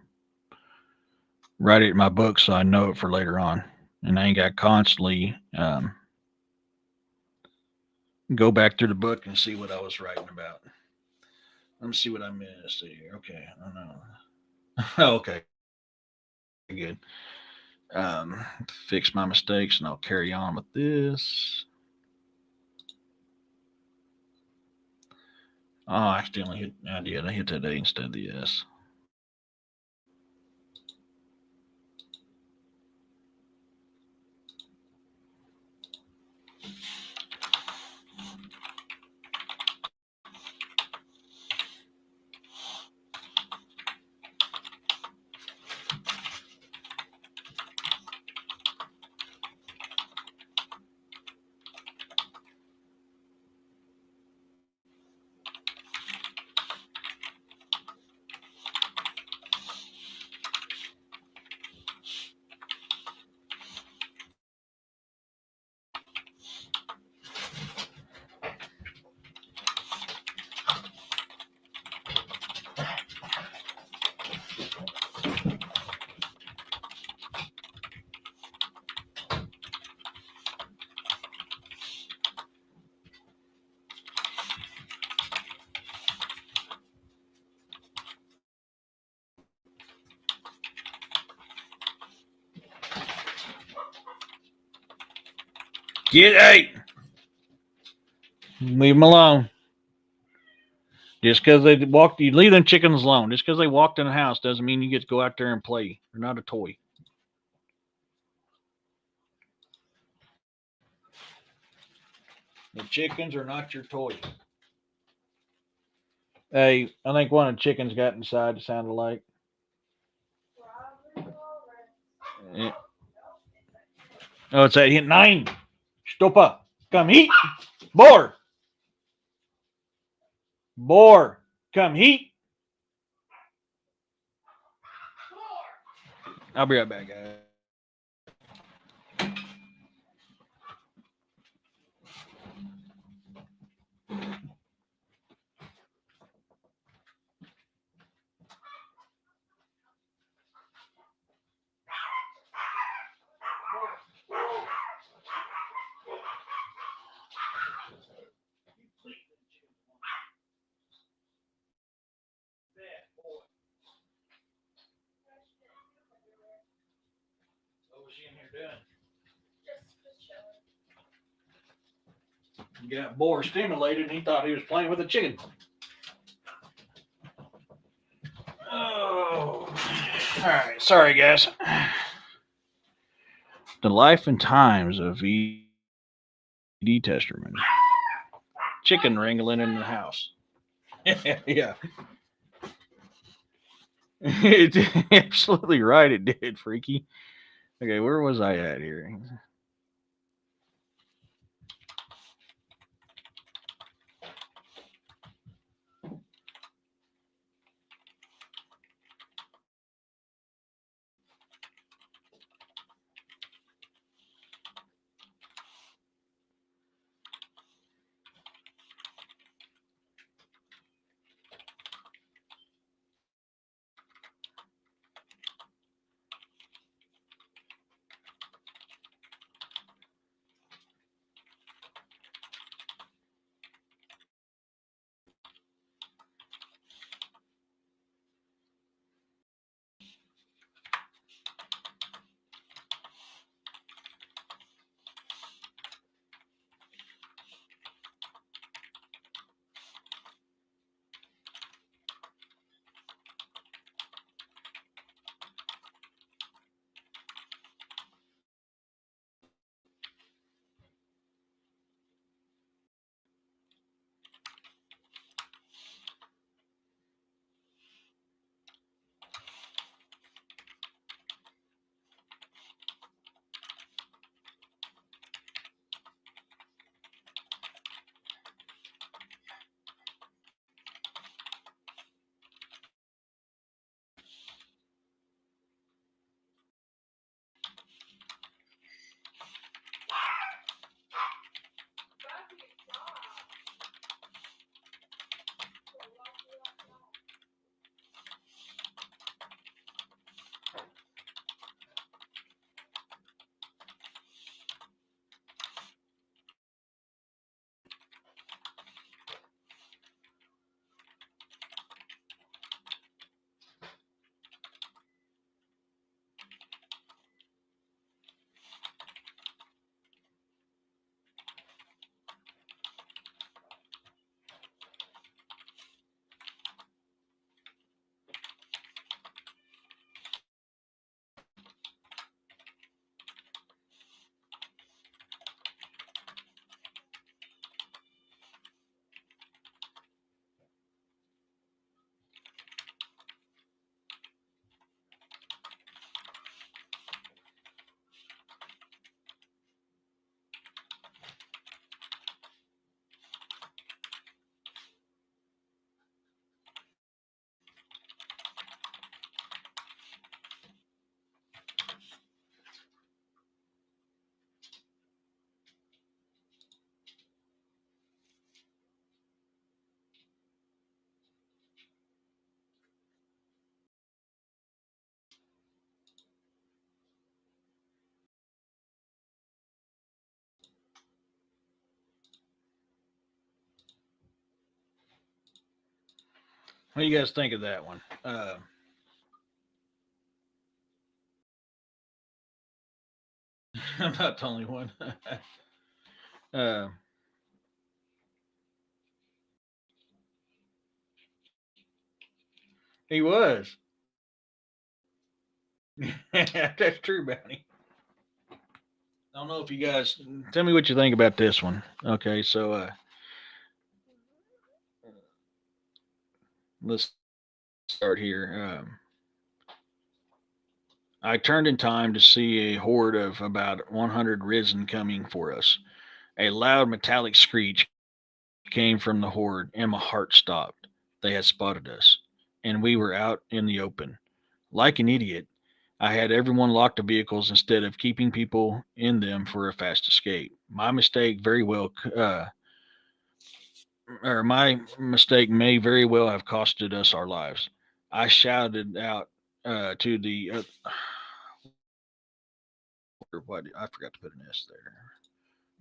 write it in my book so I know it for later on. And I ain't got to constantly go back through the book and see what I was writing about. Let me see what I missed here. Okay, I don't know. Okay, good. Fix my mistakes and I'll carry on with this. Oh, I accidentally hit. I did. I hit that A instead of the S. Get eight. Leave them alone. Just because they walked, you leave them chickens alone. Just because they walked in the house doesn't mean you get to go out there and play. They're not a toy. The chickens are not your toy. Hey, I think one of the chickens got inside. It sounded like. Yeah. Oh, it's at hit 9. Stop up. Come heat. Boar. Boar. Come heat. I'll be right back, guys. What was she in here doing? He got Boar stimulated and he thought he was playing with a chicken. Oh, all right. Sorry, guys. The life and times of ED Testerman. Chicken wrangling in the house. Yeah. It's absolutely right. It did, Freaky. Okay, where was I at here? What do you guys think of that one? I'm not the only one. uh, he was. That's true, Bounty. I don't know if you guys tell me what you think about this one. Okay, so let's start here. I turned in time to see a horde of about 100 risen coming for us. A loud metallic screech came from the horde, and my heart stopped. They had spotted us, and we were out in the open. Like an idiot, I had everyone lock the vehicles instead of keeping people in them for a fast escape. My mistake may very well have costed us our lives. I shouted out to the what I forgot to put an S there,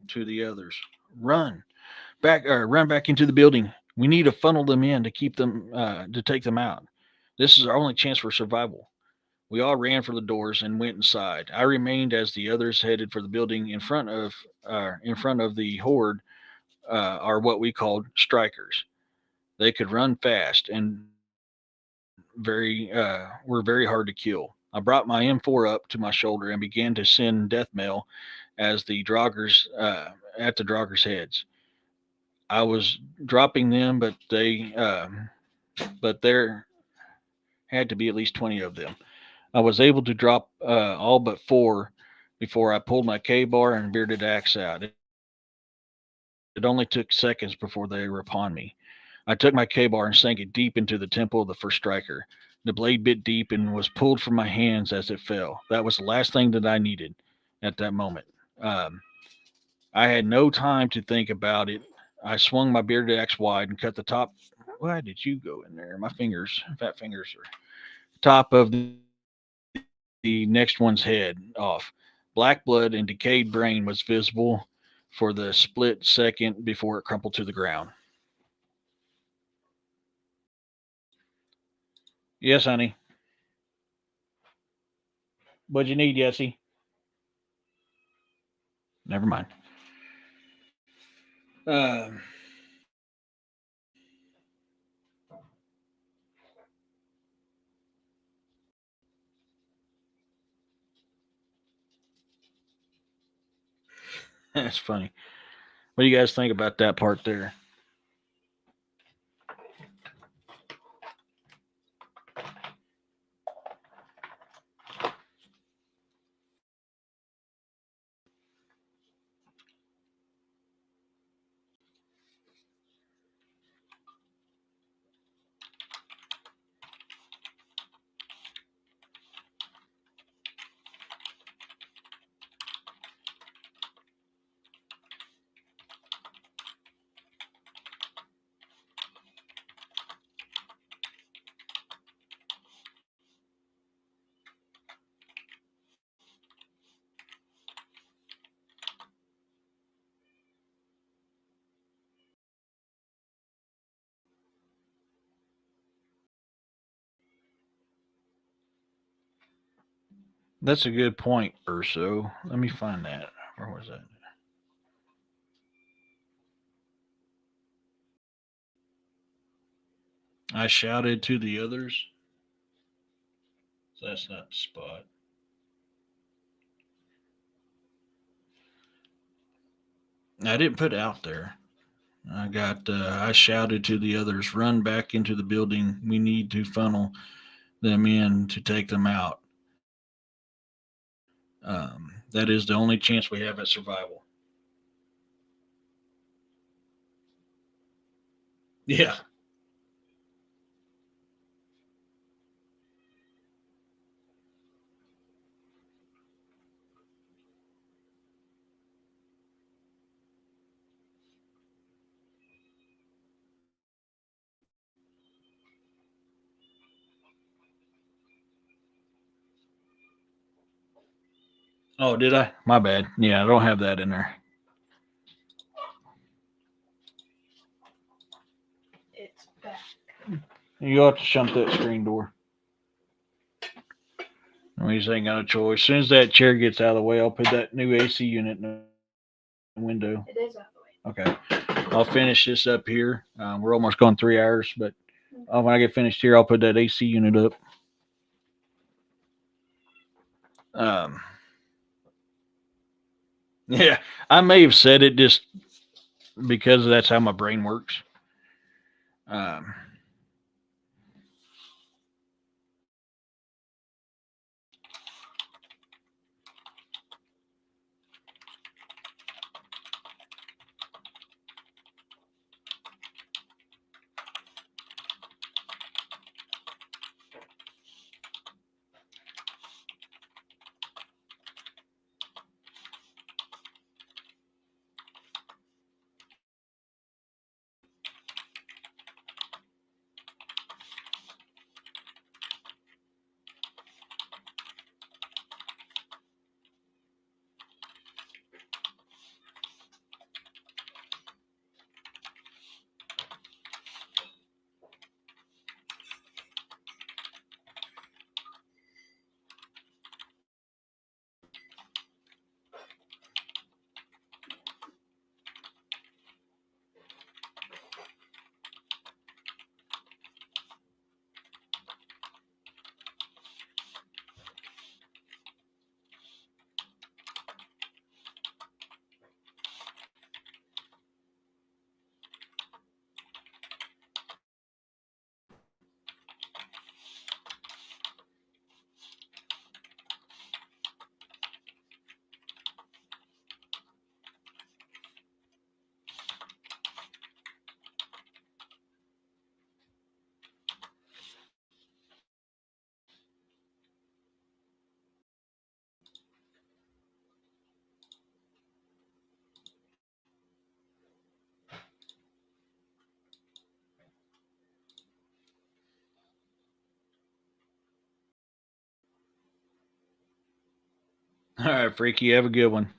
to the others, run run back into the building. We need to funnel them in to keep them to take them out. This is our only chance for survival. We all ran for the doors and went inside. I remained as the others headed for the building in front of the horde are what we called strikers. They could run fast and were very hard to kill. I brought my M4 up to my shoulder and began to send death mail as the Draugars at the Draugars' heads. I was dropping them, but there had to be at least 20 of them. I was able to drop all but four before I pulled my K bar and bearded axe out. It only took seconds before they were upon me. I took my K bar and sank it deep into the temple of the first striker. The blade bit deep and was pulled from my hands as it fell. That was the last thing that I needed at that moment. Um, I had no time to think about it. I swung my bearded axe wide and cut the top. Why did you go in there? My fingers, fat fingers, are top of the next one's head off. Black blood and decayed brain was visible for the split second before it crumpled to the ground. Yes, honey. What'd you need, Jesse? Never mind. Um, that's funny. What do you guys think about that part there? That's a good point, Urso. Let me find that. Where was that? I shouted to the others. So that's not the spot. I didn't put out there. I shouted to the others, run back into the building. We need to funnel them in to take them out. That is the only chance we have at survival. Yeah. Oh, did I? My bad. Yeah, I don't have that in there. It's back. You'll have to shunt that screen door. We just ain't got a choice. As soon as that chair gets out of the way, I'll put that new AC unit in the window. It is out of the way. Okay. I'll finish this up here. We're almost going 3 hours, but when I get finished here, I'll put that AC unit up. Yeah, I may have said it just because that's how my brain works. All right, Freaky, have a good one.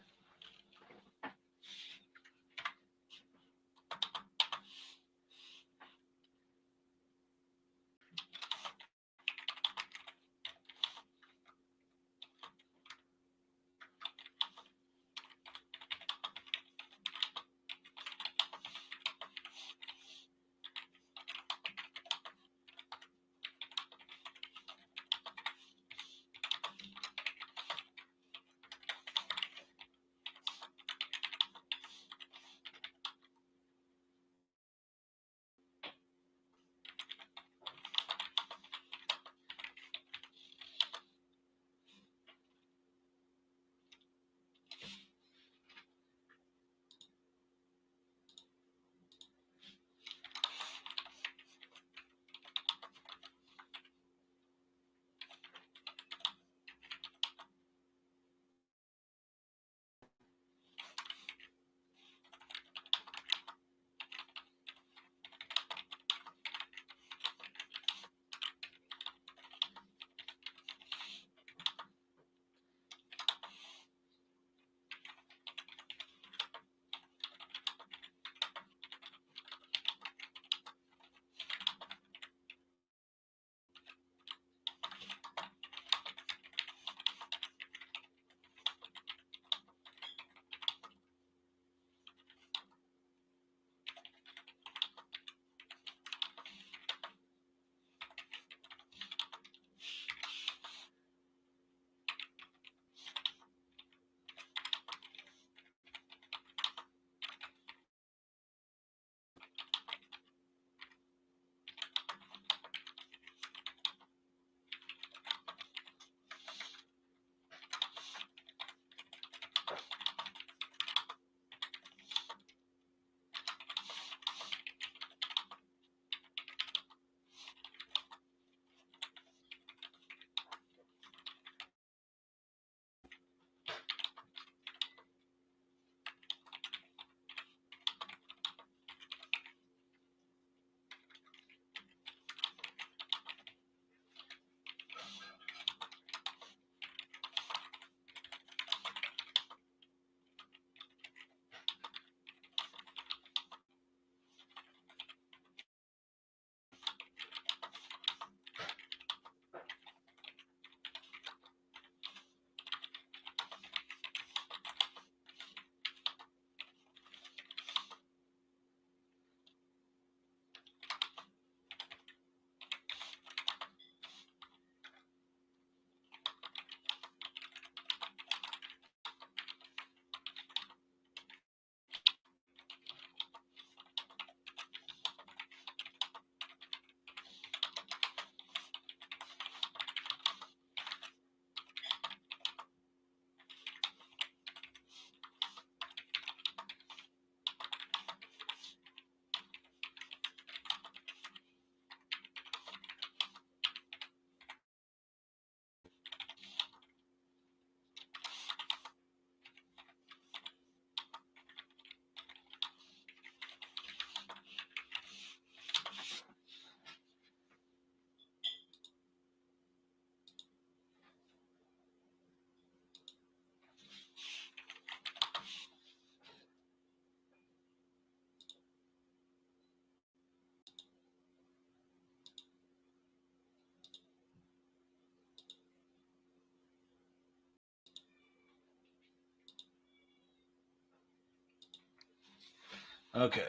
Okay.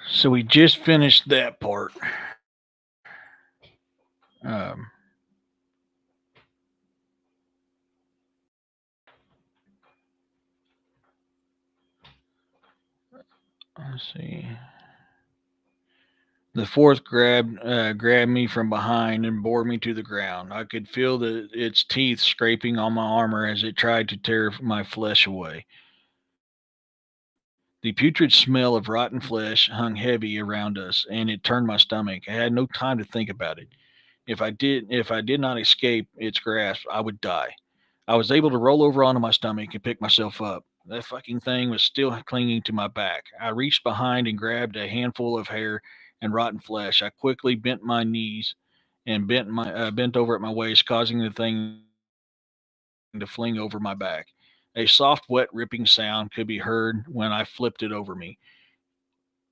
So we just finished that part. Um, let's see. The fourth grabbed me from behind and bore me to the ground. I could feel its teeth scraping on my armor as it tried to tear my flesh away. The putrid smell of rotten flesh hung heavy around us, and it turned my stomach. I had no time to think about it. If I did not escape its grasp, I would die. I was able to roll over onto my stomach and pick myself up. That fucking thing was still clinging to my back. I reached behind and grabbed a handful of hair and rotten flesh. I quickly bent my knees and bent over at my waist, causing the thing to fling over my back. A soft, wet, ripping sound could be heard when I flipped it over me.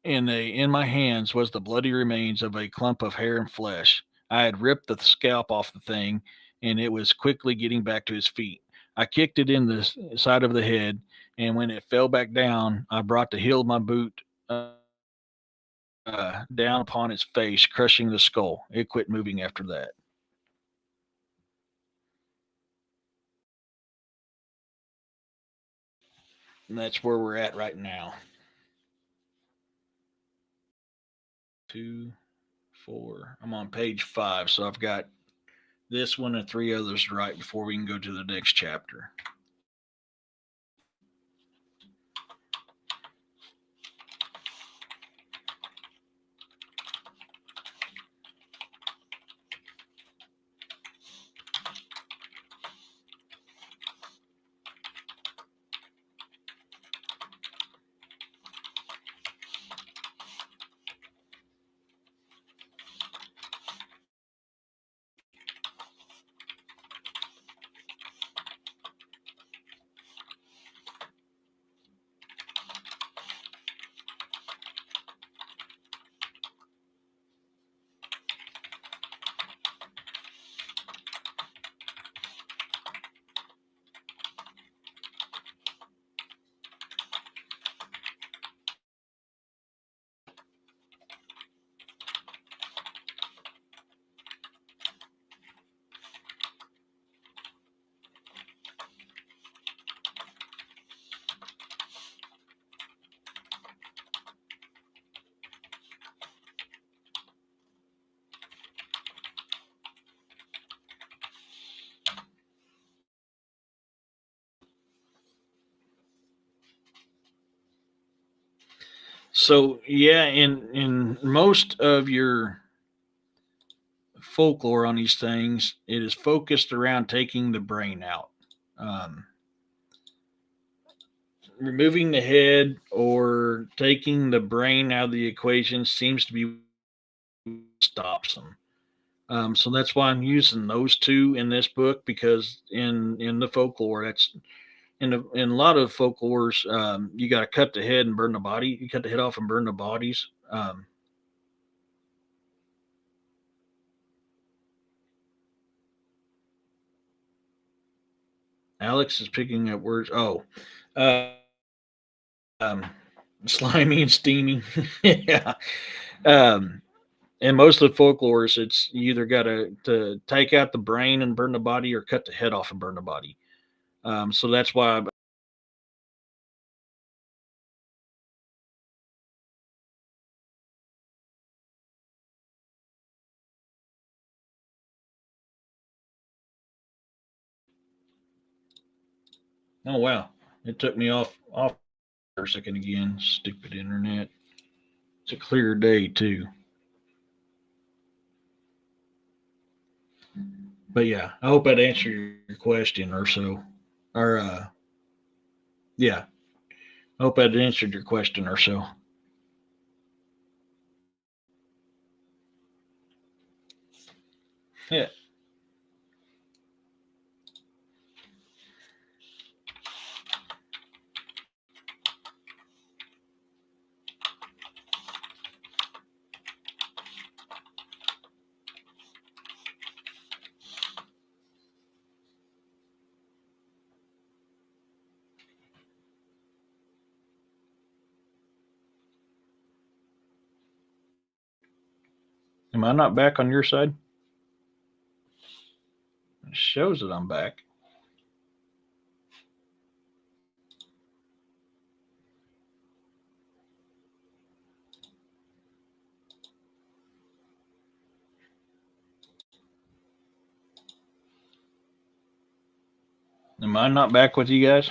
In my hands was the bloody remains of a clump of hair and flesh. I had ripped the scalp off the thing, and it was quickly getting back to his feet. I kicked it in the side of the head, and when it fell back down, I brought the heel of my boot down upon its face, crushing the skull. It quit moving after that. And that's where we're at right now. 2, 4. I'm on page 5, so I've got this one and 3 others to write before we can go to the next chapter. So yeah, in most of your folklore on these things, it is focused around taking the brain out. Um, Removing the head or taking the brain out of the equation seems to be what stops them. So that's why I'm using those two in this book, because in the folklore, that's in a lot of folklores, you got to cut the head and burn the body. You cut the head off and burn the bodies. Alex is picking up words. Oh, uh, um, slimy and steamy. Yeah. Um, and most of the folklores, it's you either got to take out the brain and burn the body, or cut the head off and burn the body. So that's why. Oh wow, it took me off for a second again. Stupid internet. It's a clear day too. But yeah, I hope that answered your question or so. Or yeah, I hope that answered your question or so. Yeah. Am I not back on your side? It shows that I'm back. Am I not back with you guys?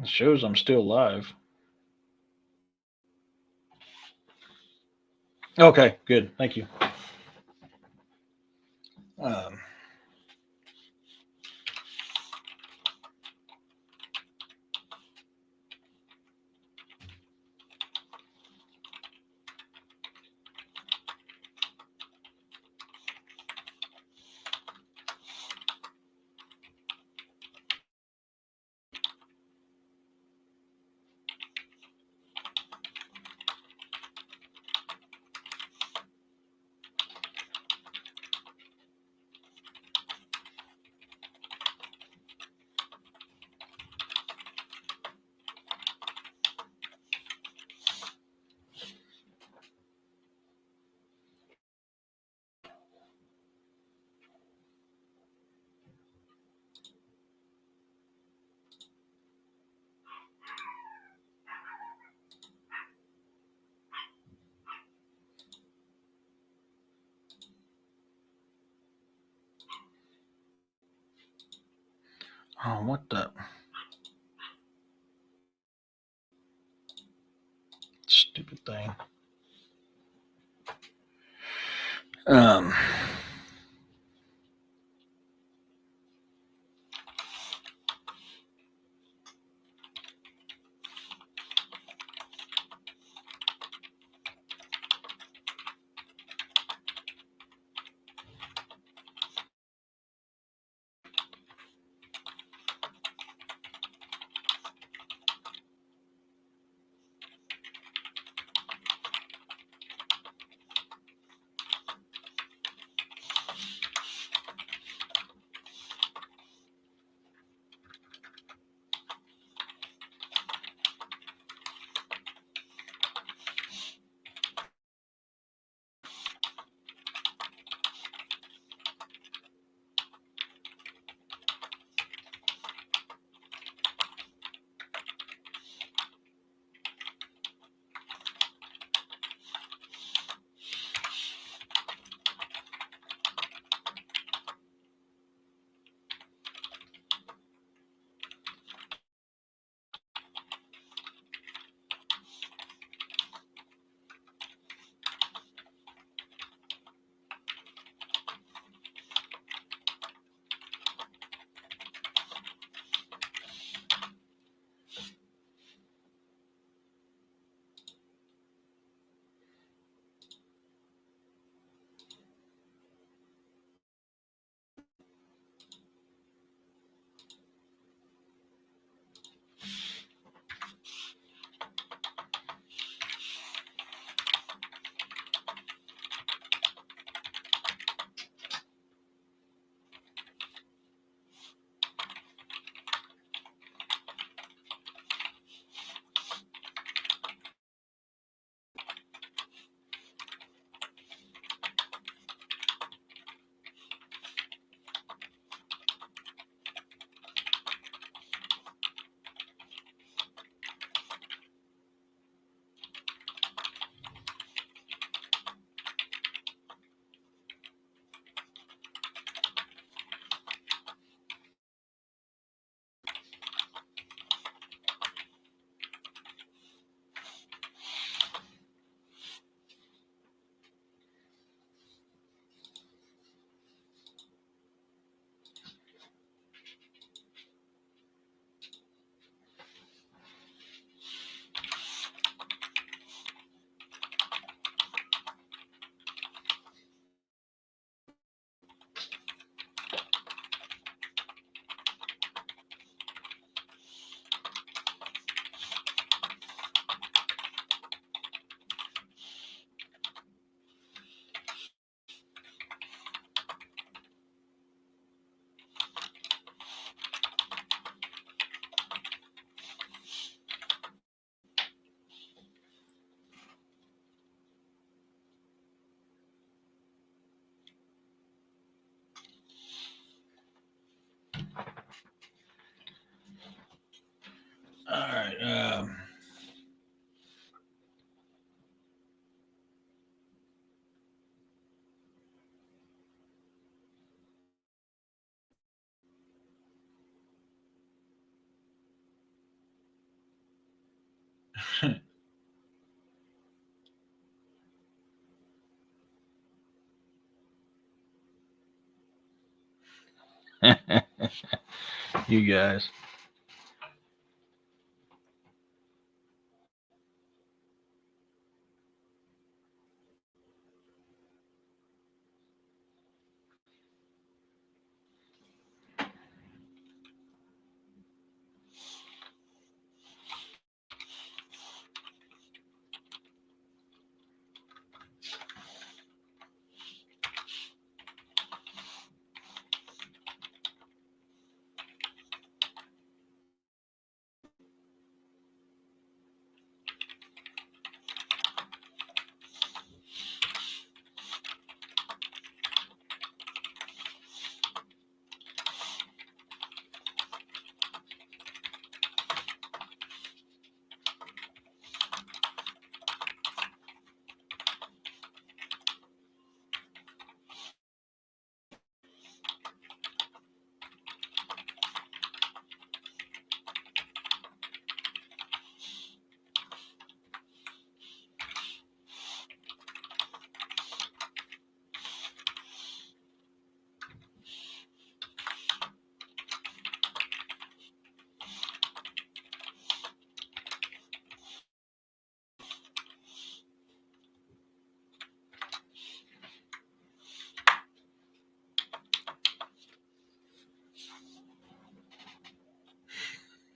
It shows I'm still live. Okay, good. Thank you. Um, oh, what the stupid thing. Um, All right. You guys.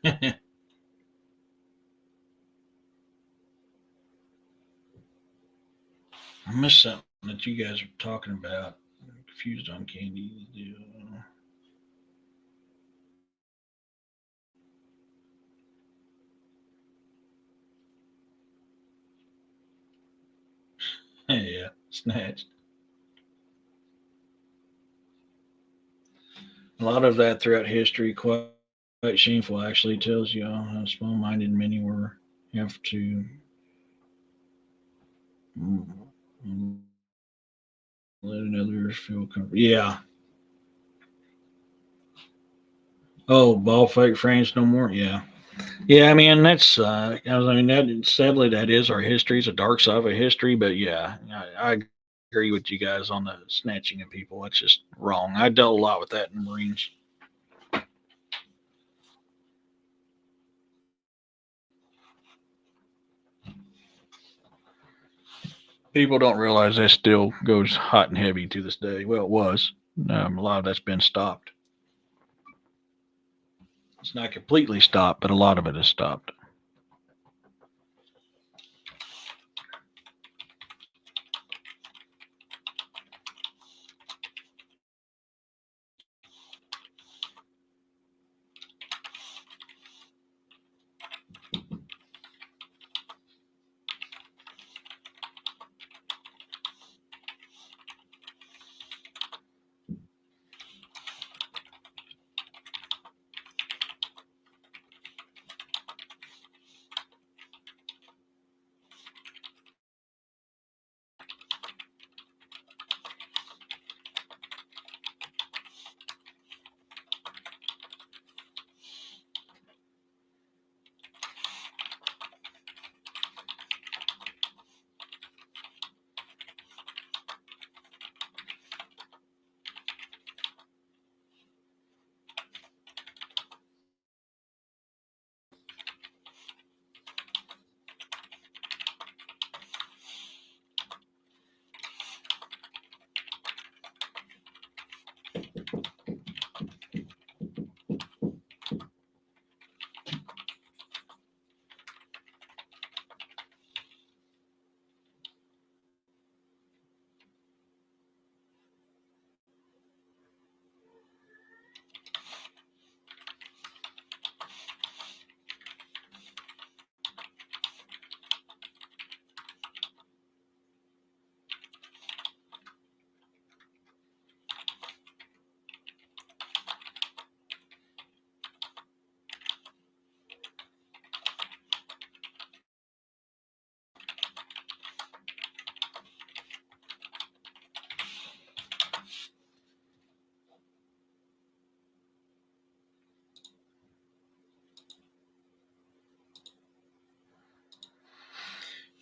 I missed something that you guys are talking about. I'm confused on candy. Yeah, snatched. A lot of that throughout history, quite shameful, actually tells you how small-minded many were. Have to mm, let another feel comfortable. Yeah. Oh, ball fake frames no more. Yeah. Yeah, I mean that's. I mean that. Sadly, that is our history. It's a dark side of a history, but yeah, I agree with you guys on the snatching of people. That's just wrong. I dealt a lot with that in the Marines. People don't realize that still goes hot and heavy to this day. Well, it was. A lot of that's been stopped. It's not completely stopped, but a lot of it is stopped.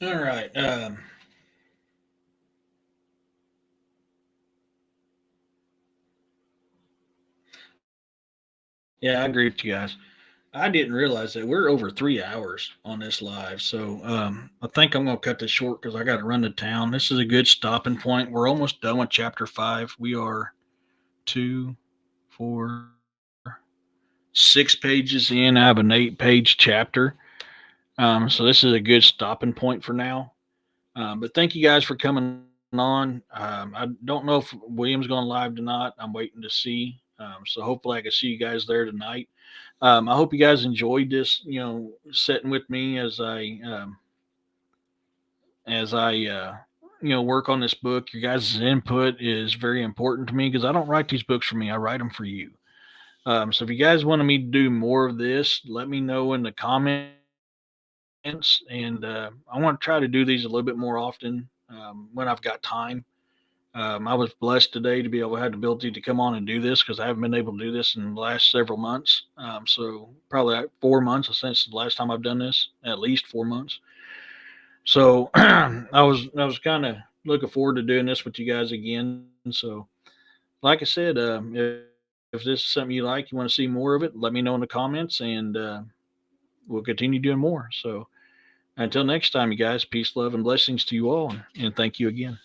All right. Yeah, I agree with you guys. I didn't realize that we're over 3 hours on this live. So I think I'm going to cut this short because I got to run to town. This is a good stopping point. We're almost done with chapter 5. We are 2, 4, 6 pages in. I have an 8-page chapter. So this is a good stopping point for now. But thank you guys for coming on. I don't know if William's going live tonight. I'm waiting to see. So hopefully I can see you guys there tonight. I hope you guys enjoyed this, sitting with me as I work on this book. Your guys' input is very important to me because I don't write these books for me. I write them for you. So if you guys wanted me to do more of this, let me know in the comments. And I want to try to do these a little bit more often when I've got time. I was blessed today to be able to have the ability to come on and do this because I haven't been able to do this in the last several months. So probably 4 months since the last time I've done this, at least 4 months. So I was kind of looking forward to doing this with you guys again. So like I said, if this is something you like, you want to see more of it, let me know in the comments, and we'll continue doing more. So until next time, you guys, peace, love, and blessings to you all, and thank you again.